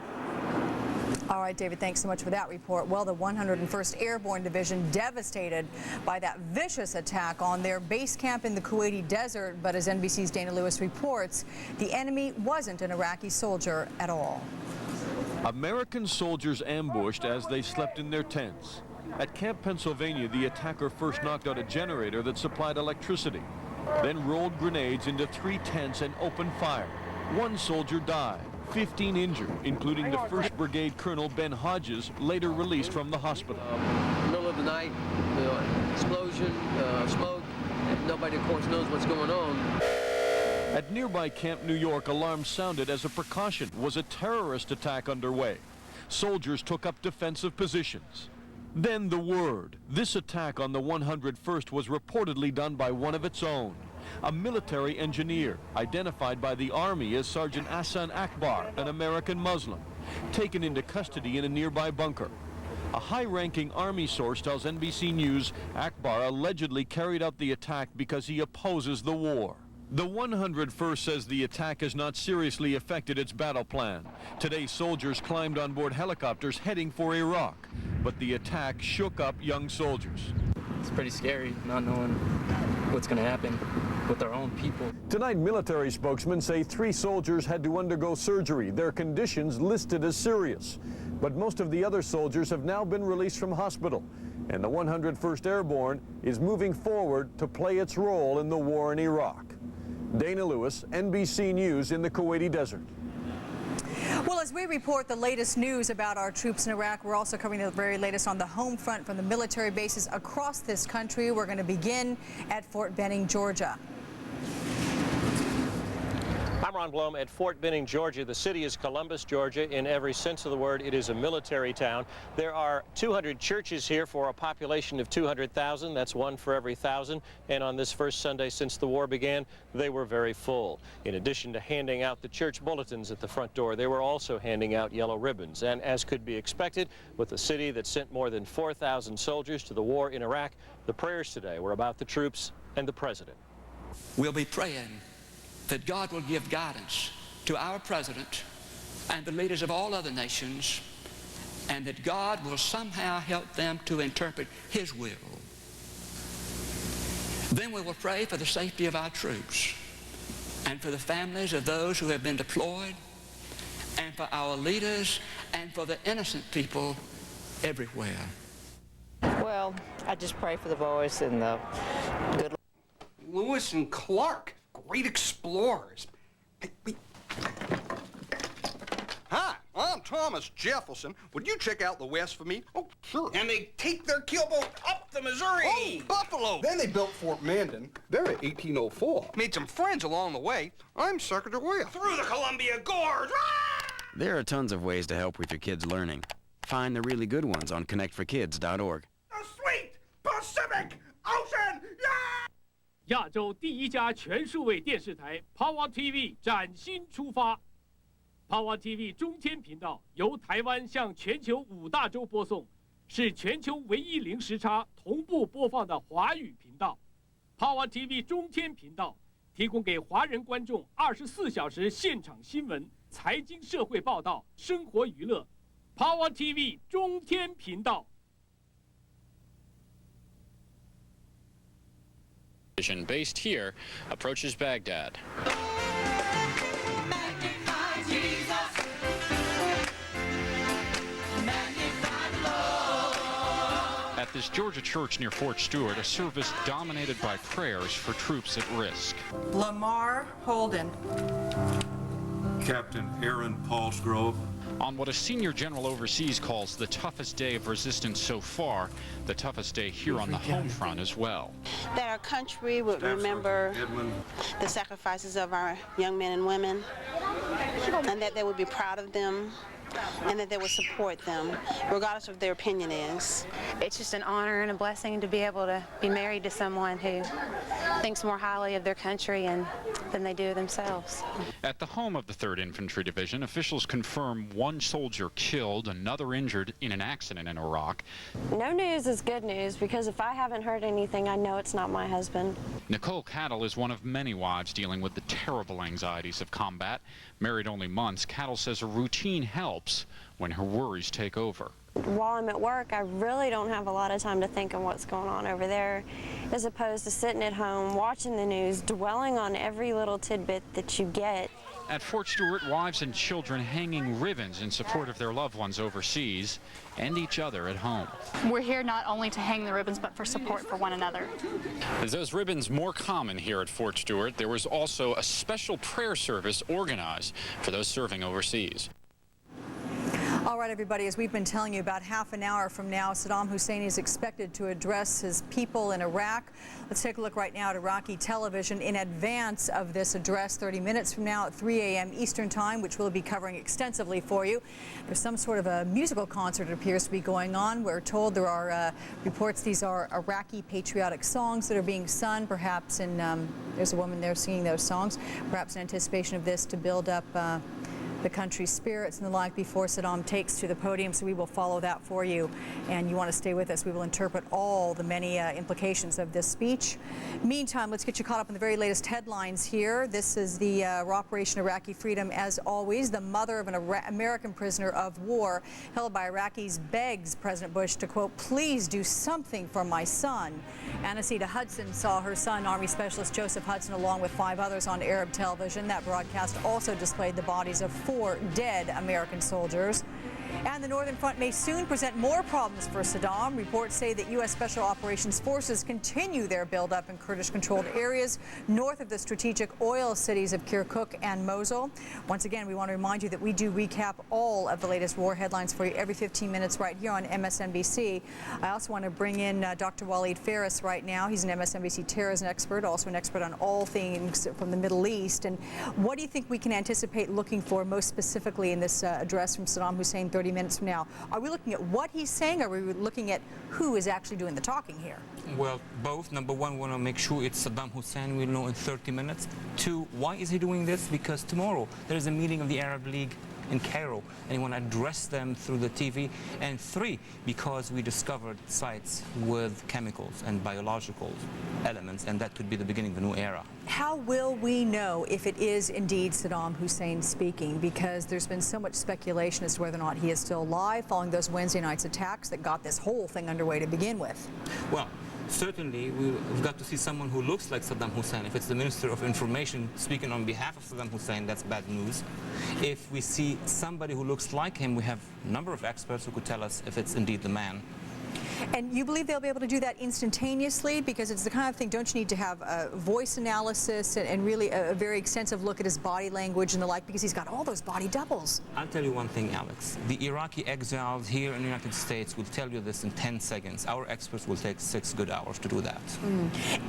All right, David, thanks so much for that report. Well, the 101st Airborne Division devastated by that vicious attack on their base camp in the Kuwaiti desert. But as NBC's Dana Lewis reports, the enemy wasn't an Iraqi soldier at all. American soldiers ambushed as they slept in their tents. At Camp Pennsylvania, the attacker first knocked out a generator that supplied electricity, then rolled grenades into 3 tents and opened fire. 1 soldier died, 15 injured, including the 1st Brigade Colonel Ben Hodges, later released from the hospital. Middle of the night, explosion, smoke, and nobody, of course, knows what's going on. At nearby Camp New York, alarms sounded as a precaution. Was a terrorist attack underway? Soldiers took up defensive positions. Then the word. This attack on the 101st was reportedly done by one of its own, a military engineer, identified by the Army as Sergeant Ahsan Akbar, an American Muslim, taken into custody in a nearby bunker. A high-ranking Army source tells NBC News Akbar allegedly carried out the attack because he opposes the war. The 101st says the attack has not seriously affected its battle plan. Today, soldiers climbed on board helicopters heading for Iraq, but the attack shook up young soldiers. It's pretty scary not knowing what's going to happen with our own people. Tonight, military spokesmen say 3 soldiers had to undergo surgery, their conditions listed as serious. But most of the other soldiers have now been released from hospital, and the 101st Airborne is moving forward to play its role in the war in Iraq. Dana Lewis, NBC News in the Kuwaiti desert. Well, as we report the latest news about our troops in Iraq, we're also covering the very latest on the home front from the military bases across this country. We're going to begin at Fort Benning, Georgia. I'm Ron Blum at Fort Benning, Georgia. The city is Columbus, Georgia. In every sense of the word, it is a military town. There are 200 churches here for a population of 200,000. That's 1 for every 1,000. And on this first Sunday since the war began, they were very full. In addition to handing out the church bulletins at the front door, they were also handing out yellow ribbons. And as could be expected, with a city that sent more than 4,000 soldiers to the war in Iraq, the prayers today were about the troops and the president. We'll be praying that God will give guidance to our president and the leaders of all other nations, and that God will somehow help them to interpret His will. Then we will pray for the safety of our troops and for the families of those who have been deployed, and for our leaders, and for the innocent people everywhere. Well, I just pray for the boys and the good. Lewis and Clark, great explorers. Hi, I'm Thomas Jefferson. Would you check out the West for me? Oh, sure. And they take their keelboat up the Missouri. Oh, Buffalo. Then they built Fort Mandan. They're at 1804. Made some friends along the way. I'm Secretary West. Through the Columbia Gorge. There are tons of ways to help with your kids' learning. Find the really good ones on connectforkids.org. The sweet Pacific Ocean! Yeah! 亚洲第一家全数位电视台 Power TV 崭新出发。Power TV 中天频道由台湾向全球5大洲播送，是全球唯一零时差同步播放的华语频道。Power TV 中天频道提供给华人观众24小时现场新闻、财经社会报道、生活娱乐。Power TV 中天频道。Based here approaches Baghdad. At this Georgia church near Fort Stewart, a service dominated by prayers for troops at risk. Lamar Holden. Captain Aaron Paulsgrove. On what a senior general overseas calls the toughest day of resistance so far, the toughest day here on the home front as well. That our country would remember the sacrifices of our young men and women, and that they would be proud of them, and that they would support them, regardless of what their opinion is. It's just an honor and a blessing to be able to be married to someone who thinks more highly of their country than they do themselves. At the home of the 3rd Infantry Division, officials confirm one soldier killed, another injured in an accident in Iraq. No news is good news, because if I haven't heard anything, I know it's not my husband. Nicole Cattle is one of many wives dealing with the terrible anxieties of combat. Married only months, Cattle says a routine helps when her worries take over. While I'm at work, I really don't have a lot of time to think of what's going on over there, as opposed to sitting at home, watching the news, dwelling on every little tidbit that you get. At Fort Stewart, wives and children hanging ribbons in support of their loved ones overseas and each other at home. We're here not only to hang the ribbons, but for support for one another. As those ribbons more common here at Fort Stewart, there was also a special prayer service organized for those serving overseas. All right, everybody, as we've been telling you, about half an hour from now, Saddam Hussein is expected to address his people in Iraq. Let's take a look right now at Iraqi television in advance of this address 30 minutes from now at 3 a.m. Eastern Time, which we'll be covering extensively for you. There's some sort of a musical concert, it appears to be going on. We're told there are reports these are Iraqi patriotic songs that are being sung, perhaps in, there's a woman there singing those songs, perhaps in anticipation of this to build up the country's spirits and the like before Saddam takes to the podium. So we will follow that for you, and you want to stay with us. We will interpret all the many implications of this speech. Meantime, let's get you caught up in the very latest headlines here. This is the Operation Iraqi Freedom. As always, the mother of an American prisoner of war held by Iraqis begs President Bush to, quote, please do something for my son. Anacita Hudson saw her son, Army Specialist Joseph Hudson, along with 5 others on Arab television. That broadcast also displayed the bodies of 4 dead American soldiers. And the Northern Front may soon present more problems for Saddam. Reports say that U.S. Special Operations Forces continue their buildup in Kurdish-controlled areas north of the strategic oil cities of Kirkuk and Mosul. Once again, we want to remind you that we do recap all of the latest war headlines for you every 15 minutes right here on MSNBC. I also want to bring in Dr. Waleed Faris right now. He's an MSNBC terrorism expert, also an expert on all things from the Middle East. And what do you think we can anticipate looking for most specifically in this address from Saddam Hussein 30 minutes from now? Are we looking at what he's saying, or are we looking at who is actually doing the talking here? Well, both. Number one, we want to make sure it's Saddam Hussein. We'll know in 30 minutes. 2, why is he doing this? Because tomorrow there is a meeting of the Arab League in Cairo, and you want to address them through the TV. And 3, because we discovered sites with chemicals and biological elements, and that could be the beginning of a new era. How will we know if it is indeed Saddam Hussein speaking? Because there's been so much speculation as to whether or not he is still alive following those Wednesday night's attacks that got this whole thing underway to begin with. Well, certainly we've got to see someone who looks like Saddam Hussein. If it's the Minister of Information speaking on behalf of Saddam Hussein, that's bad news. If we see somebody who looks like him, we have a number of experts who could tell us if it's indeed the man. And you believe they'll be able to do that instantaneously? Because it's the kind of thing, don't you need to have a voice analysis and really a very extensive look at his body language and the like, because he's got all those body doubles. I'll tell you one thing, Alex. The Iraqi exiles here in the United States will tell you this in 10 seconds. Our experts will take 6 good hours to do that.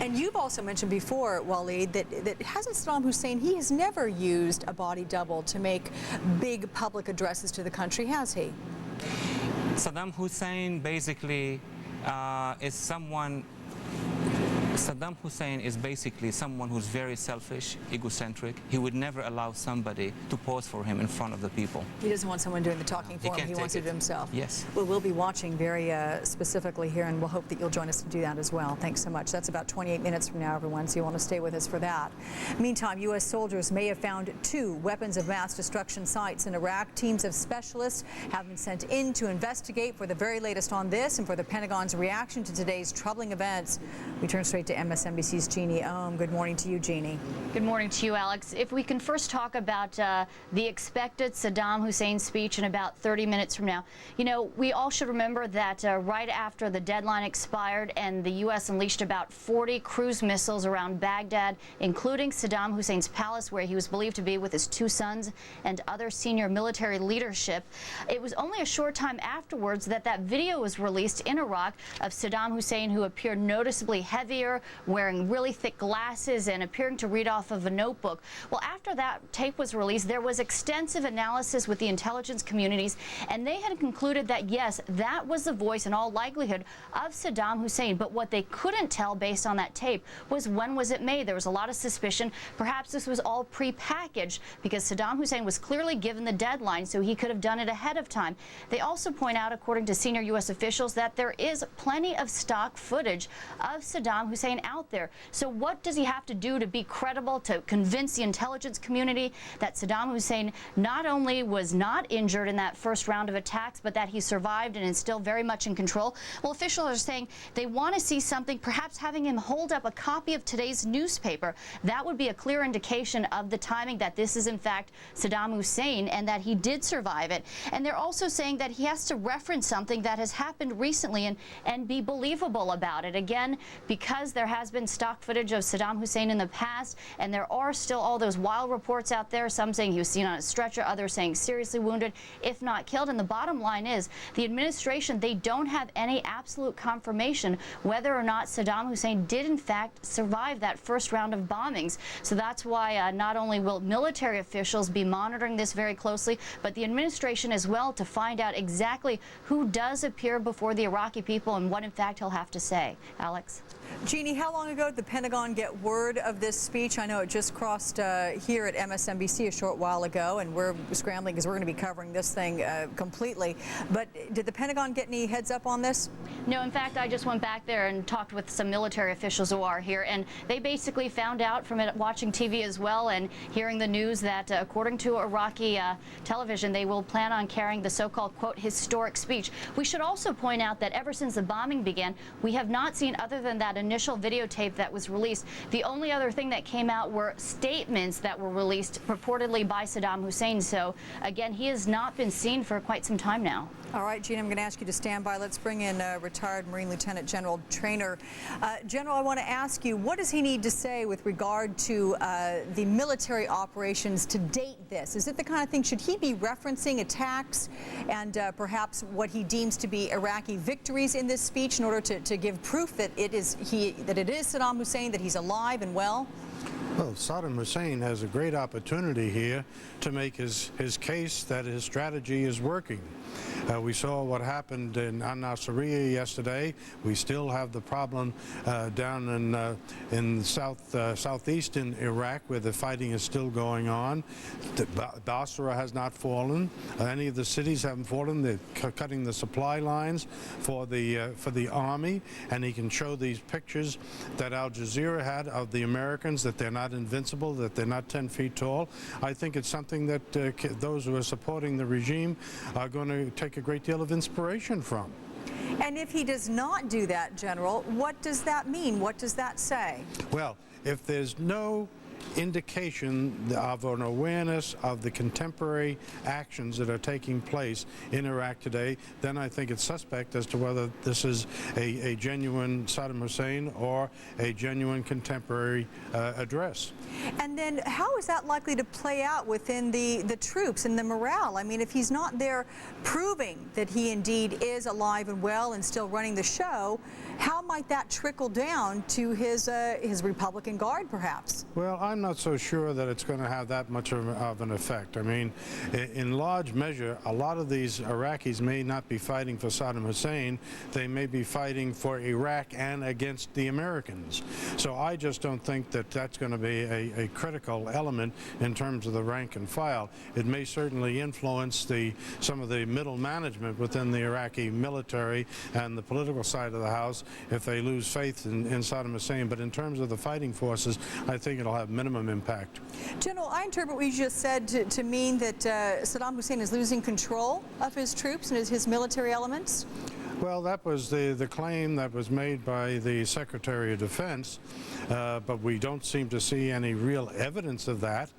And you've also mentioned before, Waleed, that hasn't Saddam Hussein, he has never used a body double to make big public addresses to the country, has he? Saddam Hussein basically is someone. Saddam Hussein is basically someone who's very selfish, egocentric. He would never allow somebody to pose for him in front of the people. He doesn't want someone doing the talking for him. He wants to do it himself. Yes. Well, we'll be watching very specifically here, and we'll hope that you'll join us to do that as well. Thanks so much. That's about 28 minutes from now, everyone, so you want to stay with us for that. Meantime, U.S. soldiers may have found 2 weapons of mass destruction sites in Iraq. Teams of specialists have been sent in to investigate. For the very latest on this and for the Pentagon's reaction to today's troubling events, we turn straight to MSNBC's Jeannie Ohm. Good morning to you, Jeannie. Good morning to you, Alex. If we can first talk about the expected Saddam Hussein speech in about 30 minutes from now. You know, we all should remember that right after the deadline expired and the U.S. unleashed about 40 cruise missiles around Baghdad, including Saddam Hussein's palace, where he was believed to be with his 2 sons and other senior military leadership. It was only a short time afterwards that that video was released in Iraq of Saddam Hussein, who appeared noticeably heavier, wearing really thick glasses and appearing to read off of a notebook. Well, after that tape was released, there was extensive analysis with the intelligence communities, and they had concluded that, yes, that was the voice in all likelihood of Saddam Hussein. But what they couldn't tell based on that tape was when was it made. There was a lot of suspicion. Perhaps this was all pre-packaged because Saddam Hussein was clearly given the deadline, so he could have done it ahead of time. They also point out, according to senior U.S. officials, that there is plenty of stock footage of Saddam Hussein out there. So what does he have to do to be credible, to convince the intelligence community that Saddam Hussein not only was not injured in that first round of attacks, but that he survived and is still very much in control? Well, officials are saying they want to see something, perhaps having him hold up a copy of today's newspaper. That would be a clear indication of the timing that this is in fact Saddam Hussein and that he did survive it. And they're also saying that he has to reference something that has happened recently and be believable about it. Again, because there has been stock footage of Saddam Hussein in the past, and there are still all those wild reports out there, some saying he was seen on a stretcher, others saying seriously wounded, if not killed. And the bottom line is the administration, they don't have any absolute confirmation whether or not Saddam Hussein did in fact survive that first round of bombings. So that's why not only will military officials be monitoring this very closely, but the administration as well, to find out exactly who does appear before the Iraqi people and what in fact he'll have to say. Alex? Jeannie, how long ago did the Pentagon get word of this speech? I know it just crossed here at MSNBC a short while ago, and we're scrambling because we're going to be covering this thing completely. But did the Pentagon get any heads up on this? No, in fact, I just went back there and talked with some military officials who are here, and they basically found out from it watching TV as well and hearing the news that according to Iraqi television, they will plan on carrying the so-called, quote, historic speech. We should also point out that ever since the bombing began, we have not seen, other than that initial videotape that was released, the only other thing that came out were statements that were released purportedly by Saddam Hussein. So again, he has not been seen for quite some time now. All right, Gene, I'm going to ask you to stand by. Let's bring in retired Marine Lieutenant General Traynor. General, I want to ask you, what does he need to say with regard to the military operations to date this? Is it the kind of thing, should he be referencing attacks and perhaps what he deems to be Iraqi victories in this speech in order to give proof that it is Saddam Hussein, that he's alive and well? Well, Saddam Hussein has a great opportunity here to make his case that his strategy is working. We saw what happened in al-Nasiriyah yesterday. We still have the problem down in southeastern Iraq, where the fighting is still going on. Basra has not fallen. Any of the cities haven't fallen. They're cutting the supply lines for the army, and he can show these pictures that Al Jazeera had of the Americans, that they're not invincible, that they're not 10 feet tall. I think it's something that those who are supporting the regime are going to take a great deal of inspiration from. And if he does not do that, General, what does that mean? What does that say? Well, if there's no indication of an awareness of the contemporary actions that are taking place in Iraq today, then I think it's suspect as to whether this is a genuine Saddam Hussein or a genuine contemporary address. And then how is that likely to play out within the troops and the morale? I mean, if he's not there proving that he indeed is alive and well and still running the show, how might that trickle down to his Republican Guard, perhaps? Well, I'm not so sure that it's going to have that much of an effect. I mean, in large measure, a lot of these Iraqis may not be fighting for Saddam Hussein. They may be fighting for Iraq and against the Americans. So I just don't think that that's going to be a critical element in terms of the rank and file. It may certainly influence some of the middle management within the Iraqi military and the political side of the house if they lose faith in Saddam Hussein. But in terms of the fighting forces, I think it'll have minimum impact. General, I interpret what you just said to mean that Saddam Hussein is losing control of his troops and his military elements? Well, that was the claim that was made by the Secretary of Defense, but we don't seem to see any real evidence of that.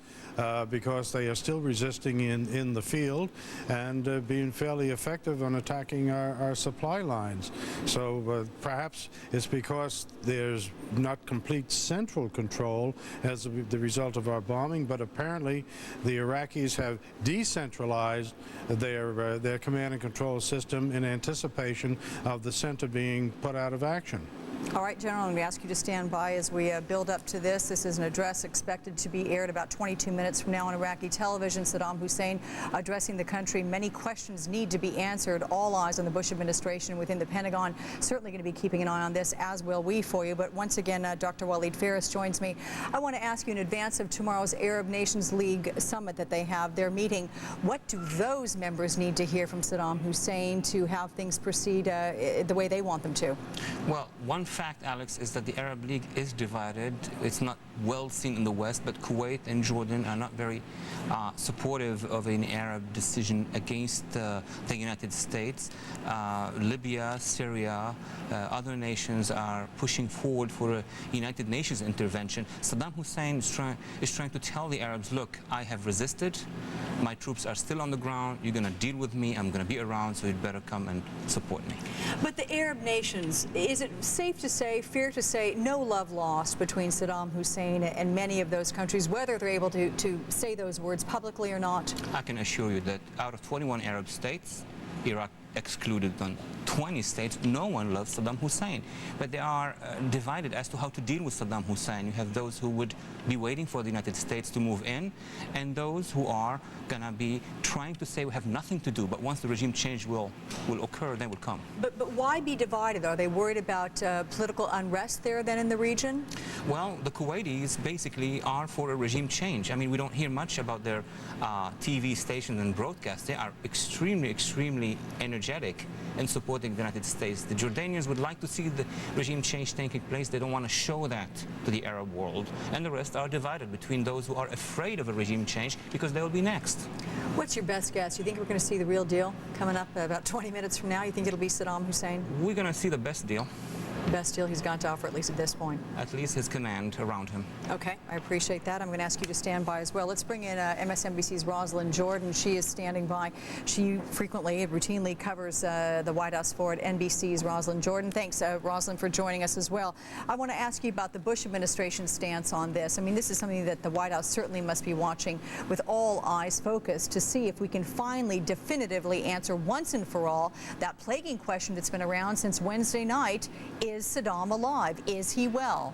Because they are still resisting in the field and being fairly effective on attacking our supply lines. So perhaps it's because there's not complete central control as the result of our bombing, but apparently the Iraqis have decentralized their command and control system in anticipation of the center being put out of action. All right, General, I'm going to ask you to stand by as we build up to this. This is an address expected to be aired about 22 minutes from now on Iraqi television. Saddam Hussein addressing the country. Many questions need to be answered. All eyes on the Bush administration within the Pentagon. Certainly going to be keeping an eye on this, as will we for you. But once again, Dr. Waleed Faris joins me. I want to ask you in advance of tomorrow's Arab Nations League summit that they have, their meeting, what do those members need to hear from Saddam Hussein to have things proceed the way they want them to? Well, one fact, Alex, is that the Arab League is divided. It's not well seen in the West, but Kuwait and Jordan are not very supportive of an Arab decision against the United States. Libya, Syria, other nations are pushing forward for a United Nations intervention. Saddam Hussein is trying to tell the Arabs, look, I have resisted. My troops are still on the ground. You're going to deal with me. I'm going to be around, so you'd better come and support me. But the Arab nations, is it safe to say, fair to say, no love lost between Saddam Hussein and many of those countries, whether they're able to say those words publicly or not? I can assure you that out of 21 Arab states, Iraq excluded on 20 states, no one loves Saddam Hussein. But they are divided as to how to deal with Saddam Hussein. You have those who would be waiting for the United States to move in, and those who are going to be trying to say we have nothing to do, but once the regime change will occur, they will come. But why be divided? Are they worried about political unrest there then in the region? Well, the Kuwaitis basically are for a regime change. I mean, we don't hear much about their TV stations and broadcasts. They are extremely, extremely energetic in supporting the United States. The Jordanians would like to see the regime change taking place. They don't want to show that to the Arab world. And the rest are divided between those who are afraid of a regime change because they will be next. What's your best guess? You think we're going to see the real deal coming up about 20 minutes from now? You think it'll be Saddam Hussein? We're going to see the best deal. Best deal he's got to offer, at least at this point. At least his command around him. Okay, I appreciate that. I'm going to ask you to stand by as well. Let's bring in MSNBC's Rosalind Jordan. She is standing by. She routinely covers the White House for NBC's Rosalind Jordan. Thanks, Rosalind, for joining us as well. I want to ask you about the Bush administration's stance on this. I mean, this is something that the White House certainly must be watching with all eyes focused to see if we can finally definitively answer once and for all that plaguing question that's been around since Wednesday night. Is Saddam alive? Is he well?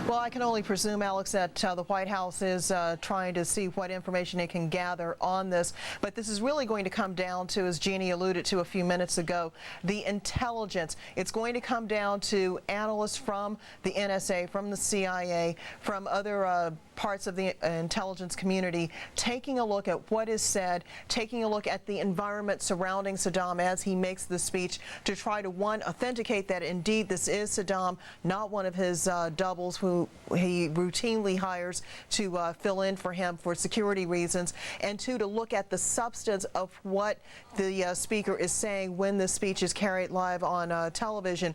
Well, I can only presume, Alex, that the White House is trying to see what information it can gather on this. But this is really going to come down to, as Jeannie alluded to a few minutes ago, the intelligence. It's going to come down to analysts from the NSA, from the CIA, from other parts of the intelligence community taking a look at what is said, taking a look at the environment surrounding Saddam as he makes the speech to try to, one, authenticate that indeed this is Saddam, not one of his doubles who he routinely hires to fill in for him for security reasons, and two, to look at the substance of what the speaker is saying when the speech is carried live on television.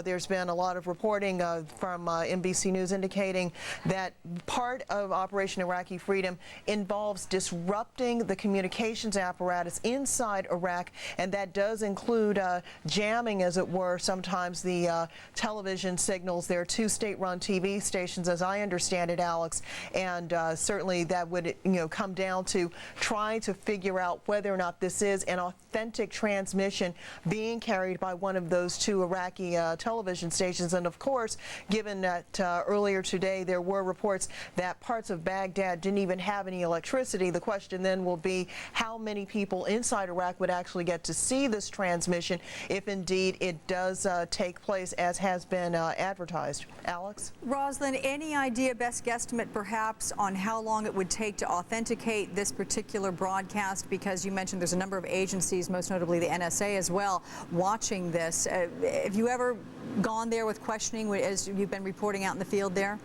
There's been a lot of reporting from NBC News indicating that part of Operation Iraqi Freedom involves disrupting the communications apparatus inside Iraq, and that does include jamming, as it were, sometimes the television signals. There are two state-run TV stations, as I understand it, Alex, and certainly that would, come down to trying to figure out whether or not this is an authentic transmission being carried by one of those two Iraqi television stations. And of course, given that earlier today there were reports that parts of Baghdad didn't even have any electricity, the question then will be how many people inside Iraq would actually get to see this transmission if indeed it does take place as has been advertised. Alex? Roslyn, any idea, best guesstimate perhaps, on how long it would take to authenticate this particular broadcast? Because you mentioned there's a number of agencies, most notably the NSA as well, watching this. Have you ever gone there with questioning as you've been reporting out in the field there?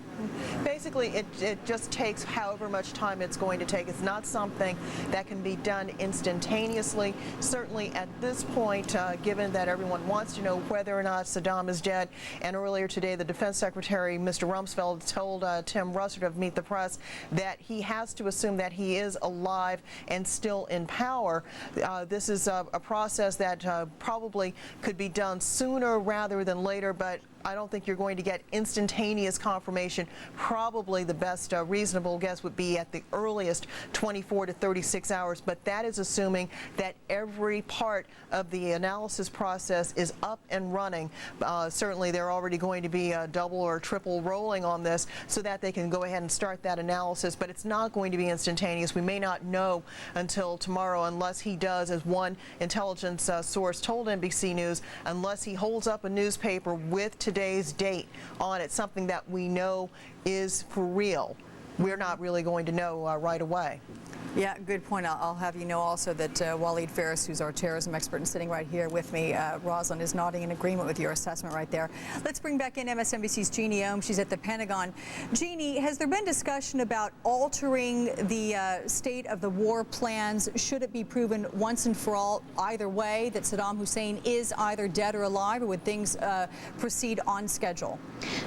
Basically, it just takes however much time it's going to take. It's not something that can be done instantaneously. Certainly at this point, given that everyone wants to know whether or not Saddam is dead, and earlier today the Defense Secretary, Mr. Rumsfeld, told Tim Russert of Meet the Press that he has to assume that he is alive and still in power. This is a process that probably could be done sooner rather than later, but I don't think you're going to get instantaneous confirmation. Probably the best reasonable guess would be at the earliest 24 to 36 hours, but that is assuming that every part of the analysis process is up and running. Certainly they're already going to be double or triple rolling on this so that they can go ahead and start that analysis, but it's not going to be instantaneous. We may not know until tomorrow unless he does, as one intelligence source told NBC News, unless he holds up a newspaper with today's date on it, something that we know is for real. We're not really going to know right away. Yeah, good point. I'll have you know also that Waleed Faris, who's our terrorism expert and sitting right here with me, Roslyn, is nodding in agreement with your assessment right there. Let's bring back in MSNBC's Jeannie Ohm. She's at the Pentagon. Jeannie, has there been discussion about altering the state of the war plans? Should it be proven once and for all either way that Saddam Hussein is either dead or alive, or would things proceed on schedule?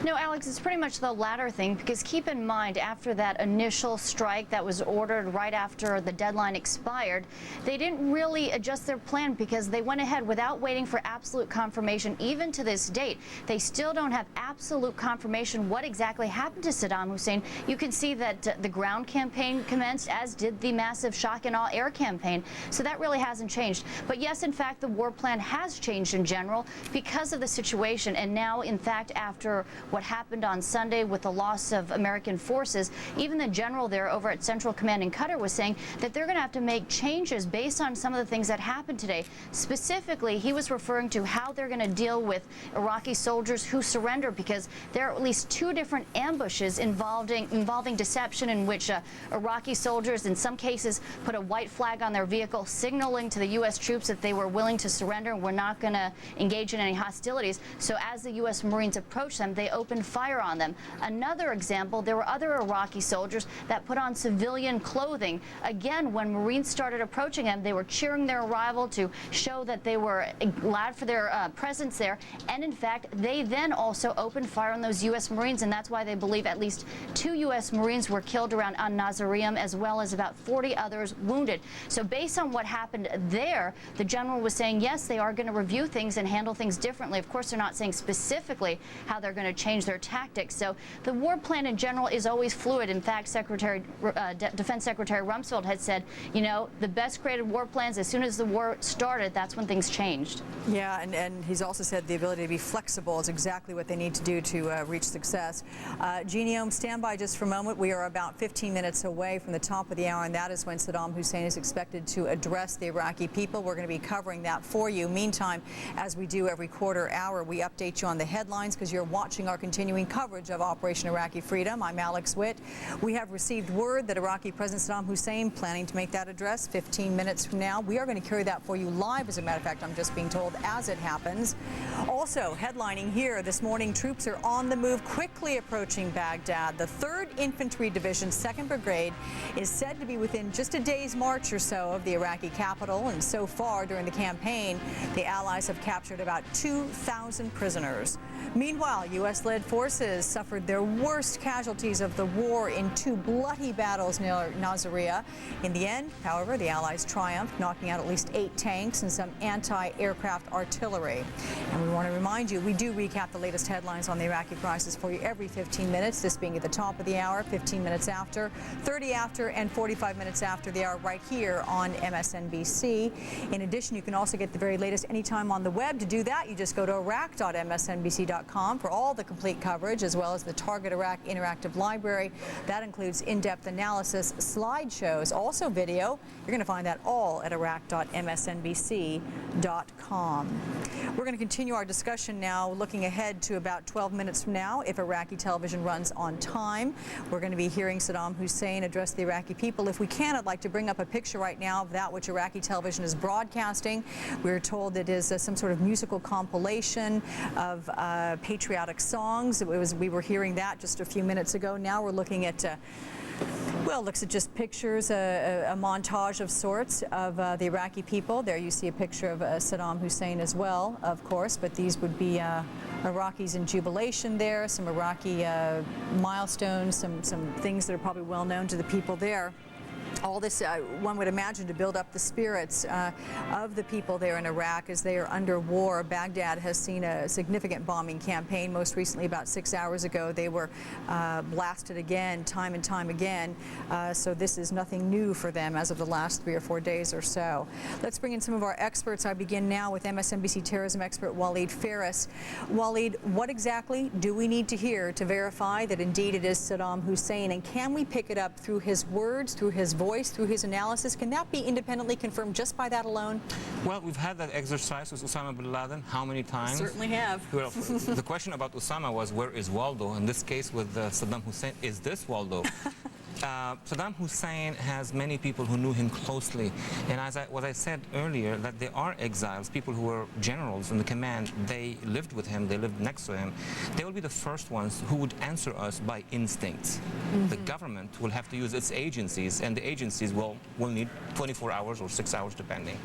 No, Alex, it's pretty much the latter thing, because keep in mind, after that initial strike that was ordered right after the deadline expired, they didn't really adjust their plan because they went ahead without waiting for absolute confirmation. Even to this date, they still don't have absolute confirmation what exactly happened to Saddam Hussein. You can see that the ground campaign commenced, as did the massive shock and awe air campaign. So that really hasn't changed. But yes, in fact, the war plan has changed in general because of the situation. And now, in fact, after what happened on Sunday with the loss of American forces, even the general there over at Central Command in Qatar was saying that they're going to have to make changes based on some of the things that happened today. Specifically, he was referring to how they're going to deal with Iraqi soldiers who surrender, because there are at least two different ambushes involving deception, in which Iraqi soldiers in some cases put a white flag on their vehicle signaling to the U.S. troops that they were willing to surrender and were not going to engage in any hostilities. So as the U.S. Marines approached them, they opened fire on them. Another example, there were other Iraqi soldiers that put on civilian clothing. Again, when Marines started approaching them, they were cheering their arrival to show that they were glad for their presence there. And in fact, they then also opened fire on those U.S. Marines, and that's why they believe at least 2 U.S. Marines were killed around An-Nazariyam, as well as about 40 others wounded. So based on what happened there, the general was saying, yes, they are going to review things and handle things differently. Of course, they're not saying specifically how they're going to change their tactics. So the war plan in general is always fluid. In fact, Defense Secretary Rumsfeld Rumsfeld had said, you know, the best created war plans, as soon as the war started, that's when things changed. Yeah, and he's also said the ability to be flexible is exactly what they need to do to reach success. Jeanne, stand by just for a moment. We are about 15 minutes away from the top of the hour, and that is when Saddam Hussein is expected to address the Iraqi people. We're going to be covering that for you. Meantime, as we do every quarter hour, we update you on the headlines because you're watching our continuing coverage of Operation Iraqi Freedom. I'm Alex Witt. We have received word that Iraqi President Saddam Hussein planning to make that address 15 minutes from now. We are going to carry that for you live, as a matter of fact, I'm just being told, as it happens. Also, headlining here this morning, troops are on the move, quickly approaching Baghdad. The 3rd Infantry Division, 2nd Brigade, is said to be within just a day's march or so of the Iraqi capital, and so far during the campaign, the Allies have captured about 2,000 prisoners. Meanwhile, U.S.-led forces suffered their worst casualties of the war in 2 bloody battles near Nasiriyah. In the end, however, the Allies triumphed, knocking out at least 8 tanks and some anti-aircraft artillery. And we want to remind you, we do recap the latest headlines on the Iraqi crisis for you every 15 minutes, this being at the top of the hour, 15 minutes after, 30 after, and 45 minutes after the hour right here on MSNBC. In addition, you can also get the very latest anytime on the web. To do that, you just go to iraq.msnbc.com for all the complete coverage, as well as the Target Iraq Interactive Library. That includes in-depth analysis, slideshows, also video. You're going to find that all at iraq.msnbc.com. We're going to continue our discussion now, looking ahead to about 12 minutes from now, if Iraqi television runs on time. We're going to be hearing Saddam Hussein address the Iraqi people. If we can, I'd like to bring up a picture right now of that which Iraqi television is broadcasting. We're told it is some sort of musical compilation of patriotic songs. We were hearing that just a few minutes ago. Now we're looking at well, it looks at just pictures, a montage of sorts of the Iraqi people. There you see a picture of Saddam Hussein as well, of course, but these would be Iraqis in jubilation there, some Iraqi milestones, some things that are probably well known to the people there. All this, one would imagine, to build up the spirits of the people there in Iraq as they are under war. Baghdad has seen a significant bombing campaign. Most recently, about 6 hours ago, they were blasted again, time and time again. So this is nothing new for them as of the last 3 or 4 days or so. Let's bring in some of our experts. I begin now with MSNBC terrorism expert Waleed Faris. Waleed, what exactly do we need to hear to verify that indeed it is Saddam Hussein? And can we pick it up through his words, through his voice, through his analysis? Can that be independently confirmed just by that alone? Well, we've had that exercise with Osama bin Laden. How many times? We certainly have. Well, the question about Osama was, where is Waldo? In this case with Saddam Hussein, is this Waldo? Saddam Hussein has many people who knew him closely, and what I said earlier, that there are exiles, people who were generals in the command. They lived with him, they lived next to him. They will be the first ones who would answer us by instinct. The government will have to use its agencies, and the agencies will need 24 hours or 6 hours depending.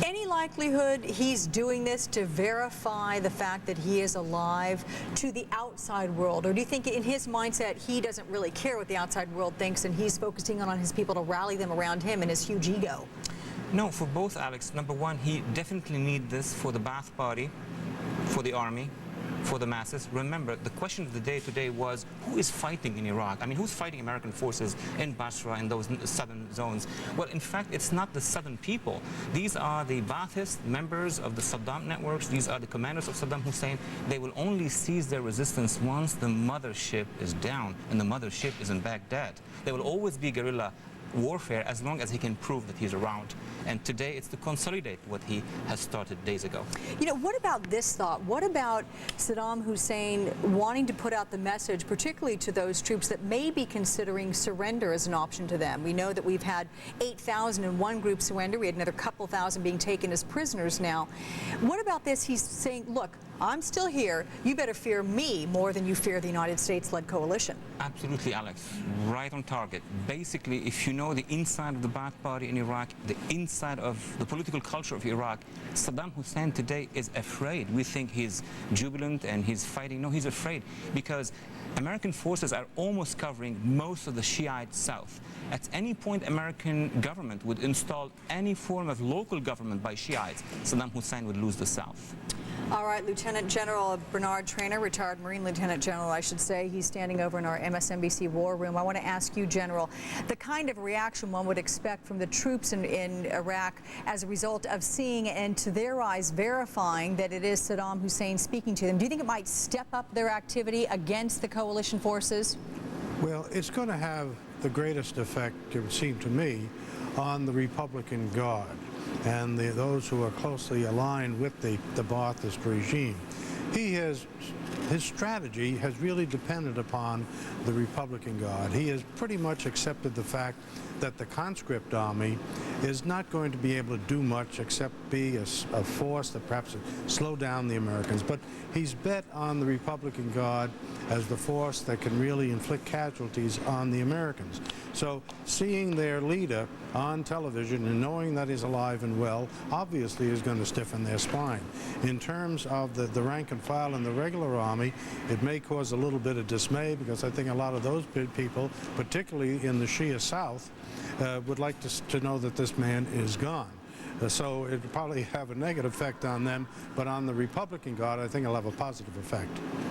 Any likelihood he's doing this to verify the fact that he is alive to the outside world? Or do you think in his mindset he doesn't really care what the outside world thinks and he's focusing on his people to rally them around him and his huge ego? No, for both, Alex. Number one, he definitely needs this for the Ba'ath Party, for the army, for the masses. Remember, the question of the day today was, who is fighting in Iraq? I mean, who's fighting American forces in Basra, in those southern zones? Well, in fact, it's not the southern people. These are the Ba'athists, members of the Saddam networks. These are the commanders of Saddam Hussein. They will only cease their resistance once the mothership is down, and the mothership is in Baghdad. There will always be guerrilla warfare as long as he can prove that he's around. And today it's to consolidate what he has started days ago. You know, what about this thought? What about Saddam Hussein wanting to put out the message, particularly to those troops that may be considering surrender as an option to them? We know that we've had 8,000 in one group surrender. We had another couple thousand being taken as prisoners now. What about this? He's saying, look, I'm still here. You better fear me more than you fear the United States-led coalition. Absolutely, Alex. Right on target. Basically, if you know the inside of the Ba'ath Party in Iraq, the inside of the political culture of Iraq, Saddam Hussein today is afraid. We think he's jubilant and he's fighting. No, he's afraid because American forces are almost covering most of the Shiite south. At any point, American government would install any form of local government by Shiites, Saddam Hussein would lose the south. All right, Lieutenant General Bernard Traynor, retired Marine Lieutenant General, I should say. He's standing over in our MSNBC War Room. I want to ask you, General, the kind of reaction one would expect from the troops in Iraq as a result of seeing and, to their eyes, verifying that it is Saddam Hussein speaking to them. Do you think it might step up their activity against the coalition forces? Well, it's going to have the greatest effect, it would seem to me, on the Republican Guard and those who are closely aligned with the Ba'athist regime. His strategy has really depended upon the Republican Guard. He has pretty much accepted the fact that the conscript army is not going to be able to do much except be a force that perhaps slow down the Americans. But he's bet on the Republican Guard as the force that can really inflict casualties on the Americans. So seeing their leader on television and knowing that he's alive and well obviously is going to stiffen their spine. In terms of the rank and file in the regular army, it may cause a little bit of dismay because I think a lot of those people, particularly in the Shia South, would like to know that this man is gone. So it would probably have a negative effect on them, but on the Republican Guard, I think it'll have a positive effect.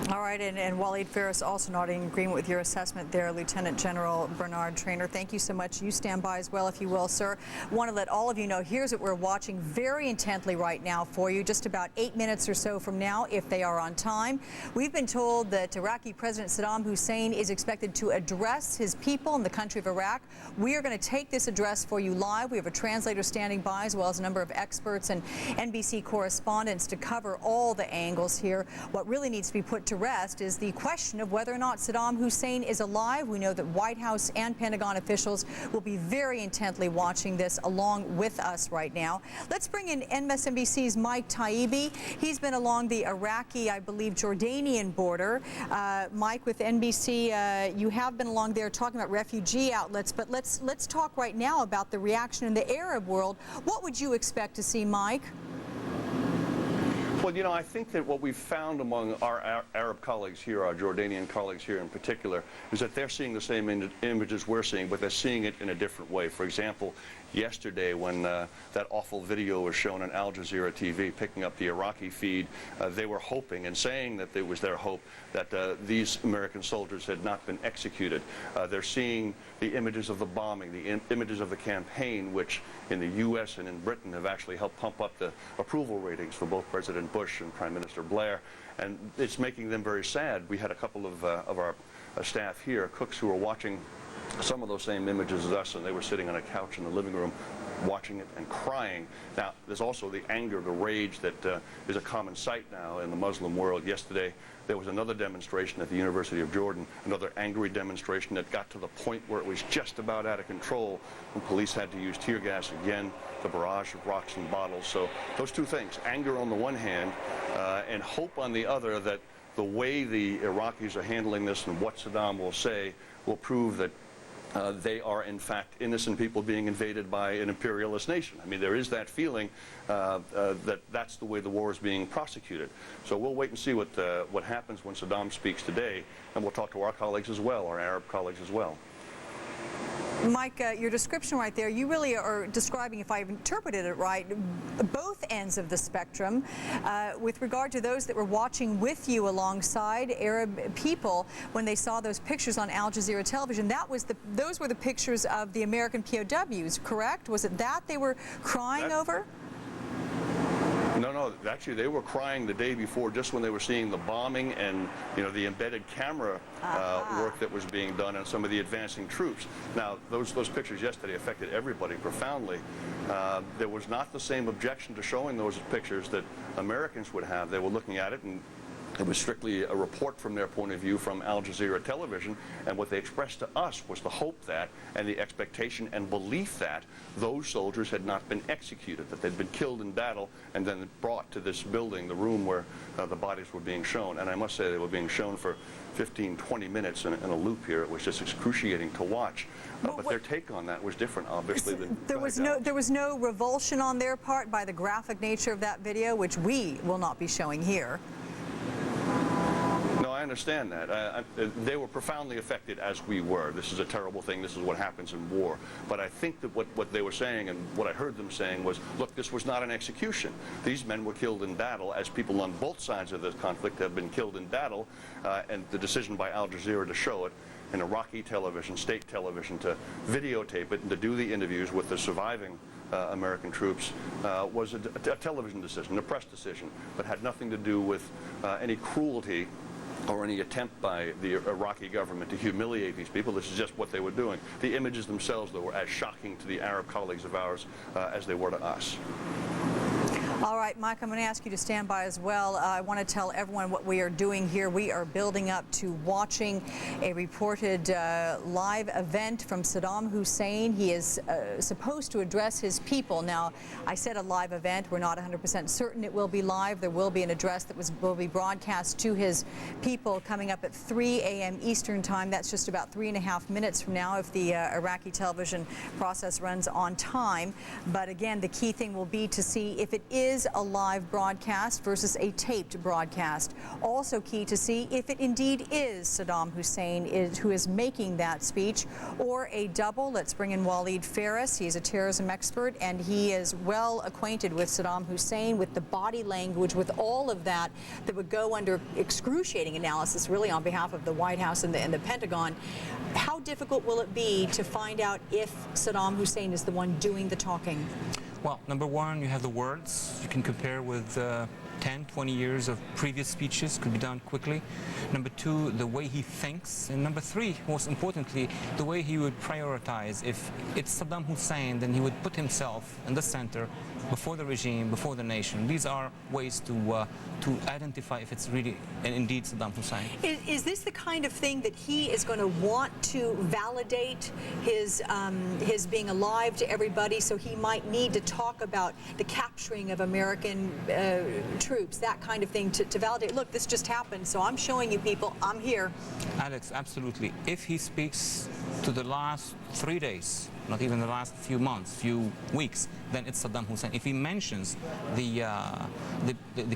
All right, and Waleed Ferris also nodding in agreement with your assessment there, Lieutenant General Bernard Traynor. Thank you so much. You stand by as well, if you will, sir. Want to let all of you know, here's what we're watching very intently right now for you, just about 8 minutes or so from now, if they are on time. We've been told that Iraqi President Saddam Hussein is expected to address his people in the country of Iraq. We are going to take this address for you live. We have a translator standing by, as well as a number of experts and NBC correspondents to cover all the angles here. What really needs to be put to rest is the question of whether or not Saddam Hussein is alive. We know that White House and Pentagon officials will be very intently watching this along with us right now. Let's bring in MSNBC's Mike Taibbi. He's been along the Iraqi, I believe, Jordanian border. Mike, with NBC, you have been along there talking about refugee outlets, but let's talk right now about the reaction in the Arab world. What would you expect to see, Mike? Well, you know, I think that what we've found among our Arab colleagues here, our Jordanian colleagues here in particular, is that they're seeing the same images we're seeing, but they're seeing it in a different way. For example, yesterday when that awful video was shown on Al Jazeera TV picking up the Iraqi feed, they were hoping and saying that it was their hope that these American soldiers had not been executed. They're seeing the images of the bombing, the images of the campaign, which in the U.S. and in Britain have actually helped pump up the approval ratings for both President Bush and Prime Minister Blair, and it's making them very sad. We had a couple of our staff here, cooks, who were watching some of those same images as us, and they were sitting on a couch in the living room watching it and crying. Now, there's also the anger, the rage that is a common sight now in the Muslim world. Yesterday, there was another demonstration at the University of Jordan, another angry demonstration that got to the point where it was just about out of control, when police had to use tear gas again, the barrage of rocks and bottles. So those two things, anger on the one hand and hope on the other, that the way the Iraqis are handling this and what Saddam will say will prove that they are, in fact, innocent people being invaded by an imperialist nation. I mean, there is that feeling that that's the way the war is being prosecuted. So we'll wait and see what happens when Saddam speaks today, and we'll talk to our colleagues as well, our Arab colleagues as well. Mike, your description right there, you really are describing, if I've interpreted it right, both ends of the spectrum. With regard to those that were watching with you alongside Arab people when they saw those pictures on Al Jazeera television, those were the pictures of the American POWs, correct? Was it that they were crying over? No, actually they were crying the day before, just when they were seeing the bombing and, you know, the embedded camera work that was being done on some of the advancing troops. Now, those pictures yesterday affected everybody profoundly. There was not the same objection to showing those pictures that Americans would have. They were looking at it, and it was strictly a report from their point of view from Al Jazeera television, and what they expressed to us was the hope that, and the expectation and belief that, those soldiers had not been executed, that they'd been killed in battle and then brought to this building, the room where the bodies were being shown. And I must say, they were being shown for 15, 20 minutes in a loop here. It was just excruciating to watch. But their take on that was different, obviously. There was no revulsion on their part by the graphic nature of that video, which we will not be showing here. No, I understand that. They were profoundly affected as we were. This is a terrible thing. This is what happens in war. But I think that what they were saying and what I heard them saying was, look, this was not an execution. These men were killed in battle, as people on both sides of this conflict have been killed in battle, and the decision by Al Jazeera to show it in Iraqi television, state television, to videotape it and to do the interviews with the surviving American troops was a television decision, a press decision, but had nothing to do with any cruelty or any attempt by the Iraqi government to humiliate these people. This is just what they were doing. The images themselves, though, were as shocking to the Arab colleagues of ours as they were to us. All right, Mike, I'm going to ask you to stand by as well. I want to tell everyone what we are doing here. We are building up to watching a reported live event from Saddam Hussein. He is supposed to address his people. Now, I said a live event. We're not 100% certain it will be live. There will be an address that will be broadcast to his people coming up at 3 a.m. Eastern Time. That's just about 3.5 minutes from now if the Iraqi television process runs on time. But again, the key thing will be to see if it is a live broadcast versus a taped broadcast. Also key to see if it indeed is Saddam Hussein who is making that speech, or a double. Let's bring in Waleed Faris. He's a terrorism expert, and he is well acquainted with Saddam Hussein, with the body language, with all of that would go under excruciating analysis, really, on behalf of the White House and the Pentagon. How difficult will it be to find out if Saddam Hussein is the one doing the talking? Well, number one, you have the words. You can compare with 10, 20 years of previous speeches, could be done quickly. Number two, the way he thinks. And number three, most importantly, the way he would prioritize. If it's Saddam Hussein, then he would put himself in the center, before the regime, before the nation. These are ways to identify if it's really and indeed Saddam Hussein. Is this the kind of thing that he is going to want to validate his being alive to everybody, so he might need to talk about the capturing of American troops, that kind of thing, to validate, look, this just happened, so I'm showing you people, I'm here. Alex, absolutely. If he speaks to the last 3 days, not even the last few months, few weeks, then it's Saddam Hussein. If he mentions the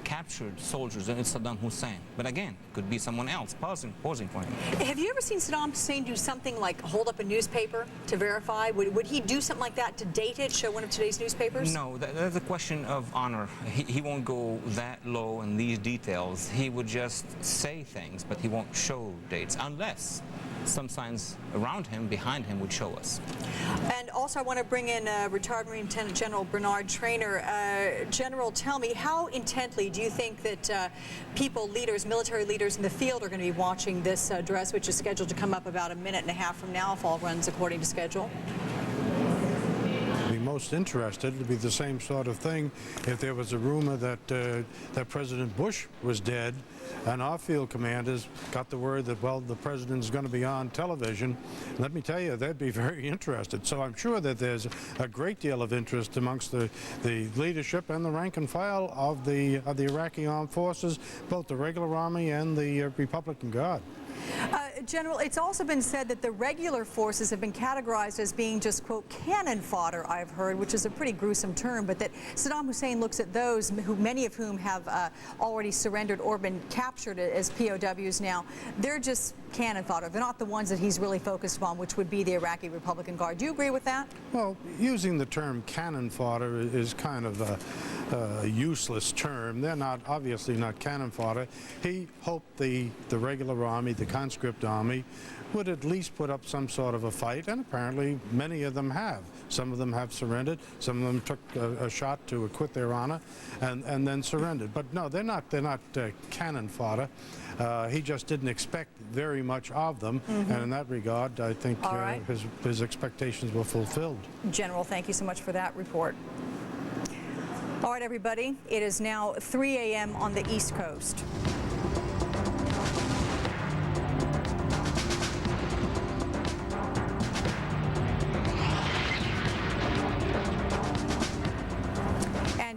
captured soldiers, then it's Saddam Hussein. But again, it could be someone else posing for him. Have you ever seen Saddam Hussein do something like hold up a newspaper to verify? Would he do something like that to date it, show one of today's newspapers? No, that's a question of honor. He won't go that low in these details. He would just say things, but he won't show dates, unless some signs around him, behind him, would show us. And also I want to bring in retired Marine Lieutenant General Bernard Traynor. General, tell me, how intently do you think that people, leaders, military leaders in the field are going to be watching this address, which is scheduled to come up about a minute and a half from now if all runs according to schedule? Most interested. It'd be the same sort of thing if there was a rumor that that President Bush was dead, and our field commanders got the word that, well, the president's going to be on television. Let me tell you, they'd be very interested. So I'm sure that there's a great deal of interest amongst the leadership and the rank and file of the Iraqi armed forces, both the regular army and the Republican Guard. General, it's also been said that the regular forces have been categorized as being just, quote, cannon fodder, I've heard, which is a pretty gruesome term, but that Saddam Hussein looks at those, many of whom have already surrendered or been captured as POWs now. They're just cannon fodder. They're not the ones that he's really focused on, which would be the Iraqi Republican Guard. Do you agree with that? Well, using the term cannon fodder is kind of a useless term. They're obviously not cannon fodder. He hoped the regular army, the conscript army, would at least put up some sort of a fight, and apparently many of them have. Some of them have surrendered. Some of them took a shot to acquit their honor and then surrendered. But no, they're not cannon fodder. He just didn't expect very much of them, and in that regard, I think his expectations were fulfilled. General, thank you so much for that report. All right, everybody, it is now 3 a.m. on the East Coast.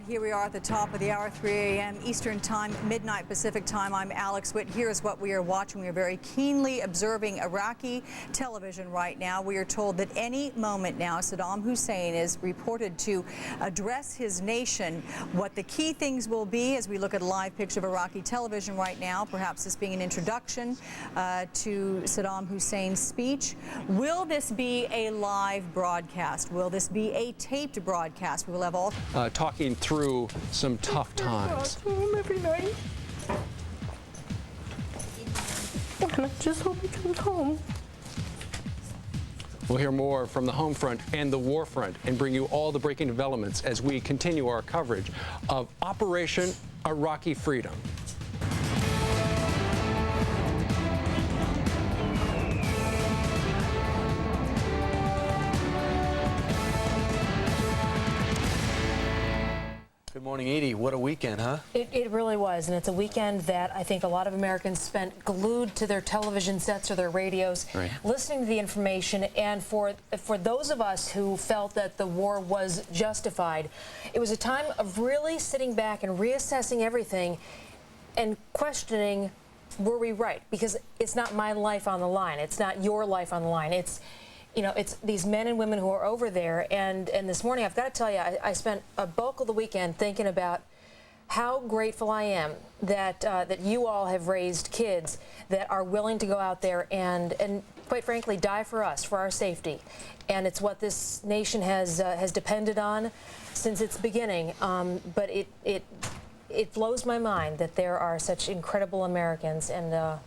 Here Here we are at the top of the hour, 3 a.m. Eastern Time, midnight Pacific Time. I'm Alex Witt. Here is what we are watching. We are very keenly observing Iraqi television right now. We are told that any moment now, Saddam Hussein is reported to address his nation. What the key things will be as we look at a live picture of Iraqi television right now, perhaps this being an introduction to Saddam Hussein's speech. Will this be a live broadcast? Will this be a taped broadcast? We will have all talking through some tough times. Every night. And I just hope he comes home. We'll hear more from the home front and the war front and bring you all the breaking developments as we continue our coverage of Operation Iraqi Freedom. Good morning, Edie. What a weekend, huh? It really was, and it's a weekend that I think a lot of Americans spent glued to their television sets or their radios, listening to the information. And for those of us who felt that the war was justified, it was a time of really sitting back and reassessing everything and questioning, were we right? Because it's not my life on the line. It's not your life on the line. It's it's these men and women who are over there. And this morning, I've got to tell you, I spent a bulk of the weekend thinking about how grateful I am that that you all have raised kids that are willing to go out there and quite frankly, die for us, for our safety. And it's what this nation has depended on since its beginning. But it blows my mind that there are such incredible Americans, and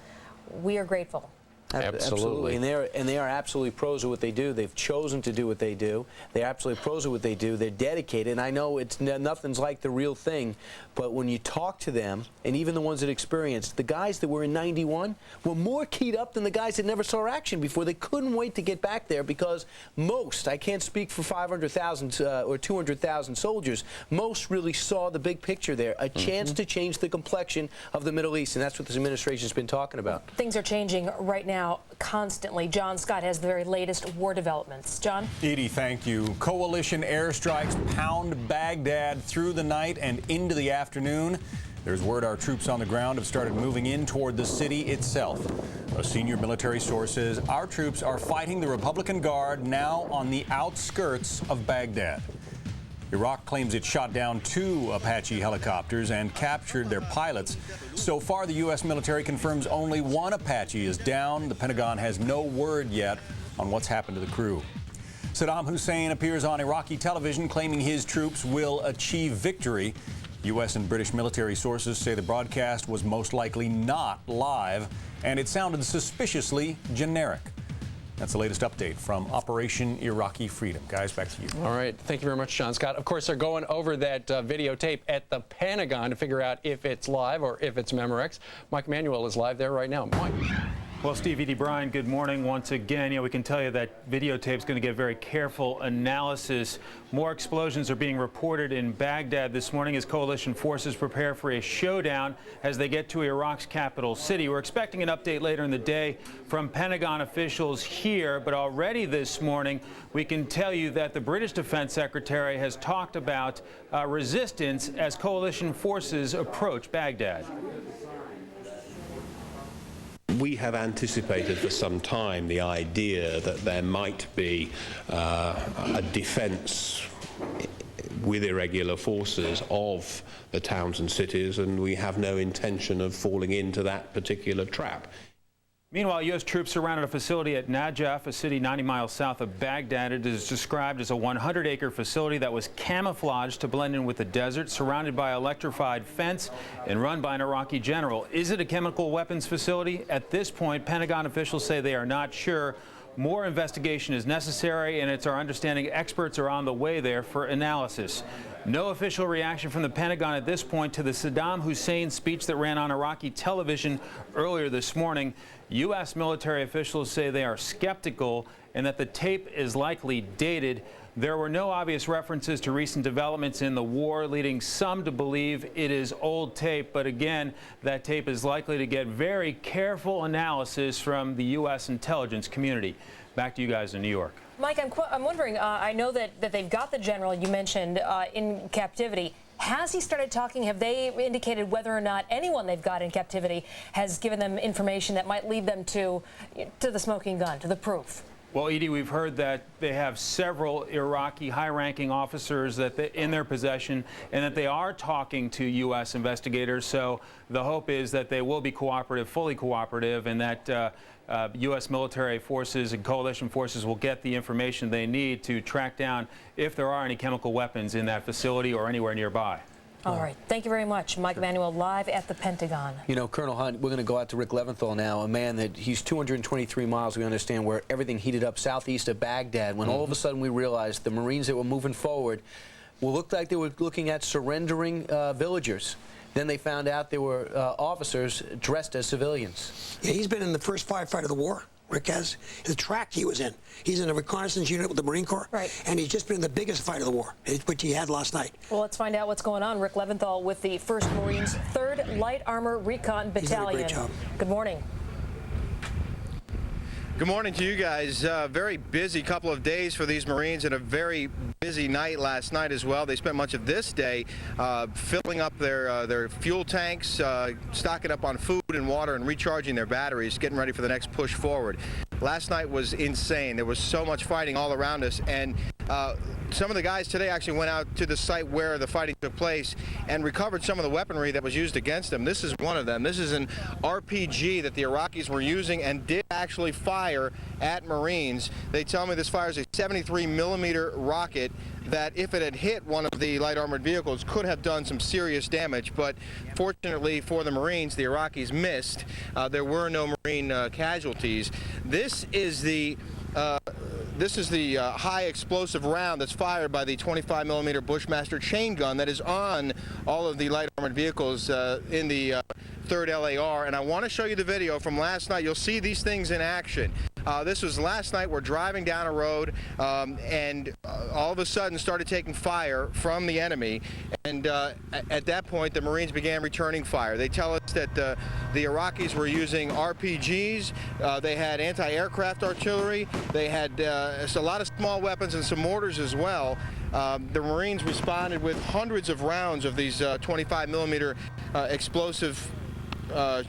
we are grateful. Absolutely. And they are absolutely pros at what they do. They've chosen to do what they do. They're absolutely pros at what they do. They're dedicated. And I know it's nothing's like the real thing, but when you talk to them, and even the ones that experienced, the guys that were in 91 were more keyed up than the guys that never saw action before. They couldn't wait to get back there because most, I can't speak for 500,000 or 200,000 soldiers, most really saw the big picture there, a chance to change the complexion of the Middle East, and that's what this administration's been talking about. Things are changing right now. Constantly. John Scott has the very latest war developments. John? Edie, thank you. Coalition airstrikes pound Baghdad through the night and into the afternoon. There's word our troops on the ground have started moving in toward the city itself. A senior military source says our troops are fighting the Republican Guard now on the outskirts of Baghdad. Iraq claims it shot down 2 Apache helicopters and captured their pilots. So far, the U.S. military confirms only 1 Apache is down. The Pentagon has no word yet on what's happened to the crew. Saddam Hussein appears on Iraqi television claiming his troops will achieve victory. U.S. and British military sources say the broadcast was most likely not live, and it sounded suspiciously generic. That's the latest update from Operation Iraqi Freedom. Guys, back to you. All right. Thank you very much, John Scott. Of course, they're going over that videotape at the Pentagon to figure out if it's live or if it's Memorex. Mike Manuel is live there right now. Mike. Well, Steve, Edie Bryan, good morning once again. We can tell you that videotape is going to get very careful analysis. More explosions are being reported in Baghdad this morning as coalition forces prepare for a showdown as they get to Iraq's capital city. We're expecting an update later in the day from Pentagon officials here, but already this morning we can tell you that the British Defense Secretary has talked about resistance as coalition forces approach Baghdad. We have anticipated for some time the idea that there might be a defence with irregular forces of the towns and cities, and we have no intention of falling into that particular trap. Meanwhile, U.S. troops surrounded a facility at Najaf, a city 90 miles south of Baghdad. It is described as a 100-acre facility that was camouflaged to blend in with the desert, surrounded by electrified fence and run by an Iraqi general. Is it a chemical weapons facility? At this point, Pentagon officials say they are not sure. More investigation is necessary, and it's our understanding experts are on the way there for analysis. No official reaction from the Pentagon at this point to the Saddam Hussein speech that ran on Iraqi television earlier this morning. U.S. military officials say they are skeptical and that the tape is likely dated. There were no obvious references to recent developments in the war, leading some to believe it is old tape. But again, that tape is likely to get very careful analysis from the U.S. intelligence community. Back to you guys in New York. Mike, I'm wondering, I know that they've got the general you mentioned in captivity. Has he started talking? Have they indicated whether or not anyone they've got in captivity has given them information that might lead them to the smoking gun, to the proof? Well, Edie, we've heard that they have several Iraqi high-ranking officers in their possession, and that they are talking to U.S. investigators. So the hope is that they will be cooperative, fully cooperative, and that U.S. military forces and coalition forces will get the information they need to track down if there are any chemical weapons in that facility or anywhere nearby. All right. Thank you very much. Mike Emanuel live at the Pentagon. You know, Colonel Hunt, we're going to go out to Rick Leventhal now, a man that he's 223 miles, we understand, where everything heated up southeast of Baghdad, when all of a sudden we realized the Marines that were moving forward looked like they were looking at surrendering villagers. Then they found out they were officers dressed as civilians. Yeah, he's been in the first firefight of the war. Rick has. The track he was in. He's in a reconnaissance unit with the Marine Corps. Right. And he's just been in the biggest fight of the war, which he had last night. Well, let's find out what's going on. Rick Leventhal with the 1st Marines 3rd Light Armor Recon Battalion. He's done a great job. Good morning. Good morning to you guys. Very busy couple of days for these Marines and a very busy night last night as well. They spent much of this day filling up their fuel tanks, stocking up on food and water and recharging their batteries, getting ready for the next push forward. Last night was insane. There was so much fighting all around us, and some of the guys today actually went out to the site where the fighting took place and recovered some of the weaponry that was used against them. This is one of them. This is an RPG that the Iraqis were using and did actually fire at Marines. They tell me this fires a 73mm rocket that, if it had hit one of the light armored vehicles, could have done some serious damage. But fortunately for the Marines, the Iraqis missed. There were no Marine casualties. This is the high explosive round that's fired by the 25mm Bushmaster chain gun that is on all of the light armored vehicles in the 3rd LAR. And I want to show you the video from last night. You'll see these things in action. This was last night. We're driving down a road and all of a sudden started taking fire from the enemy. And at that point, the Marines began returning fire. They tell us that the Iraqis were using RPGs. They had anti-aircraft artillery. They had a lot of small weapons and some mortars as well. The Marines responded with hundreds of rounds of these 25mm explosive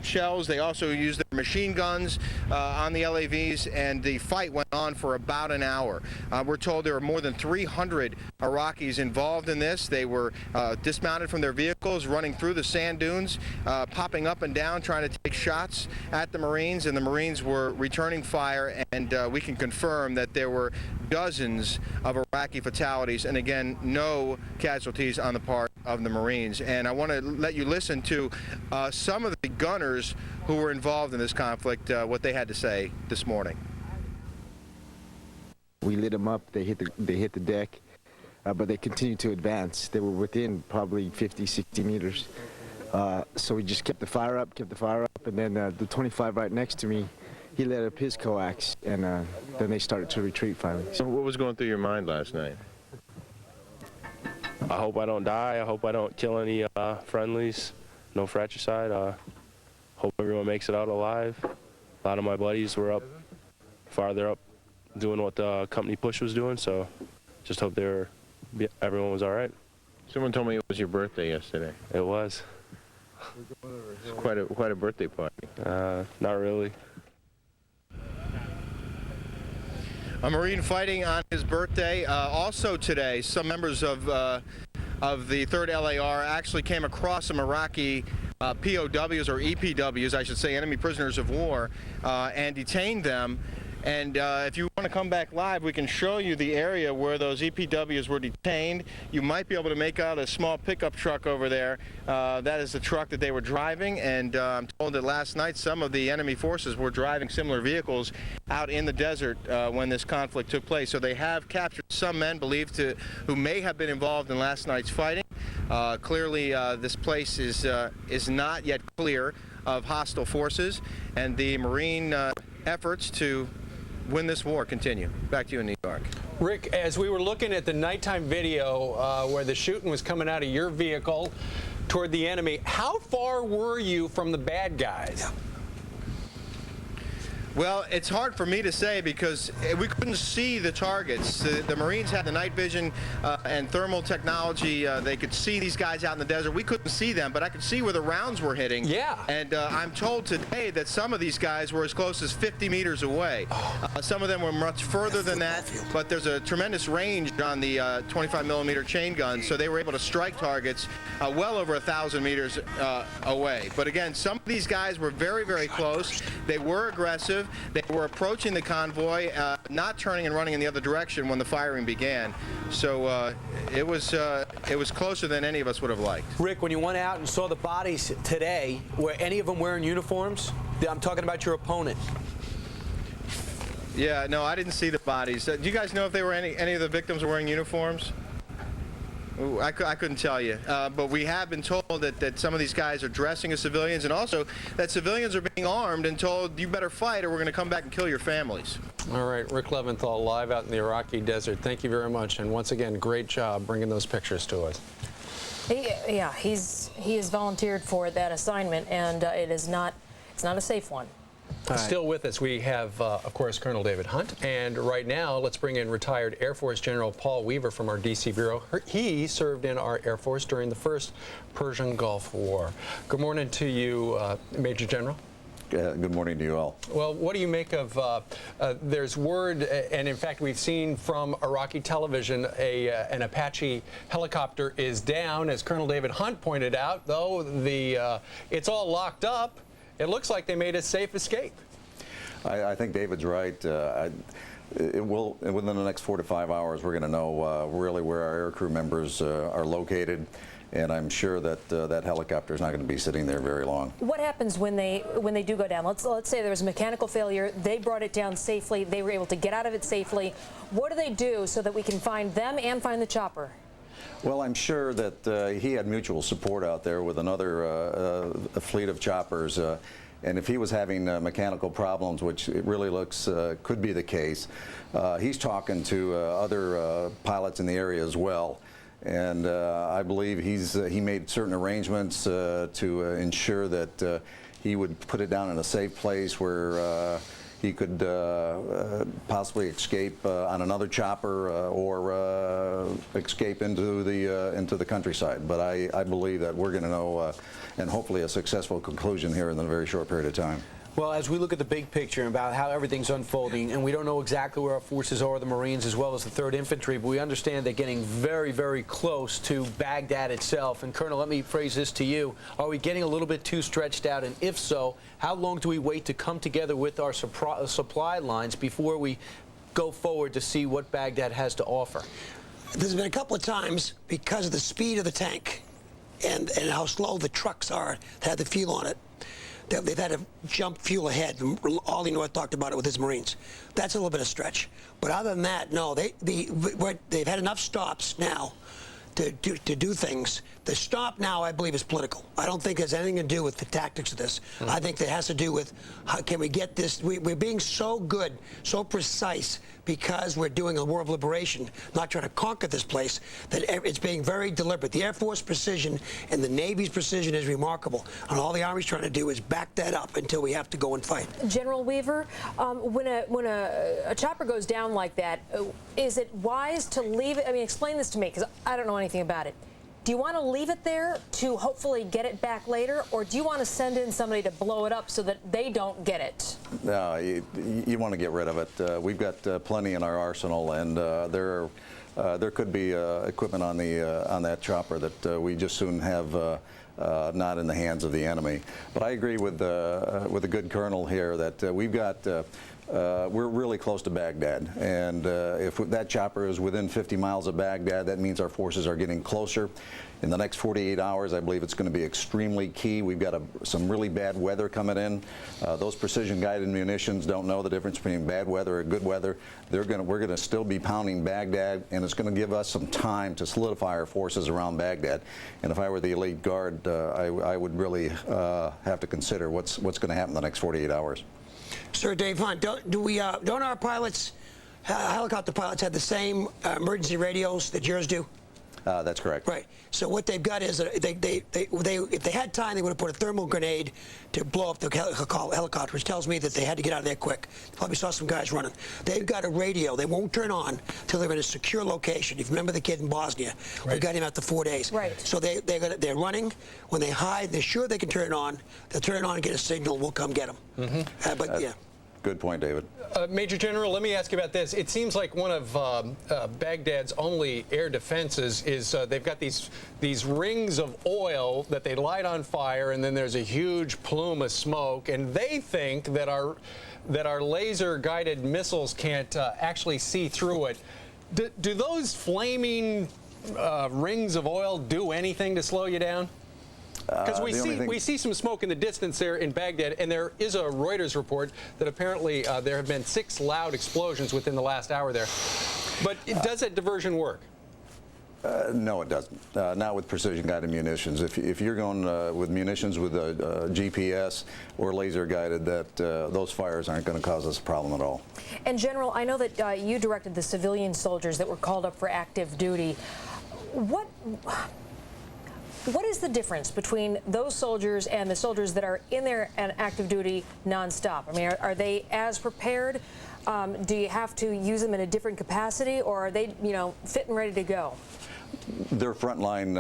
shells. They also used their machine guns on the LAVs, and the fight went on for about an hour. We're told there were more than 300 Iraqis involved in this. They were dismounted from their vehicles, running through the sand dunes, popping up and down, trying to take shots at the Marines, and the Marines were returning fire, and we can confirm that there were dozens of Iraqi fatalities, and again, no casualties on the part of the Marines. And I want to let you listen to some of the gunners who were involved in this conflict, what they had to say this morning. We lit them up. They hit the deck, but they continued to advance. They were within probably 50, 60 meters. So we just kept the fire up, and then the 25 right next to me, he let up his coax, and then they started to retreat finally. So what was going through your mind last night? I hope I don't die. I hope I don't kill any friendlies. No fratricide. Hope everyone makes it out alive. A lot of my buddies were up, farther up, doing what the company push was doing. So, just hope everyone was all right. Someone told me it was your birthday yesterday. It was. It's quite a birthday party. Not really. A Marine fighting on his birthday. Also today, some members of the 3rd LAR actually came across some Iraqi POWs, or EPWs, I should say, enemy prisoners of war, and detained them. And if you want to come back live, we can show you the area where those EPWs were detained. You might be able to make out a small pickup truck over there. That is the truck that they were driving, and I'm told that last night some of the enemy forces were driving similar vehicles out in the desert when this conflict took place. So they have captured some men believed who may have been involved in last night's fighting. Clearly, this place is not yet clear of hostile forces, and the Marine efforts to win this war continue. Back to you in New York. Rick, as we were looking at the nighttime video where the shooting was coming out of your vehicle toward the enemy, how far were you from the bad guys? Well, it's hard for me to say because we couldn't see the targets. The Marines had the night vision and thermal technology. They could see these guys out in the desert. We couldn't see them, but I could see where the rounds were hitting. Yeah. And I'm told today that some of these guys were as close as 50 meters away. Some of them were much further than that, but there's a tremendous range on the 25mm chain gun, so they were able to strike targets well over 1,000 meters away. But again, some of these guys were very, very close. They were aggressive. They were approaching the convoy, not turning and running in the other direction when the firing began. So it was closer than any of us would have liked. Rick, when you went out and saw the bodies today, were any of them wearing uniforms? I'm talking about your opponent. Yeah, no, I didn't see the bodies. Do you guys know if they were any of the victims were wearing uniforms? Ooh, I couldn't tell you, but we have been told that some of these guys are dressing as civilians, and also that civilians are being armed and told, you better fight or we're going to come back and kill your families. All right, Rick Leventhal live out in the Iraqi desert. Thank you very much, and once again, great job bringing those pictures to us. He has volunteered for that assignment, and it's not a safe one. Still with us, we have, of course, Colonel David Hunt. And right now, let's bring in retired Air Force General Paul Weaver from our D.C. Bureau. He served in our Air Force during the first Persian Gulf War. Good morning to you, Major General. Good morning to you all. Well, what do you make of, there's word, and in fact we've seen from Iraqi television, an Apache helicopter is down, as Colonel David Hunt pointed out, though it's all locked up. It looks like they made a safe escape. I think David's right. Within the next 4 to 5 hours, we're going to know really where our aircrew members are located, and I'm sure that that helicopter is not going to be sitting there very long. What happens when they do go down? Let's say there was a mechanical failure. They brought it down safely. They were able to get out of it safely. What do they do so that we can find them and find the chopper? Well, I'm sure that he had mutual support out there with another a fleet of choppers. And if he was having mechanical problems, which it really looks could be the case, he's talking to other pilots in the area as well. And I believe he made certain arrangements to ensure that he would put it down in a safe place where he could possibly escape on another chopper or escape into the countryside. But I believe that we're going to know, and hopefully a successful conclusion here in a very short period of time. Well, as we look at the big picture about how everything's unfolding, and we don't know exactly where our forces are, the Marines as well as the 3rd Infantry, but we understand they're getting very, very close to Baghdad itself. And Colonel, let me phrase this to you. Are we getting a little bit too stretched out? And if so, how long do we wait to come together with our supply lines before we go forward to see what Baghdad has to offer? There's been a couple of times, because of the speed of the tank and how slow the trucks are that have the fuel on it, they've had to jump fuel ahead. Ollie North talked about it with his Marines. That's a little bit of stretch. But other than that, no, they've had enough stops now to do things. The stop now, I believe, is political. I don't think it has anything to do with the tactics of this. I think it has to do with how can we get this. We're being so good, so precise, because we're doing a war of liberation, not trying to conquer this place, that it's being very deliberate. The Air Force precision and the Navy's precision is remarkable. And all the Army's trying to do is back that up until we have to go and fight. General Weaver, when a chopper goes down like that, is it wise to leave it? I mean, explain this to me, because I don't know anything about it. Do you want to leave it there to hopefully get it back later, or do you want to send in somebody to blow it up so that they don't get it? No, you want to get rid of it. We've got plenty in our arsenal, and there could be equipment on that chopper that we just soon have not in the hands of the enemy. But I agree with the good colonel here that we've got. We're really close to Baghdad, and if that chopper is within 50 miles of Baghdad, that means our forces are getting closer. In the next 48 hours, I believe it's going to be extremely key. We've got some really bad weather coming in. Those precision-guided munitions don't know the difference between bad weather or good weather. We're going to still be pounding Baghdad, and it's going to give us some time to solidify our forces around Baghdad. And if I were the elite guard, I would really have to consider what's going to happen in the next 48 hours. Sir Dave Hunt, don't our pilots, helicopter pilots, have the same emergency radios that yours do? That's correct. Right. So what they've got is if they had time, they would have put a thermal grenade to blow up the helicopter, which tells me that they had to get out of there quick. Probably saw some guys running. They've got a radio they won't turn on until they're in a secure location. If you remember the kid in Bosnia, we got him after 4 days. Right. So they're running. When they hide, they're sure they can turn it on. They'll turn it on and get a signal. We'll come get them. But yeah. Good point, David. Major General, let me ask you about this. It seems like one of Baghdad's only air defenses is they've got these rings of oil that they light on fire, and then there's a huge plume of smoke, and they think that our laser-guided missiles can't actually see through it. Do those flaming rings of oil do anything to slow you down? Because we see some smoke in the distance there in Baghdad, and there is a Reuters report that apparently there have been 6 loud explosions within the last hour there. But does that diversion work? No, it doesn't. Not with precision-guided munitions. If you're going with munitions with GPS or laser-guided, those fires aren't going to cause us a problem at all. And General, I know that you directed the civilian soldiers that were called up for active duty. What is the difference between those soldiers and the soldiers that are in there and active duty nonstop? I mean, are they as prepared? Do you have to use them in a different capacity, or are they, fit and ready to go? They're frontline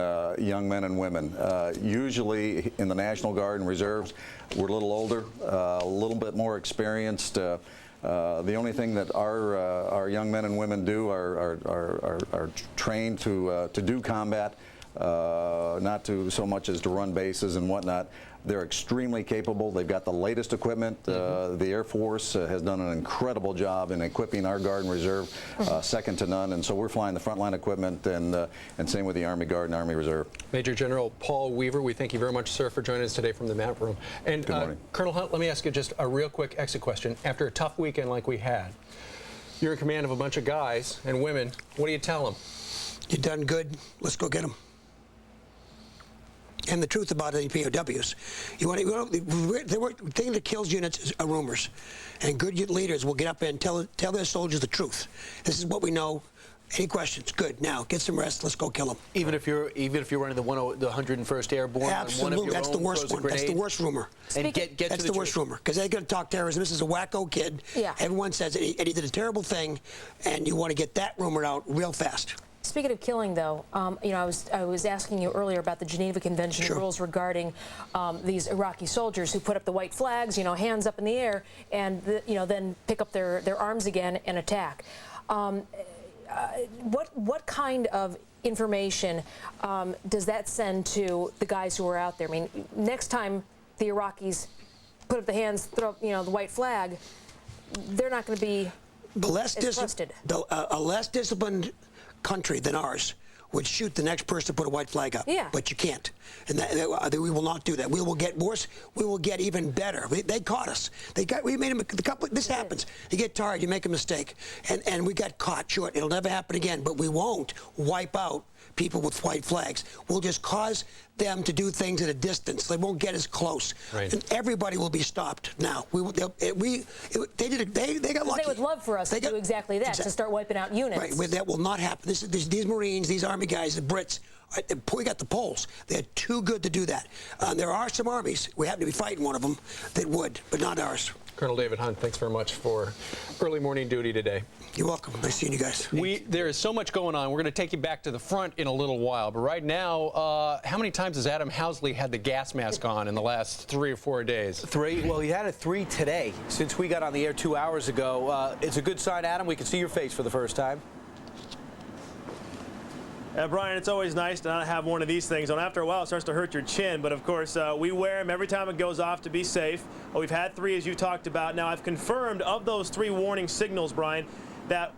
young men and women. Usually in the National Guard and Reserves, we're a little older, a little bit more experienced. The only thing that our young men and women do are trained to do combat. Not to so much as to run bases and whatnot. They're extremely capable. They've got the latest equipment. The Air Force has done an incredible job in equipping our Guard and Reserve, second to none. And so we're flying the frontline equipment, and same with the Army Guard and Army Reserve. Major General Paul Weaver, we thank you very much, sir, for joining us today from the map room. And Good morning. Colonel Hunt, let me ask you just a real quick exit question. After a tough weekend like we had, you're in command of a bunch of guys and women. What do you tell them? You done good. Let's go get them. And the truth about any POWs, the thing that kills units are rumors, and good leaders will get up and tell their soldiers the truth. This is what we know. Any questions? Good. Now get some rest. Let's go kill them. Even if you're running the 101st Airborne, absolutely, one of your that's the worst one. That's the worst rumor. And that's the worst rumor, because they're going to talk terrorism. This is a wacko kid. Yeah. Everyone says it, and he did a terrible thing, and you want to get that rumor out real fast. Speaking of killing, though, I was asking you earlier about the Geneva Convention rules regarding these Iraqi soldiers who put up the white flags, hands up in the air, and then pick up their arms again and attack. What kind of information does that send to the guys who are out there? I mean, next time the Iraqis put up the hands, throw up, the white flag, they're not going to be as trusted. A less disciplined country than ours would shoot the next person to put a white flag up. Yeah. But you can't. And we will not do that. We will get worse. We will get even better. They caught us. We made them a couple. This happens. You get tired. You make a mistake. And we got caught short. It'll never happen again. But we won't wipe out people with white flags. We'll just cause them to do things at a distance. They won't get as close. Right. And everybody will be stopped now. They got lucky. They would love for us to do exactly that, to start wiping out units. Right. That will not happen. These Marines, these Army guys, the Brits, we got the Poles. They're too good to do that. There are some armies, we happen to be fighting one of them, that would, but not ours. Colonel David Hunt, thanks very much for early morning duty today. You're welcome. Nice seeing you guys. There is so much going on. We're going to take you back to the front in a little while. But right now, how many times has Adam Housley had the gas mask on in the last 3 or 4 days? 3. Well, he had it 3 today. Since we got on the air 2 hours ago, it's a good sign, Adam. We can see your face for the first time. Brian, it's always nice to not have one of these things on. After a while, it starts to hurt your chin. But, of course, we wear them every time it goes off to be safe. We've had 3, as you talked about. Now, I've confirmed of those 3 warning signals, Brian, that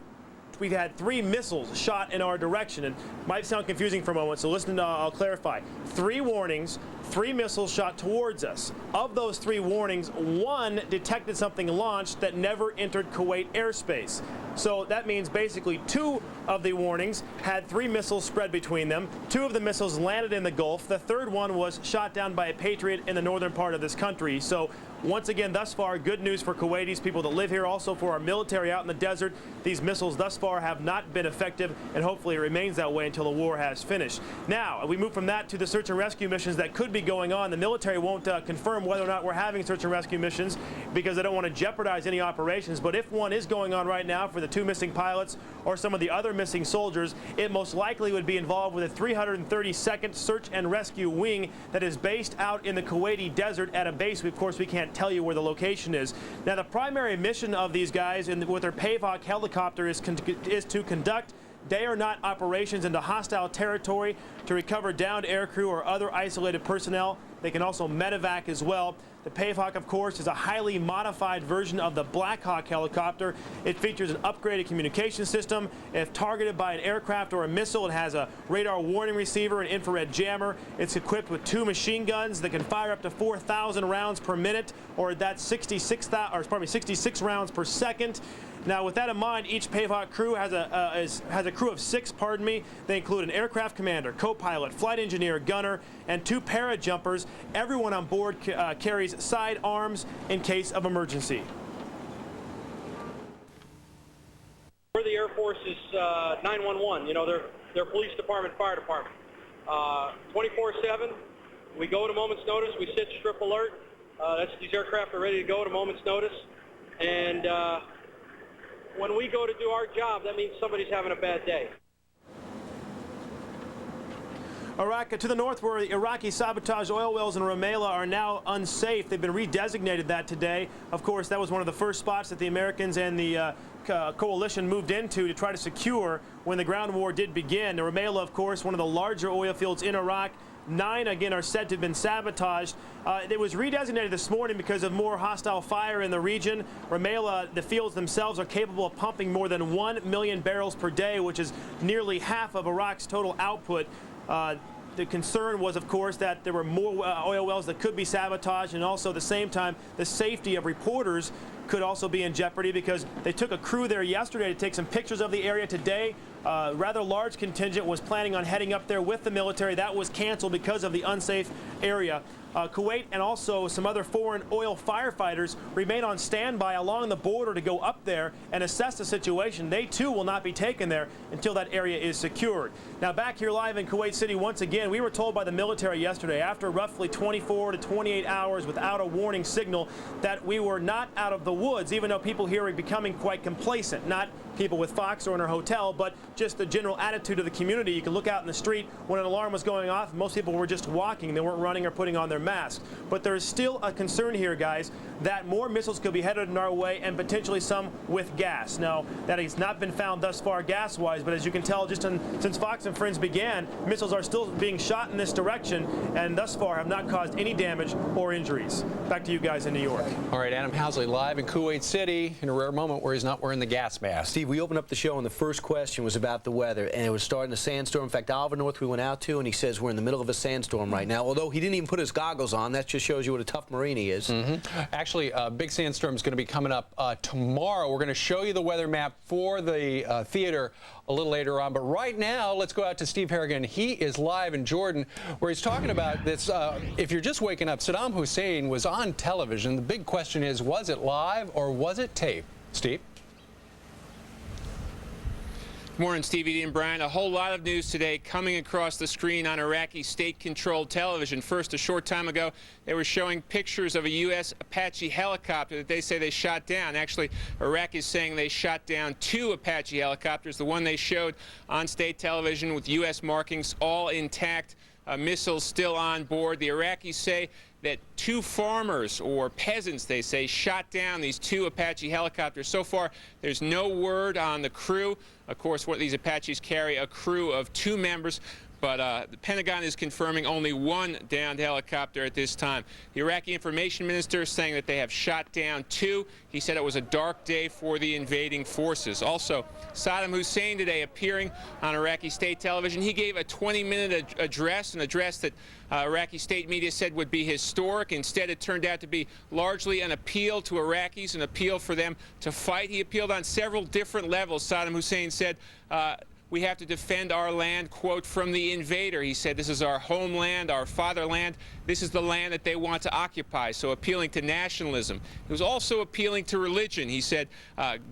we've had 3 missiles shot in our direction. And it might sound confusing for a moment, so listen, I'll clarify. 3 warnings, 3 missiles shot towards us. Of those 3 warnings, 1 detected something launched that never entered Kuwait airspace. So that means basically 2 of the warnings had 3 missiles spread between them. 2 of the missiles landed in the Gulf. The 3rd one was shot down by a Patriot in the northern part of this country. So once again, thus far, good news for Kuwaitis, people that live here, also for our military out in the desert. These missiles thus far have not been effective, and hopefully it remains that way until the war has finished. Now, we move from that to the search and rescue missions that could be going on. The military won't confirm whether or not we're having search and rescue missions because they don't want to jeopardize any operations. But if one is going on right now for the 2 missing pilots or some of the other missing soldiers, it most likely would be involved with a 332nd Search and Rescue Wing that is based out in the Kuwaiti desert at a base. Of course, we can't tell you where the location is. Now, the primary mission of these guys with their Pavok helicopter is to conduct day or night operations into hostile territory to recover downed aircrew or other isolated personnel. They can also medevac as well. The Pavok, of course, is a highly modified version of the Black Hawk helicopter. It features an upgraded communication system. If targeted by an aircraft or a missile, it has a radar warning receiver and infrared jammer. It's equipped with 2 machine guns that can fire up to 4,000 rounds per minute, or that's 66 rounds per second. Now, with that in mind, each Pavok crew has a crew of 6. They include an aircraft commander, co-pilot, flight engineer, gunner, and 2 parajumpers. Everyone on board carries side arms in case of emergency. We're the Air Force's 911. You know, they're police department, fire department. 24/7. We go at a moment's notice. We sit strip alert. These aircraft are ready to go at a moment's notice. And when we go to do our job, that means somebody's having a bad day. Iraq, to the north, where the Iraqi sabotage oil wells in Rumaila are now unsafe. They've been redesignated that today. Of course, that was one of the first spots that the Americans and the coalition moved into to try to secure when the ground war did begin. The Rumaila, of course, one of the larger oil fields in Iraq. 9, again, are said to have been sabotaged. It was redesignated this morning because of more hostile fire in the region. Rumaila, the fields themselves are capable of pumping more than 1 million barrels per day, which is nearly half of Iraq's total output. The concern was, of course, that there were more oil wells that could be sabotaged, and also at the same time, the safety of reporters could also be in jeopardy because they took a crew there yesterday to take some pictures of the area today. Rather large contingent was planning on heading up there with the military. That was canceled because of the unsafe area. Kuwait and also some other foreign oil firefighters remain on standby along the border to go up there and assess the situation. They too will not be taken there until that area is secured. Now, back here live in Kuwait City once again, we were told by the military yesterday, after roughly 24 to 28 hours without a warning signal, that we were not out of the woods, even though people here are becoming quite complacent. Not people with Fox or in a hotel, but just the general attitude of the community. You can look out in the street when an alarm was going off. Most people were just walking. They weren't running or putting on their masks. But there is still a concern here, guys, that more missiles could be headed in our way and potentially some with gas. Now, that has not been found thus far gas-wise, but as you can tell, just since Fox and Friends began, missiles are still being shot in this direction and thus far have not caused any damage or injuries. Back to you guys in New York. All right, Adam Housley live in Kuwait City in a rare moment where he's not wearing the gas mask. Steve, we opened up the show and the first question was about the weather, and it was starting to sandstorm. In fact, Oliver North we went out to, and he says we're in the middle of a sandstorm right now, although he didn't even put his goggles on. That just shows you what a tough Marine he is. Actually, a big sandstorm is going to be coming up tomorrow. We're going to show you the weather map for the theater a little later on. But right now, let's go out to Steve Harrigan. He is live in Jordan, where he's talking about this. If you're just waking up, Saddam Hussein was on television. The big question is, was it live or was it tape? Steve? Good morning, Steve, Edie, and Brian. A whole lot of news today coming across the screen on Iraqi state-controlled television. First, a short time ago, they were showing pictures of a U.S. Apache helicopter that they say they shot down. Actually, Iraq is saying they shot down 2 Apache helicopters. The one they showed on state television with U.S. markings, all intact, missiles still on board. The Iraqis say that 2 farmers or peasants, they say, shot down these 2 Apache helicopters. So far, there's no word on the crew. Of course, what these Apaches carry a crew of 2 members. But the Pentagon is confirming only one downed helicopter at this time. The Iraqi information minister is saying that they have shot down 2. He said it was a dark day for the invading forces. Also, Saddam Hussein today appearing on Iraqi state television. He gave a 20-minute address, an address that Iraqi state media said would be historic. Instead, it turned out to be largely an appeal to Iraqis, an appeal for them to fight. He appealed on several different levels. Saddam Hussein said, we have to defend our land, quote, from the invader. He said, this is our homeland, our fatherland. This is the land that they want to occupy, so appealing to nationalism. He was also appealing to religion. He said,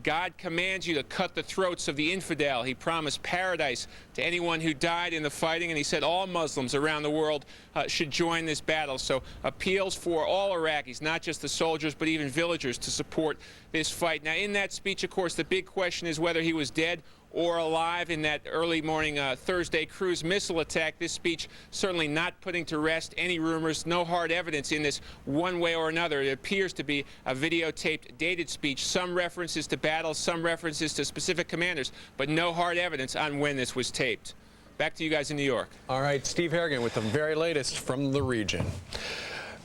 God commands you to cut the throats of the infidel. He promised paradise to anyone who died in the fighting, and he said all Muslims around the world should join this battle. So appeals for all Iraqis, not just the soldiers, but even villagers, to support this fight. Now, in that speech, of course, the big question is whether he was dead or alive in that early morning Thursday cruise missile attack. This speech certainly not putting to rest any rumors. No hard evidence in this one way or another. It appears to be a videotaped, dated speech. Some references to battles, some references to specific commanders, but no hard evidence on when this was taped. Back to you guys in New York. All right, Steve Harrigan with the very latest from the region.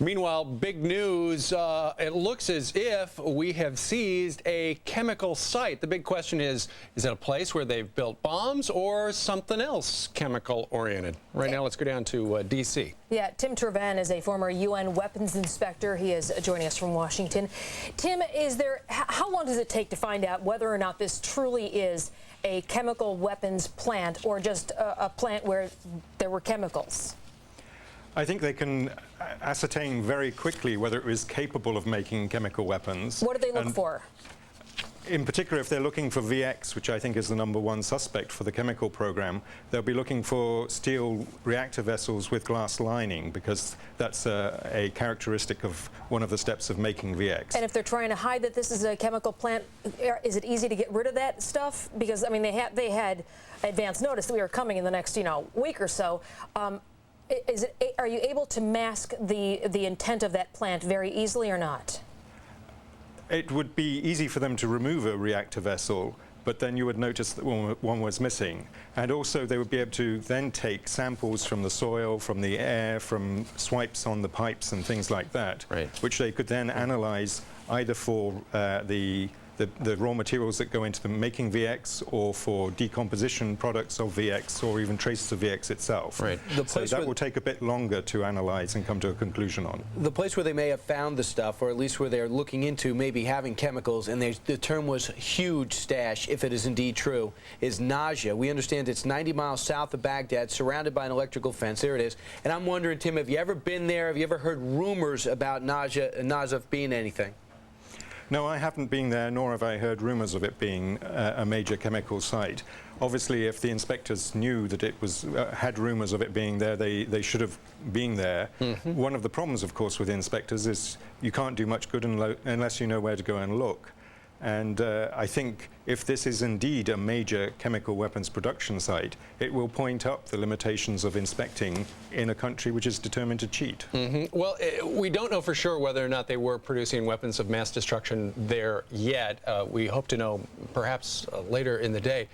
Meanwhile, big news, it looks as if we have seized a chemical site. The big question is it a place where they've built bombs or something else chemical-oriented? Right now, let's go down to D.C. Yeah, Tim Turvan is a former UN weapons inspector. He is joining us from Washington. Tim, how long does it take to find out whether or not this truly is a chemical weapons plant or just a plant where there were chemicals? I think they can ascertain very quickly whether it was capable of making chemical weapons. What do they look for? In particular, if they're looking for VX, which I think is the #1 suspect for the chemical program, they'll be looking for steel reactor vessels with glass lining, because that's a characteristic of one of the steps of making VX. And if they're trying to hide that this is a chemical plant, is it easy to get rid of that stuff? Because, I mean, they had advance notice that we were coming in the next, week or so. Are you able to mask the intent of that plant very easily or not? It would be easy for them to remove a reactor vessel, but then you would notice that one was missing. And also they would be able to then take samples from the soil, from the air, from swipes on the pipes and things like that, which they could then analyze either for the raw materials that go into the making VX, or for decomposition products of VX, or even traces of VX itself. Right. So that will take a bit longer to analyze and come to a conclusion on. The place where they may have found the stuff, or at least where they're looking into maybe having chemicals, and the term was huge stash, if it is indeed true, is Najaf. We understand it's 90 miles south of Baghdad, surrounded by an electrical fence. There it is. And I'm wondering, Tim, have you ever been there? Have you ever heard rumors about Najaf being anything? No, I haven't been there, nor have I heard rumors of it being a major chemical site. Obviously, if the inspectors knew that it was had rumors of it being there, they should have been there. One of the problems, of course, with inspectors is you can't do much good unless you know where to go and look. And I think if this is indeed a major chemical weapons production site, it will point up the limitations of inspecting in a country which is determined to cheat. Well, we don't know for sure whether or not they were producing weapons of mass destruction there yet. We hope to know perhaps later in the day.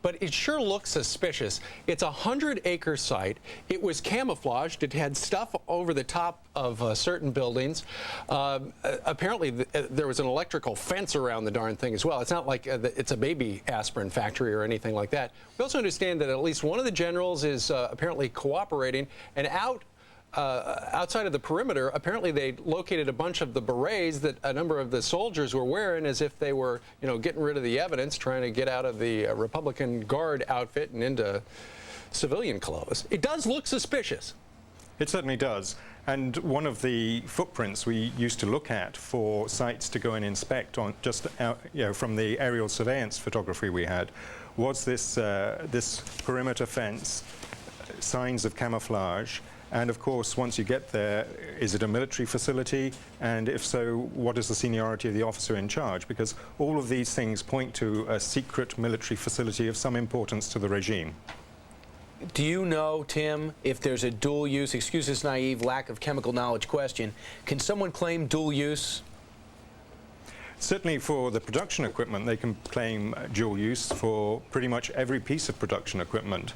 But it sure looks suspicious. It's a 100-acre site. It was camouflaged. It had stuff over the top of certain buildings. Apparently, there was an electrical fence around the darn thing as well. It's not like it's a baby aspirin factory or anything like that. We also understand that at least one of the generals is apparently cooperating, and outside of the perimeter, apparently they located a bunch of the berets that a number of the soldiers were wearing, as if they were, getting rid of the evidence, trying to get out of the Republican Guard outfit and into civilian clothes. It does look suspicious. It certainly does. And one of the footprints we used to look at for sites to go and inspect on just out, from the aerial surveillance photography we had, was this perimeter fence, signs of camouflage. And of course, once you get there, is it a military facility? And if so, what is the seniority of the officer in charge? Because all of these things point to a secret military facility of some importance to the regime. Do you know, Tim, if there's a dual use, excuse this naive lack of chemical knowledge question, can someone claim dual use? Certainly for the production equipment, they can claim dual use for pretty much every piece of production equipment.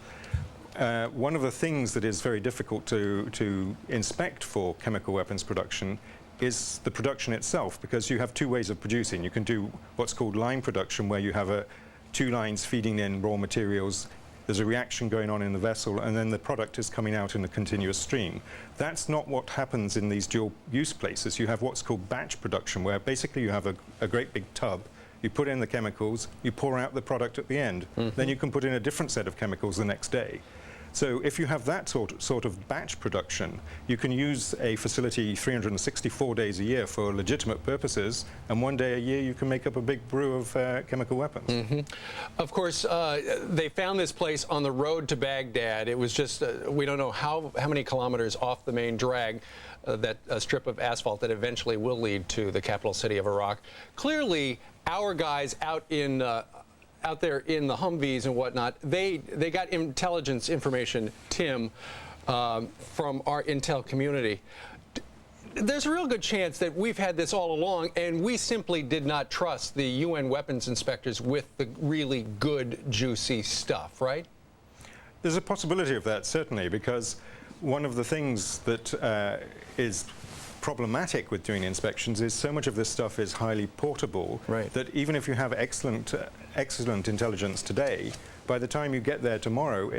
one of the things that is very difficult to inspect for chemical weapons production is the production itself, because you have two ways of producing. You can do what's called line production, where you have two lines feeding in raw materials. There's a reaction going on in the vessel, and then the product is coming out in a continuous stream. That's not what happens in these dual-use places. You have what's called batch production, where basically you have a great big tub. You put in the chemicals, you pour out the product at the end. Then you can put in a different set of chemicals the next day. So if you have that sort of batch production, you can use a facility 364 days a year for legitimate purposes, and one day a year you can make up a big brew of chemical weapons. Of course, they found this place on the road to Baghdad. It was just, we don't know how many kilometers off the main drag, that strip of asphalt that eventually will lead to the capital city of Iraq. Clearly, our guys out there in the Humvees and whatnot, they got intelligence information, Tim, from our intel community. There's a real good chance that we've had this all along, and we simply did not trust the UN weapons inspectors with the really good, juicy stuff, right? There's a possibility of that, certainly, because one of the things that is problematic with doing inspections is so much of this stuff is highly portable, that even if you have excellent intelligence today, by the time you get there tomorrow,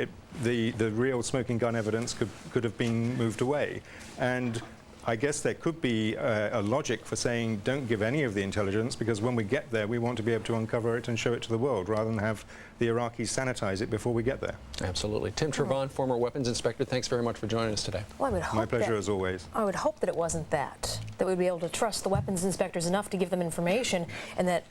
the real smoking gun evidence could have been moved away. And I guess there could be a logic for saying don't give any of the intelligence, because when we get there we want to be able to uncover it and show it to the world, rather than have the Iraqis sanitize it before we get there. Absolutely. Tim Trevon, former weapons inspector, thanks very much for joining us today. Well, I would hope My pleasure, as always. I would hope that it wasn't that we'd be able to trust the weapons inspectors enough to give them information, and that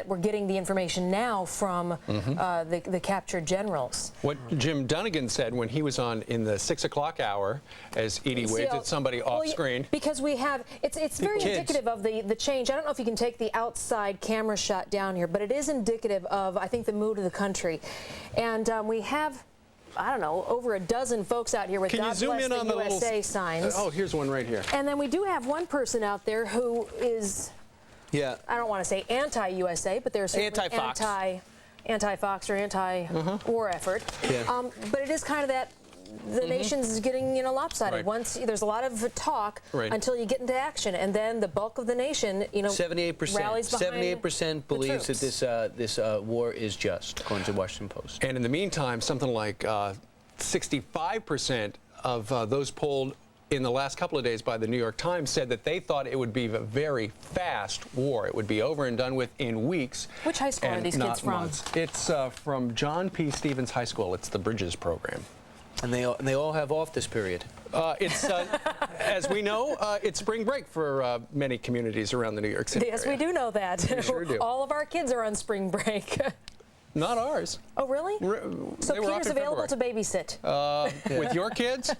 we're getting the information now from the captured generals. What Jim Dunnigan said when he was on in the 6 o'clock hour, as Edie waved at somebody off screen. Because we have, it's very indicative of the change. I don't know if you can take the outside camera shot down here, but it is indicative of, I think, the mood of the country. And we have, I don't know, over a dozen folks out here with God Bless the USA signs. Oh, here's one right here. And then we do have one person out there who is, I don't want to say anti-USA, but there's anti-Fox. Anti-Fox or anti-war effort. But it is kind of that the nation's getting, lopsided. Once there's a lot of talk until you get into action, and then the bulk of the nation, 78%. rallies behind 78% believes that this war is just, according to the Washington Post. And in the meantime, something like 65% of those polled in the last couple of days by the New York Times said that they thought it would be a very fast war. It would be over and done with in weeks. Which high school are these kids from? Months. It's from John P. Stevens High School. It's the Bridges program. And they all have off this period. It's, as we know, it's spring break for many communities around the New York City Yes, area. we do know that. We sure do. All of our kids are on spring break. Not ours. Oh, really? So they were Peter's off in available February. to babysit. With your kids?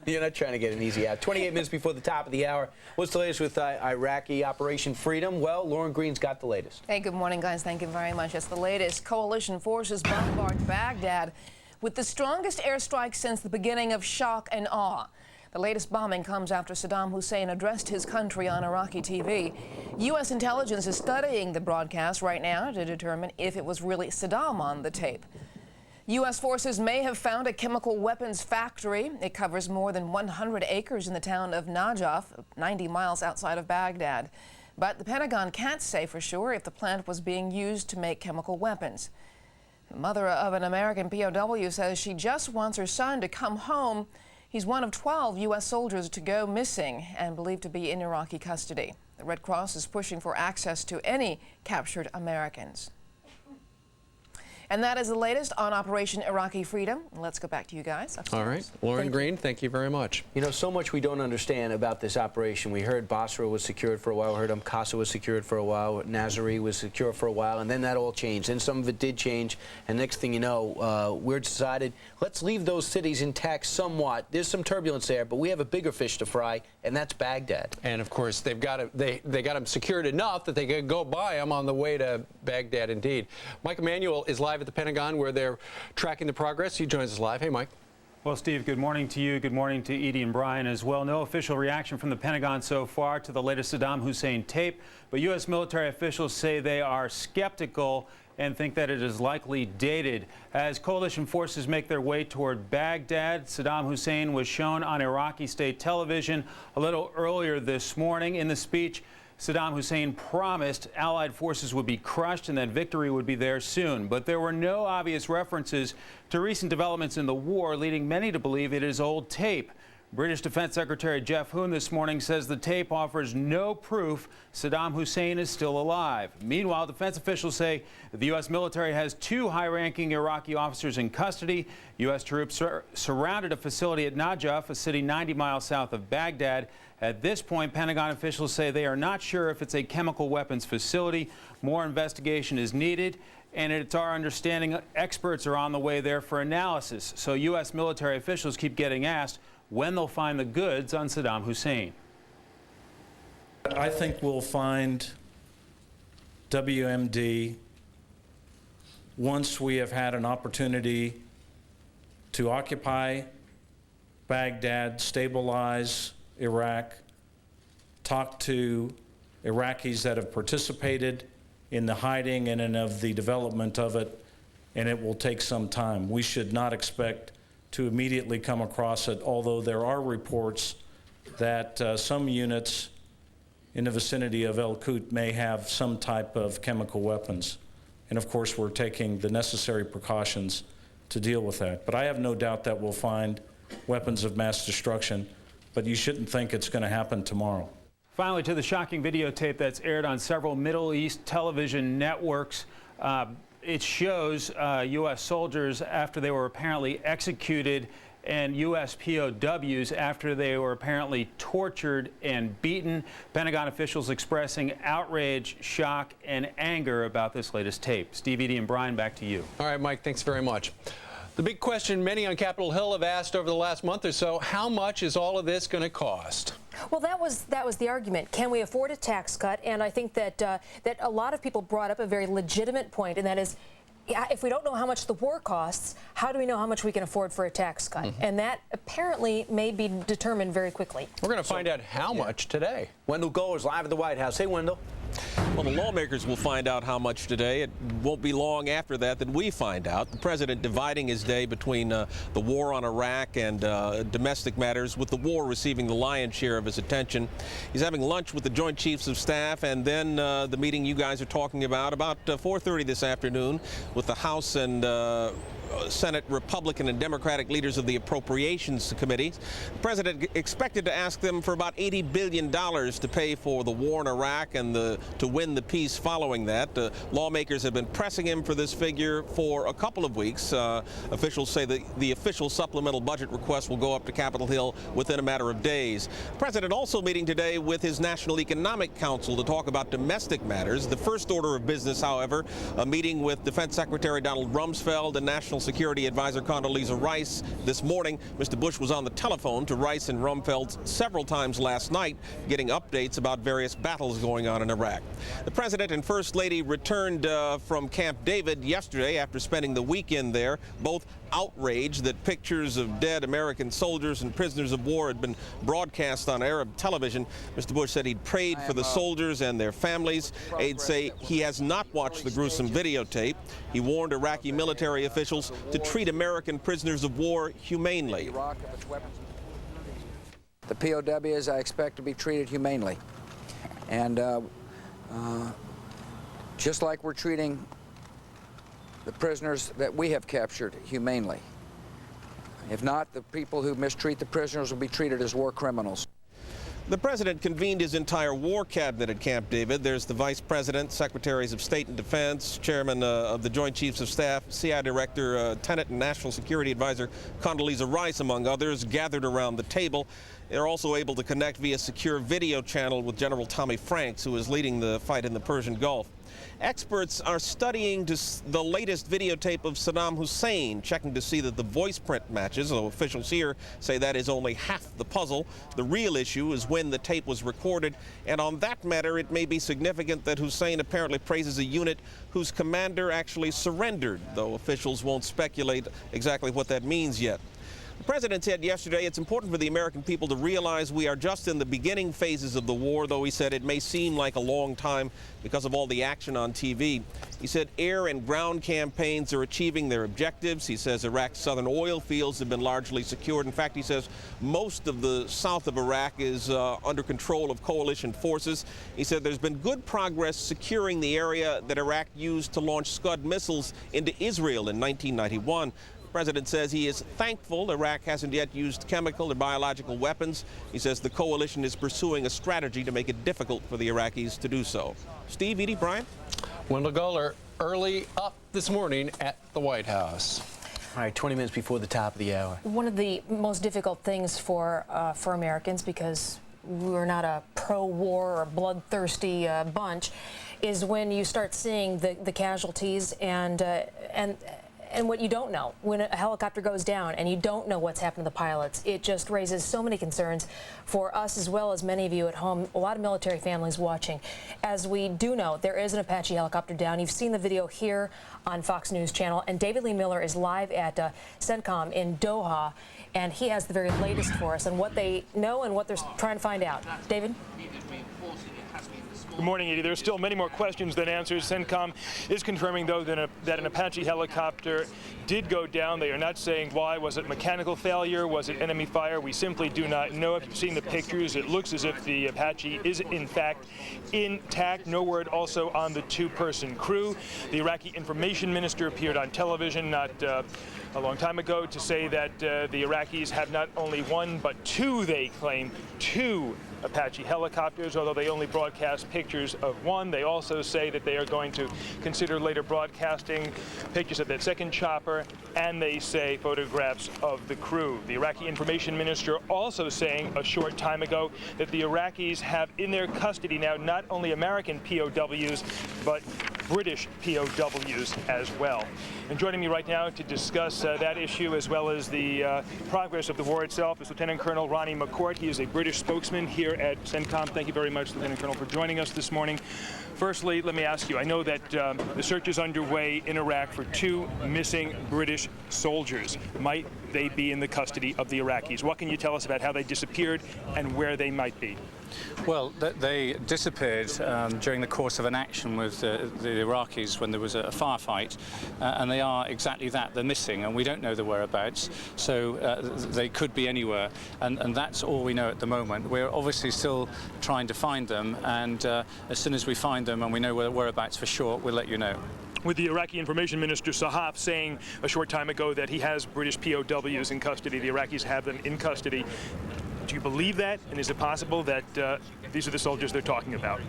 You're not trying to get an easy out. 28 minutes before the top of the hour. What's the latest with Iraqi Operation Freedom? Well, Lauren Green's got the latest. Hey, good morning, guys. Thank you very much. It's the latest. Coalition forces bombard Baghdad with the strongest airstrike since the beginning of shock and awe. The latest bombing comes after Saddam Hussein addressed his country on Iraqi TV. U.S. intelligence is studying the broadcast right now to determine if it was really Saddam on the tape. U.S. forces may have found a chemical weapons factory. It covers more than 100 acres in the town of Najaf, 90 miles outside of Baghdad. But the Pentagon can't say for sure if the plant was being used to make chemical weapons. The mother of an American POW says she just wants her son to come home. He's one of 12 U.S. soldiers to go missing and believed to be in Iraqi custody. The Red Cross is pushing for access to any captured Americans. And that is the latest on Operation Iraqi Freedom. Let's go back to you guys. Upstairs. All right. Lauren Green, thank you very much. So much we don't understand about this operation. We heard Basra was secured for a while. We heard Qasr was secured for a while. Nazari was secure for a while. And then that all changed. Then some of it did change. And next thing you know, we're decided, let's leave those cities intact somewhat. There's some turbulence there, but we have a bigger fish to fry, and that's Baghdad. And, of course, they got them secured enough that they could go buy them on the way to Baghdad, indeed. Mike Emanuel is live at the Pentagon, where they're tracking the progress. He joins us live. Hey, Mike. Well, Steve, good morning to you. Good morning to Edie and Brian as well. No official reaction from the Pentagon so far to the latest Saddam Hussein tape, but U.S. military officials say they are skeptical and think that it is likely dated. As coalition forces make their way toward Baghdad, Saddam Hussein was shown on Iraqi state television a little earlier this morning. In the speech, Saddam Hussein promised Allied forces would be crushed and that victory would be there soon. But there were no obvious references to recent developments in the war, leading many to believe it is old tape. British Defense Secretary Jeff Hoon this morning says the tape offers no proof Saddam Hussein is still alive. Meanwhile, defense officials say the U.S. military has 2 high-ranking Iraqi officers in custody. U.S. troops surrounded a facility at Najaf, a city 90 miles south of Baghdad. At this point, Pentagon officials say they are not sure if it's a chemical weapons facility. More investigation is needed, and it's our understanding experts are on the way there for analysis. So U.S. military officials keep getting asked when they'll find the goods on Saddam Hussein. I think we'll find WMD once we have had an opportunity to occupy Baghdad, stabilize Iraq, talk to Iraqis that have participated in the hiding and in of the development of it, and it will take some time. We should not expect to immediately come across it, although there are reports that some units in the vicinity of El Kut may have some type of chemical weapons. And of course, we're taking the necessary precautions to deal with that. But I have no doubt that we'll find weapons of mass destruction, but you shouldn't think it's going to happen tomorrow. Finally, to the shocking videotape that's aired on several Middle East television networks. It shows U.S. soldiers after they were apparently executed and U.S. POWs after they were apparently tortured and beaten. Pentagon officials expressing outrage, shock, and anger about this latest tape. Steve, Edie, and Brian, back to you. All right, Mike, thanks very much. The big question many on Capitol Hill have asked over the last month or so, how much is all of this going to cost? Well, that was the argument. Can we afford a tax cut? And I think that that a lot of people brought up a very legitimate point, and that is, if we don't know how much the war costs, how do we know how much we can afford for a tax cut? And that apparently may be determined very quickly. We're going to find out how much today. Wendell Goer is live at the White House. Hey, Wendell. Well, the lawmakers will find out how much today. It won't be long after that we find out. The president dividing his day between the war on Iraq and domestic matters, with the war receiving the lion's share of his attention. He's having lunch with the Joint Chiefs of Staff, and then the meeting you guys are talking about 4:30 this afternoon with the House and Senate Republican and Democratic leaders of the Appropriations Committee. The president expected to ask them for about $80 billion to pay for the war in Iraq and to win the peace following that. Lawmakers have been pressing him for this figure for a couple of weeks. Officials say that the official supplemental budget request will go up to Capitol Hill within a matter of days. The president also meeting today with his National Economic Council to talk about domestic matters. The first order of business, however, a meeting with Defense Secretary Donald Rumsfeld and National Security Advisor Condoleezza Rice this morning. Mr. Bush was on the telephone to Rice and Rumsfeld several times last night, getting updates about various battles going on in Iraq. The President and First Lady returned from Camp David yesterday after spending the weekend there, both outraged that pictures of dead American soldiers and prisoners of war had been broadcast on Arab television. Mr. Bush said he'd prayed for the soldiers and their families. Aides say he has not watched the gruesome videotape. He warned Iraqi military officials to treat American prisoners of war humanely. The POWs I expect to be treated humanely. And just like we're treating the prisoners that we have captured humanely. If not, the people who mistreat the prisoners will be treated as war criminals. The president convened his entire war cabinet at Camp David. There's the vice president, secretaries of state and defense, chairman of the Joint Chiefs of Staff, CI Director, Tenet and National Security Advisor Condoleezza Rice, among others, gathered around the table. They're also able to connect via secure video channel with General Tommy Franks, who is leading the fight in the Persian Gulf. Experts are studying the latest videotape of Saddam Hussein, checking to see that the voice print matches, although officials here say that is only half the puzzle. The real issue is when the tape was recorded, and on that matter, it may be significant that Hussein apparently praises a unit whose commander actually surrendered, though officials won't speculate exactly what that means yet. The president said yesterday it's important for the American people to realize we are just in the beginning phases of the war, though he said it may seem like a long time because of all the action on TV. He said air and ground campaigns are achieving their objectives. He says Iraq's southern oil fields have been largely secured. In fact, he says most of the south of Iraq is under control of coalition forces. He said there's been good progress securing the area that Iraq used to launch Scud missiles into Israel in 1991. The president says he is thankful Iraq hasn't yet used chemical or biological weapons. He says the coalition is pursuing a strategy to make it difficult for the Iraqis to do so. Steve, Edie, Brian? Wendell Guller, early up this morning at the White House. All right, 20 minutes before the top of the hour. One of the most difficult things for Americans, because we're not a pro-war or bloodthirsty bunch, is when you start seeing the casualties and what you don't know. When a helicopter goes down and you don't know what's happened to the pilots, it just raises so many concerns for us as well as many of you at home, a lot of military families watching. As we do know, there is an Apache helicopter down. You've seen the video here on Fox News Channel, and David Lee Miller is live at CENTCOM in Doha, and he has the very latest for us on what they know and what they're trying to find out. David? Good morning, Edie. There's still many more questions than answers. CENTCOM is confirming, though, that an Apache helicopter did go down. They are not saying why. Was it mechanical failure? Was it enemy fire? We simply do not know. If you've seen the pictures, it looks as if the Apache is, in fact, intact. No word also on the two-person crew. The Iraqi information minister appeared on television not a long time ago to say that the Iraqis have not only one, but two, they claim, two Apache helicopters, although they only broadcast pictures of one. They also say that they are going to consider later broadcasting pictures of that second chopper, and they say photographs of the crew. The Iraqi information minister also saying a short time ago that the Iraqis have in their custody now not only American POWs, but British POWs as well. And joining me right now to discuss that issue as well as the progress of the war itself is Lieutenant Colonel Ronnie McCourt. He is a British spokesman here at CENTCOM. Thank you very much, Lieutenant Colonel, for joining us this morning. Firstly, let me ask you, I know that the search is underway in Iraq for two missing British soldiers. Might they be in the custody of the Iraqis? What can you tell us about how they disappeared and where they might be? Well, they disappeared during the course of an action with the Iraqis when there was a firefight, and they are exactly that. They're missing, and we don't know the whereabouts, so they could be anywhere, and that's all we know at the moment. We're obviously still trying to find them, and as soon as we find them and we know whereabouts for sure, we'll let you know. With the Iraqi information minister Sahaf saying a short time ago that he has British POWs in custody, the Iraqis have them in custody. Do you believe that, and is it possible that these are the soldiers they're talking about?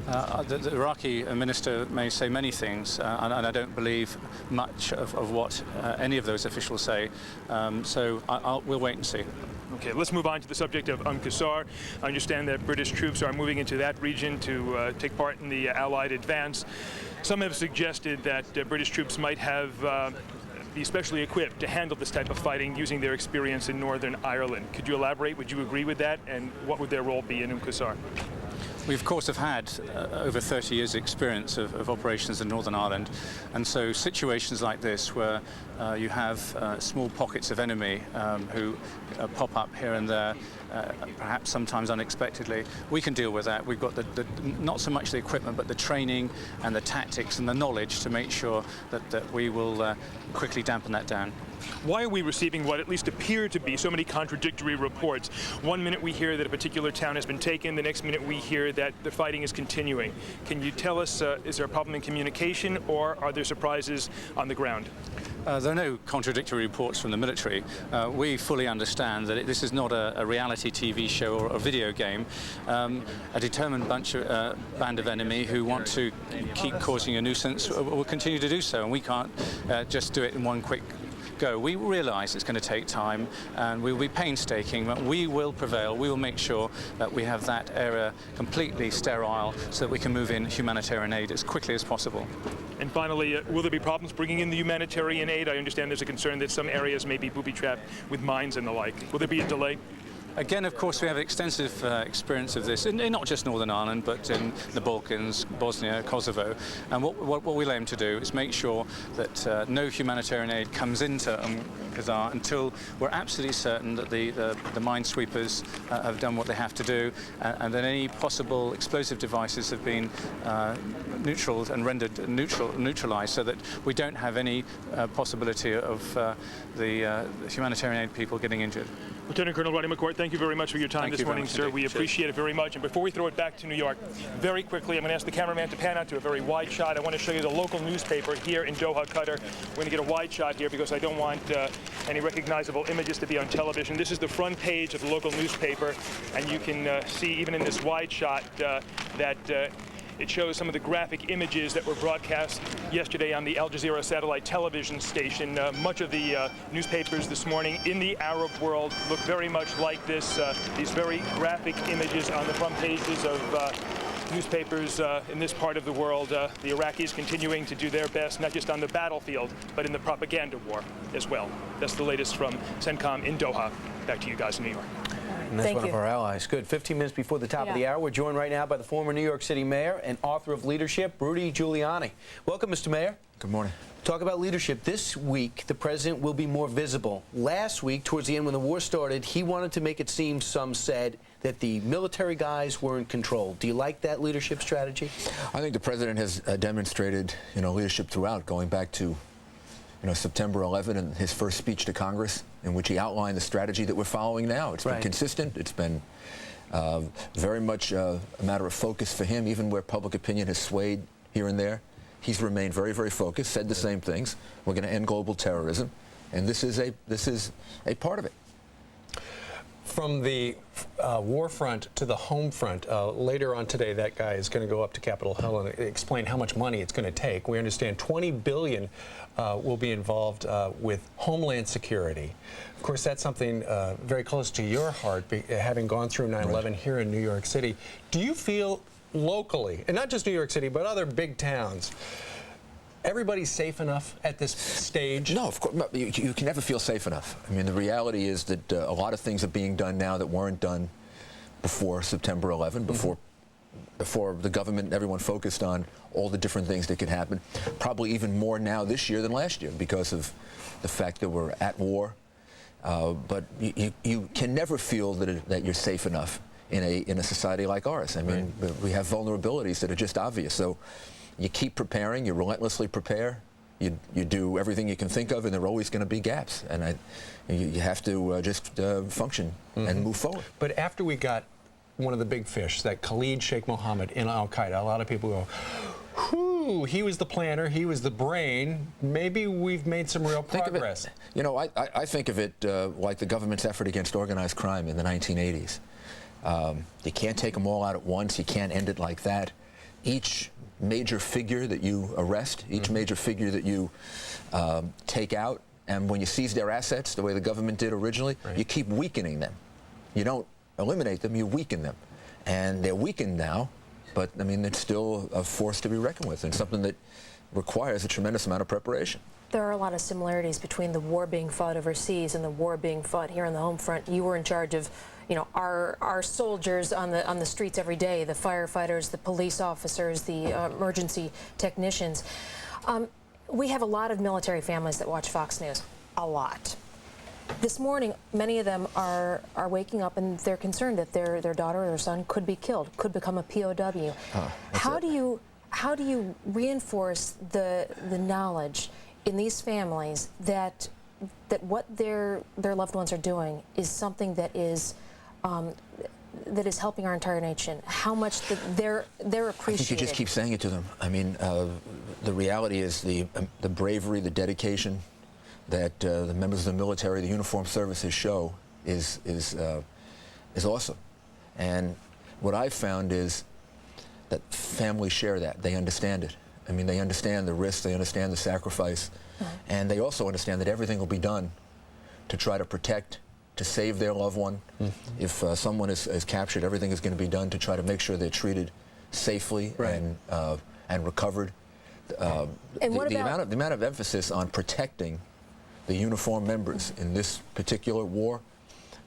The Iraqi minister may say many things, and I don't believe much of what any of those officials say, so we'll wait and see. Okay, let's move on to the subject of Qusar. I understand that British troops are moving into that region to take part in the Allied advance. Some have suggested that British troops might have be specially equipped to handle this type of fighting using their experience in Northern Ireland. Could you elaborate? Would you agree with that? And what would their role be in Qusar? We, of course, have had over 30 years' experience of operations in Northern Ireland, and so situations like this where you have small pockets of enemy who pop up here and there, perhaps sometimes unexpectedly, we can deal with that. We've got not so much the equipment, but the training and the tactics and the knowledge to make sure that we will quickly dampen that down. Why are we receiving what at least appear to be so many contradictory reports? One minute we hear that a particular town has been taken, the next minute we hear that the fighting is continuing. Can you tell us, is there a problem in communication, or are there surprises on the ground? There are no contradictory reports from the military. We fully understand that this is not a reality TV show or a video game. A determined band of enemy who want to keep causing a nuisance will continue to do so, and we can't just do it in one quick go. We realise it's going to take time, and we will be painstaking, but we will prevail. We will make sure that we have that area completely sterile so that we can move in humanitarian aid as quickly as possible. And finally, will there be problems bringing in the humanitarian aid? I understand there's a concern that some areas may be booby-trapped with mines and the like. Will there be a delay? Again, of course, we have extensive experience of this, in not just Northern Ireland, but in the Balkans, Bosnia, Kosovo. And what we'll aim to do is make sure that no humanitarian aid comes into Kazar until we're absolutely certain that the minesweepers have done what they have to do, and that any possible explosive devices have been neutralized and rendered neutralized, so that we don't have any possibility of the humanitarian aid people getting injured. Lieutenant Colonel Rodney McCourt, thank you very much for your time this morning, sir. We appreciate it very much. And before we throw it back to New York, very quickly, I'm going to ask the cameraman to pan out to a very wide shot. I want to show you the local newspaper here in Doha, Qatar. We're going to get a wide shot here because I don't want any recognizable images to be on television. This is the front page of the local newspaper, and you can see even in this wide shot that it shows some of the graphic images that were broadcast yesterday on the Al Jazeera satellite television station. Much of the newspapers this morning in the Arab world look very much like this. These very graphic images on the front pages of newspapers in this part of the world. The Iraqis continuing to do their best, not just on the battlefield, but in the propaganda war as well. That's the latest from CENTCOM in Doha. Back to you guys in New York. And that's one of our allies. Good. 15 minutes before the top of the hour, we're joined right now by the former New York City mayor and author of Leadership, Rudy Giuliani. Welcome, Mr. Mayor. Good morning. Talk about leadership. This week, the president will be more visible. Last week, towards the end when the war started, he wanted to make it seem, some said, that the military guys were in control. Do you like that leadership strategy? I think the president has demonstrated, leadership throughout, going back to September 11 and his first speech to Congress, in which he outlined the strategy that we're following now. It's been consistent. It's been very much a matter of focus for him, even where public opinion has swayed here and there. He's remained very, very focused, said the same things. We're going to end global terrorism, and this is a part of it. From the war front to the home front, later on today, that guy is going to go up to Capitol Hill and explain how much money it's going to take. We understand $20 billion will be involved with Homeland Security. Of course, that's something very close to your heart, having gone through 9/11 here in New York City. Do you feel locally, and not just New York City, but other big towns, everybody's safe enough at this stage? No, of course. You can never feel safe enough. I mean, the reality is that a lot of things are being done now that weren't done before September 11, before the government and everyone focused on all the different things that could happen. Probably even more now this year than last year because of the fact that we're at war. But you can never feel that you're safe enough in a society like ours. I mean, we have vulnerabilities that are just obvious. So you keep preparing, you relentlessly prepare, you do everything you can think of, and there are always going to be gaps. And you have to just function and move forward. But after we got one of the big fish, that Khalid Sheikh Mohammed in Al-Qaeda, a lot of people go, whew, he was the planner, he was the brain. Maybe we've made some real progress. I think of it like the government's effort against organized crime in the 1980s. You can't take them all out at once. You can't end it like that. Each major figure that you arrest, each major figure that you take out, and when you seize their assets, the way the government did originally, you keep weakening them. You don't eliminate them, you weaken them. And they're weakened now, but, I mean, it's still a force to be reckoned with, and something that requires a tremendous amount of preparation. There are a lot of similarities between the war being fought overseas and the war being fought here on the home front. You were in charge of, our soldiers on the streets every day, the firefighters, the police officers, the emergency technicians. We have a lot of military families that watch Fox News, a lot. This morning, many of them are waking up and they're concerned that their daughter or their son could be killed, could become a POW. How do you reinforce the knowledge in these families that what their loved ones are doing is something that is helping our entire nation? How much they're appreciated? I think you just keep saying it to them. I mean, the reality is the bravery, the dedication that the members of the military, the uniformed services show is awesome. And what I've found is that families share that. They understand it. I mean, they understand the risk, they understand the sacrifice, and they also understand that everything will be done to try to protect, to save their loved one. If someone is captured, everything is going to be done to try to make sure they're treated safely and recovered. The amount of emphasis on protecting the uniformed members in this particular war,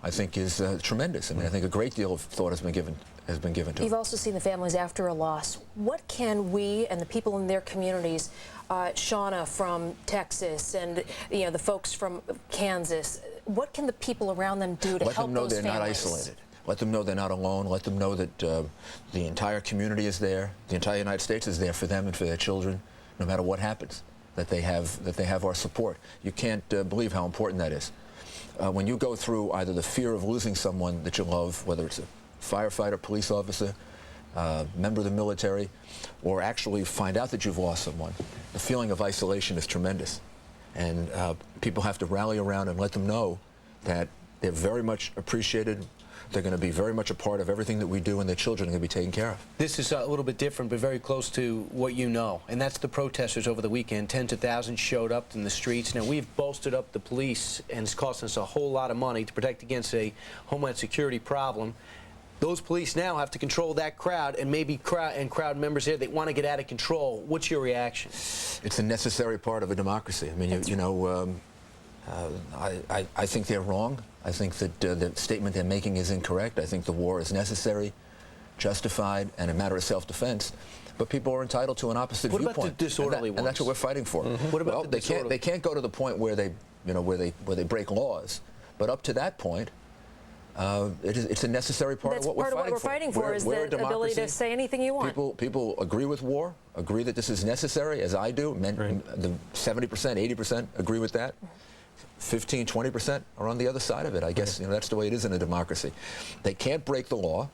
I think is tremendous. I mean, I think a great deal of thought has been given to it. You've also seen the families after a loss. What can we and the people in their communities, Shauna from Texas and the folks from Kansas, what can the people around them do to help those families? Let them know they're not isolated. Let them know they're not alone. Let them know that the entire community is there. The entire United States is there for them and for their children, no matter what happens. That they have our support. You can't believe how important that is. When you go through either the fear of losing someone that you love, whether it's a firefighter, police officer, member of the military, or actually find out that you've lost someone, the feeling of isolation is tremendous. And people have to rally around and let them know that they're very much appreciated. They're going to be very much a part of everything that we do, and their children are going to be taken care of. This is a little bit different, but very close to what you know, and that's the protesters over the weekend. Tens of thousands showed up in the streets. Now, we've bolstered up the police, and it's costing us a whole lot of money to protect against a Homeland Security problem. Those police now have to control that crowd, and maybe crowd members there that want to get out of control. What's your reaction? It's a necessary part of a democracy. I mean, I think they're wrong. I think that the statement they're making is incorrect. I think the war is necessary, justified, and a matter of self-defense. But people are entitled to an opposite viewpoint. What about the disorderly ones? And that's what we're fighting for. What about the disorderly? They can't go to the point where they break laws. But up to that point, it's a necessary part of what we're fighting for. That's part of what we're fighting for is the ability to say anything you want. People agree with war, agree that this is necessary, as I do. The 70%, 80% agree with that. 15, 20% are on the other side of it. I guess that's the way it is in a democracy. They can't break the law.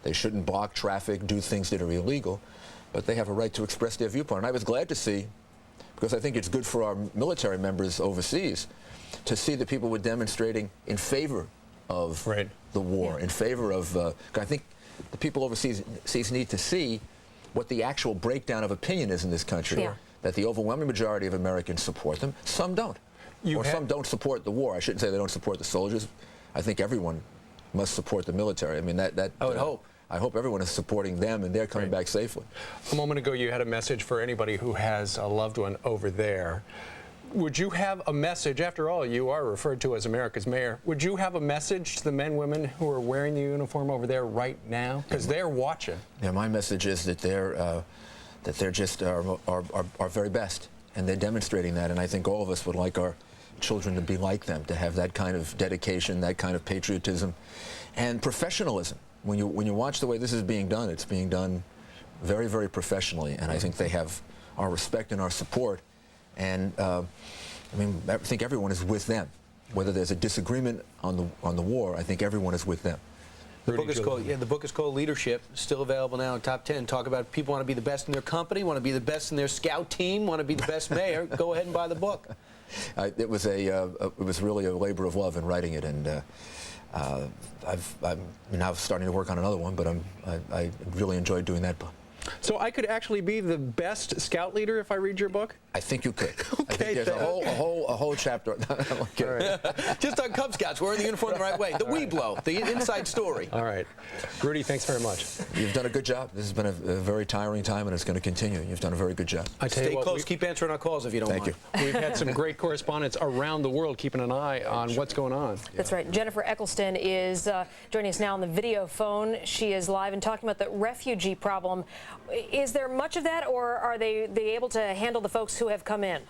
They shouldn't block traffic, do things that are illegal, but they have a right to express their viewpoint. And I was glad to see, because I think it's good for our military members overseas, to see that people were demonstrating in favor of the war, in favor of, I think the people overseas need to see what the actual breakdown of opinion is in this country, that the overwhelming majority of Americans support them, some don't. Some don't support the war. I shouldn't say they don't support the soldiers. I think everyone must support the military. I mean, I would hope. I hope everyone is supporting them and they're coming back safely. A moment ago, you had a message for anybody who has a loved one over there. Would you have a message? After all, you are referred to as America's mayor. Would you have a message to the men, women who are wearing the uniform over there right now? Because they're watching. Yeah, my message is that they're just our very best, and they're demonstrating that. And I think all of us would like our children to be like them, to have that kind of dedication, that kind of patriotism, and professionalism. When you watch the way this is being done, it's being done very, very professionally, and I think they have our respect and our support. And I think everyone is with them. Whether there's a disagreement on the war, I think everyone is with them. The book is called Leadership, still available now in Top 10. Talk about people want to be the best in their company, want to be the best in their scout team, want to be the best mayor. Go ahead and buy the book. It was really a labor of love in writing it, and I'm now starting to work on another one, but I really enjoyed doing that book. So I could actually be the best scout leader if I read your book? I think you could. Okay, I think there's a whole chapter. Just on Cub Scouts, wearing the uniform the right way. The Weeblo, the inside story. All right. Rudy, thanks very much. You've done a good job. This has been a very tiring time, and it's going to continue. You've done a very good job. Stay close. Keep answering our calls if you don't mind. Thank you. We've had some great correspondents around the world keeping an eye on what's going on. That's right. Jennifer Eccleston is joining us now on the video phone. She is live and talking about the refugee problem. Is there much of that, or are they able to handle the folks who have come in?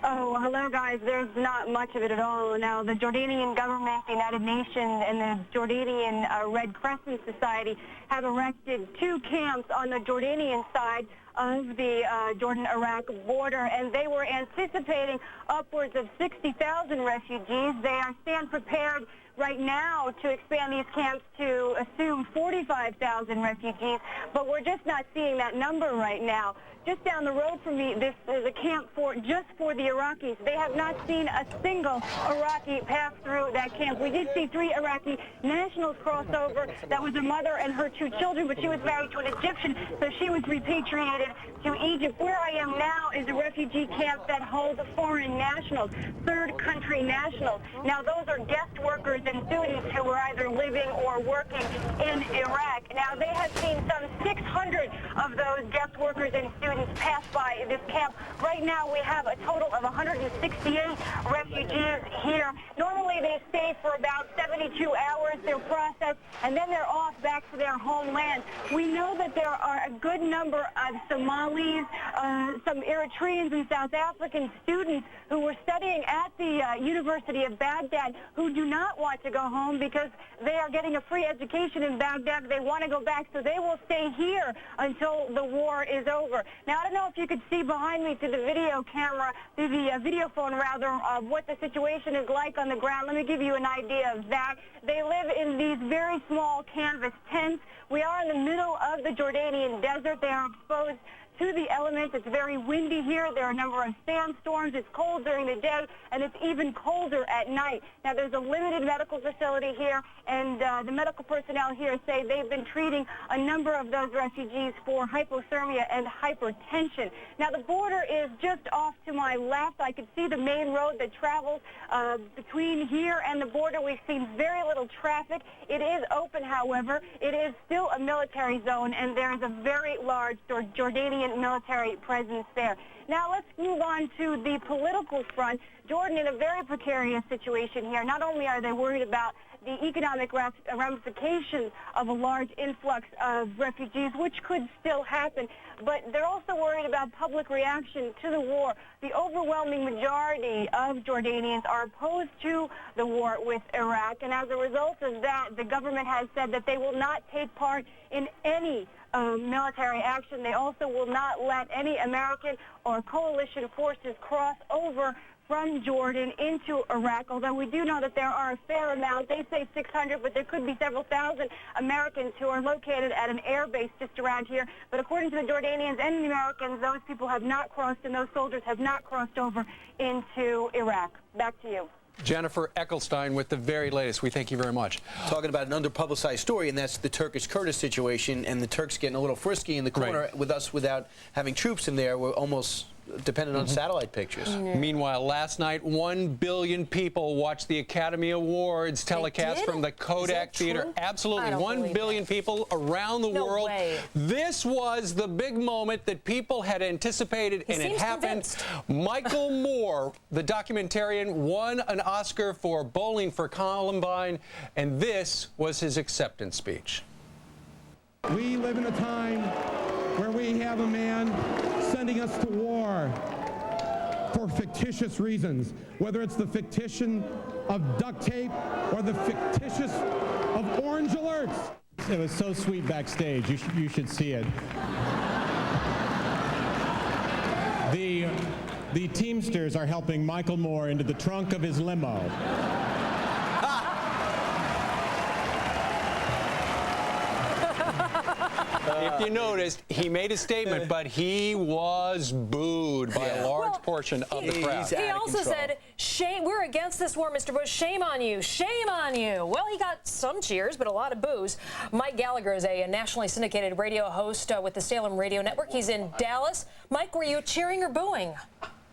Oh, hello, guys. There's not much of it at all. Now, the Jordanian government, the United Nations, and the Jordanian Red Crescent Society have erected 2 camps on the Jordanian side of the Jordan-Iraq border, and they were anticipating upwards of 60,000 refugees. They stand prepared right now to expand these camps to assume 45,000 refugees, but we're just not seeing that number right now. Just down the road from me, this is a camp just for the Iraqis. They have not seen a single Iraqi pass through that camp. We did see 3 Iraqi nationals cross over. That was a mother and her 2 children, but she was married to an Egyptian, so she was repatriated to Egypt. Where I am now is a refugee camp that holds foreign nationals, third country nationals. Now, those are guest workers and students who were either living or working in Iraq. Now, they have seen some 600 of those guest workers and students pass by this camp. Right now, we have a total of 168 refugees here. Normally, they stay for about 72 hours. They're processed, and then they're off back to their homeland. We know that there are a good number of Somalis, some Eritreans and South African students who were studying at the University of Baghdad who do not want to go home because they are getting a free education in Baghdad. They want to go back, so they will stay here until the war is over. Now, I don't know if you could see behind me through the video camera, through the video phone rather, of what the situation is like on the ground. Let me give you an idea of that. They live in these very small canvas tents. We are in the middle of the Jordanian desert. They are exposed to the elements. It's very windy here. There are a number of sandstorms. It's cold during the day, and it's even colder at night. Now, there's a limited medical facility here, and the medical personnel here say they've been treating a number of those refugees for hypothermia and hypertension. Now, the border is just off to my left. I can see the main road that travels between here and the border. We've seen very little traffic. It is open, however. It is still a military zone, and there is a very large Jordanian military presence there. Now let's move on to the political front. Jordan in a very precarious situation here. Not only are they worried about the economic ramifications of a large influx of refugees, which could still happen, but they're also worried about public reaction to the war. The overwhelming majority of Jordanians are opposed to the war with Iraq, and as a result of that, the government has said that they will not take part in any military action. They also will not let any American or coalition forces cross over from Jordan into Iraq, although we do know that there are a fair amount. They say 600, but there could be several thousand Americans who are located at an air base just around here. But according to the Jordanians and the Americans, those people have not crossed, and those soldiers have not crossed over into Iraq. Back to you. Jennifer Ecclestein with the very latest. We thank you very much. Talking about an underpublicized story, and that's the Turkish-Kurdish situation, and the Turks getting a little frisky in the corner with us without having troops in there. We're almost dependent on satellite pictures. Meanwhile, last night, 1 billion people watched the Academy Awards telecast from the Kodak Theater. Absolutely. 1 billion people around the world. This was the big moment that people had anticipated, and it happened. Michael Moore, the documentarian, won an Oscar for Bowling for Columbine, and this was his acceptance speech. We live in a time where we have a man sending us to war for fictitious reasons, whether it's the fictitious of duct tape or the fictitious of orange alerts. It was so sweet backstage. You should see it. The Teamsters are helping Michael Moore into the trunk of his limo. If you noticed, he made a statement, but he was booed by a large portion of the crowd. He also said, "Shame, we're against this war, Mr. Bush. Shame on you. Shame on you." Well, he got some cheers, but a lot of boos. Mike Gallagher is a nationally syndicated radio host with the Salem Radio Network. He's in Dallas. Mike, were you cheering or booing?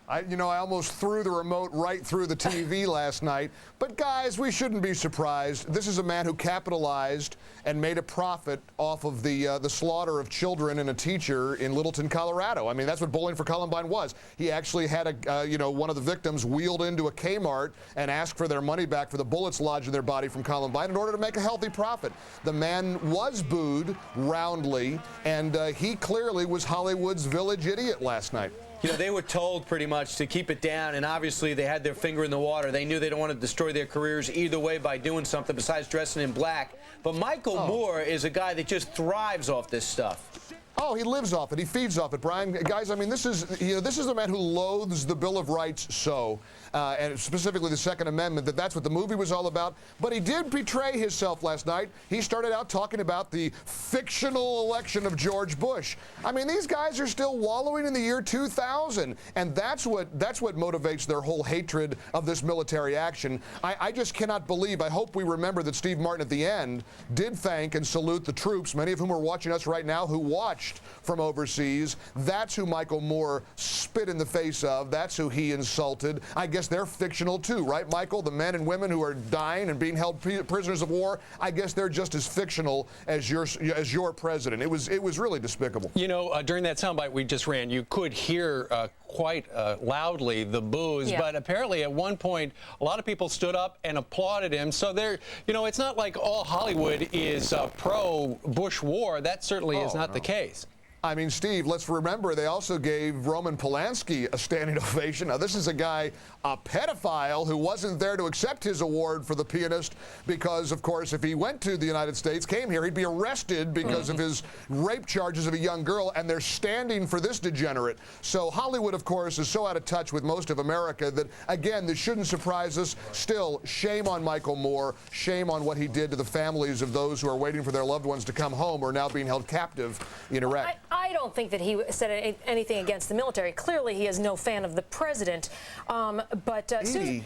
I almost threw the remote right through the TV last night. But, guys, we shouldn't be surprised. This is a man who capitalized and made a profit off of the slaughter of children and a teacher in Littleton, Colorado. I mean, that's what Bowling for Columbine was. He actually had one of the victims wheeled into a Kmart and asked for their money back for the bullets lodged in their body from Columbine in order to make a healthy profit. The man was booed roundly, and he clearly was Hollywood's village idiot last night. You know, they were told pretty much to keep it down, and obviously they had their finger in the water. They knew they don't want to destroy their careers either way by doing something besides dressing in black. But Michael Moore is a guy that just thrives off this stuff. Oh, he lives off it. He feeds off it, Brian. Guys, I mean, this is a man who loathes the Bill of Rights so, and specifically the Second Amendment, that's what the movie was all about. But he did betray himself last night. He started out talking about the fictional election of George Bush. I mean, these guys are still wallowing in the year 2000, and that's what motivates their whole hatred of this military action. I just cannot believe, I hope we remember that Steve Martin at the end did thank and salute the troops, many of whom are watching us right now, who watched dispatched from overseas. That's who Michael Moore spit in the face of. That's who he insulted. I guess they're fictional too, right, Michael? The men and women who are dying and being held prisoners of war, I guess they're just as fictional as your president. It was really despicable. You know, during that soundbite we just ran, you could hear quite loudly the boos, but apparently at one point a lot of people stood up and applauded him. So there, you know, it's not like all Hollywood is pro-Bush war. That certainly is not the case. I mean, Steve, let's remember they also gave Roman Polanski a standing ovation. Now, this is a guy, a pedophile, who wasn't there to accept his award for The Pianist because, of course, if he went to the United States, came here, he'd be arrested because of his rape charges of a young girl, and they're standing for this degenerate. So Hollywood, of course, is so out of touch with most of America that, again, this shouldn't surprise us. Still, shame on Michael Moore. Shame on what he did to the families of those who are waiting for their loved ones to come home or are now being held captive in Iraq. I don't think that he said anything against the military. Clearly, he is no fan of the president. Susan,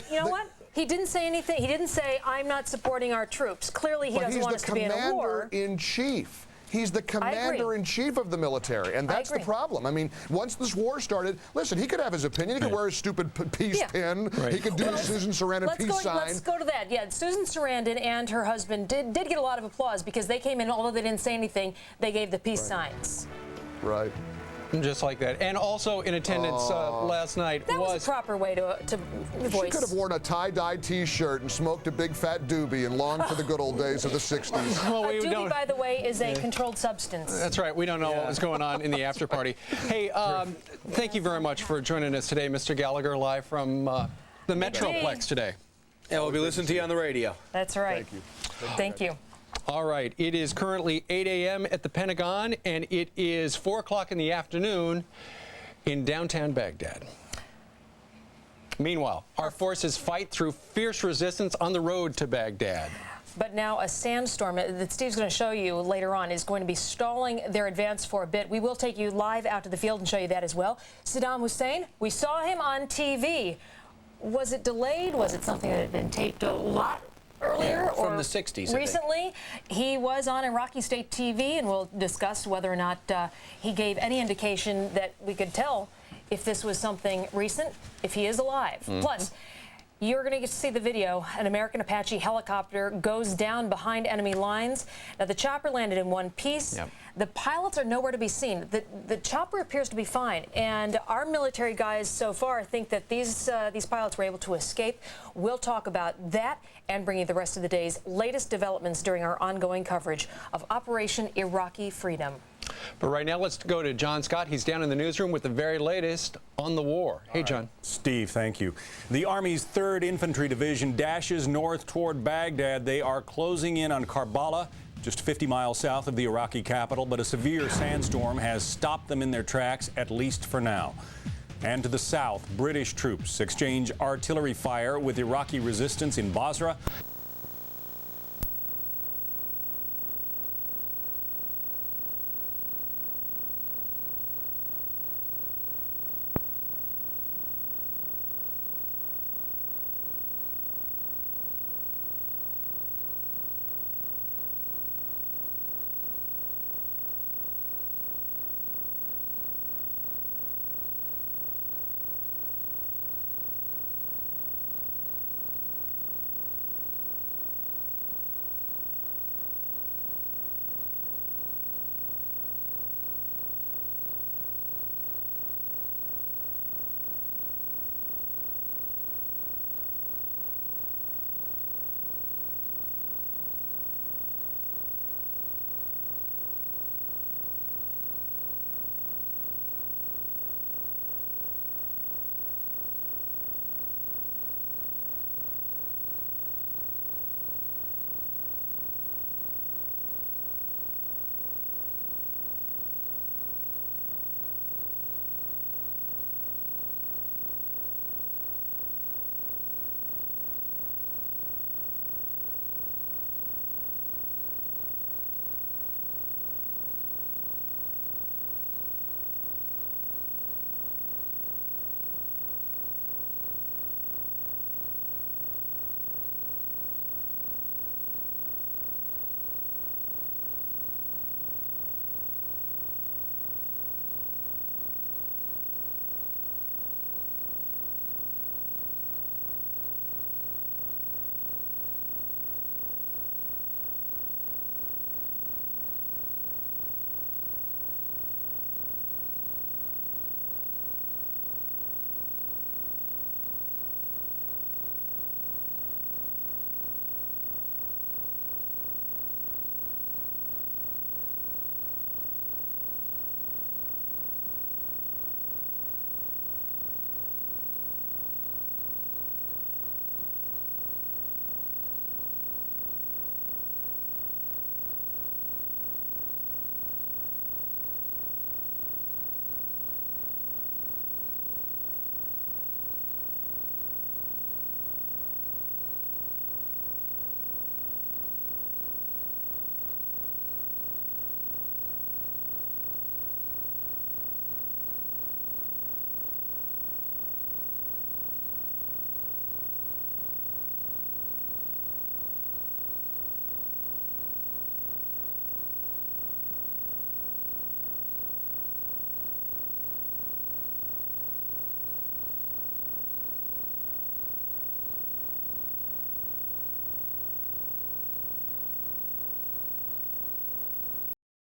you know what? He didn't say anything. He didn't say, I'm not supporting our troops. Clearly, he doesn't want us to be in a war. He's the commander-in-chief. He's the commander-in-chief of the military, and that's the problem. I mean, once this war started, listen, he could have his opinion. He could wear his stupid peace pin. He could do the Susan Sarandon peace sign. Let's go to that. Yeah, Susan Sarandon and her husband did get a lot of applause because they came in, although they didn't say anything, they gave the peace signs. Right. Just like that. And also in attendance last night was a proper way to voice. She could have worn a tie-dye T-shirt and smoked a big fat doobie and longed for the good old days of the 60s. Well, a doobie, by the way, is a controlled substance. That's right. We don't know what was going on in the after party. Hey, thank you very much for joining us today, Mr. Gallagher, live from the Metroplex today. And we'll be listening to you on the radio. That's right. Thank you. Thank you. All right, it is currently 8 a.m. at the Pentagon, and it is 4 o'clock in the afternoon in downtown Baghdad. Meanwhile, our forces fight through fierce resistance on the road to Baghdad. But now a sandstorm that Steve's going to show you later on is going to be stalling their advance for a bit. We will take you live out to the field and show you that as well. Saddam Hussein, we saw him on TV. Was it delayed? Was it something that had been taped a lot earlier or from the 60s? Recently, he was on Iraqi state TV, and we'll discuss whether or not he gave any indication that we could tell if this was something recent, if he is alive. Plus, you're going to get to see the video. An American Apache helicopter goes down behind enemy lines. Now, the chopper landed in one piece. The pilots are nowhere to be seen. The chopper appears to be fine, and our military guys so far think that these pilots were able to escape. We'll talk about that and bring you the rest of the day's latest developments during our ongoing coverage of Operation Iraqi Freedom. But right now, let's go to John Scott. He's down in the newsroom with the very latest on the war. Hey, John. Steve, thank you. The Army's 3rd Infantry Division dashes north toward Baghdad. They are closing in on Karbala, just 50 miles south of the Iraqi capital, but a severe sandstorm has stopped them in their tracks, at least for now. And to the south, British troops exchange artillery fire with Iraqi resistance in Basra.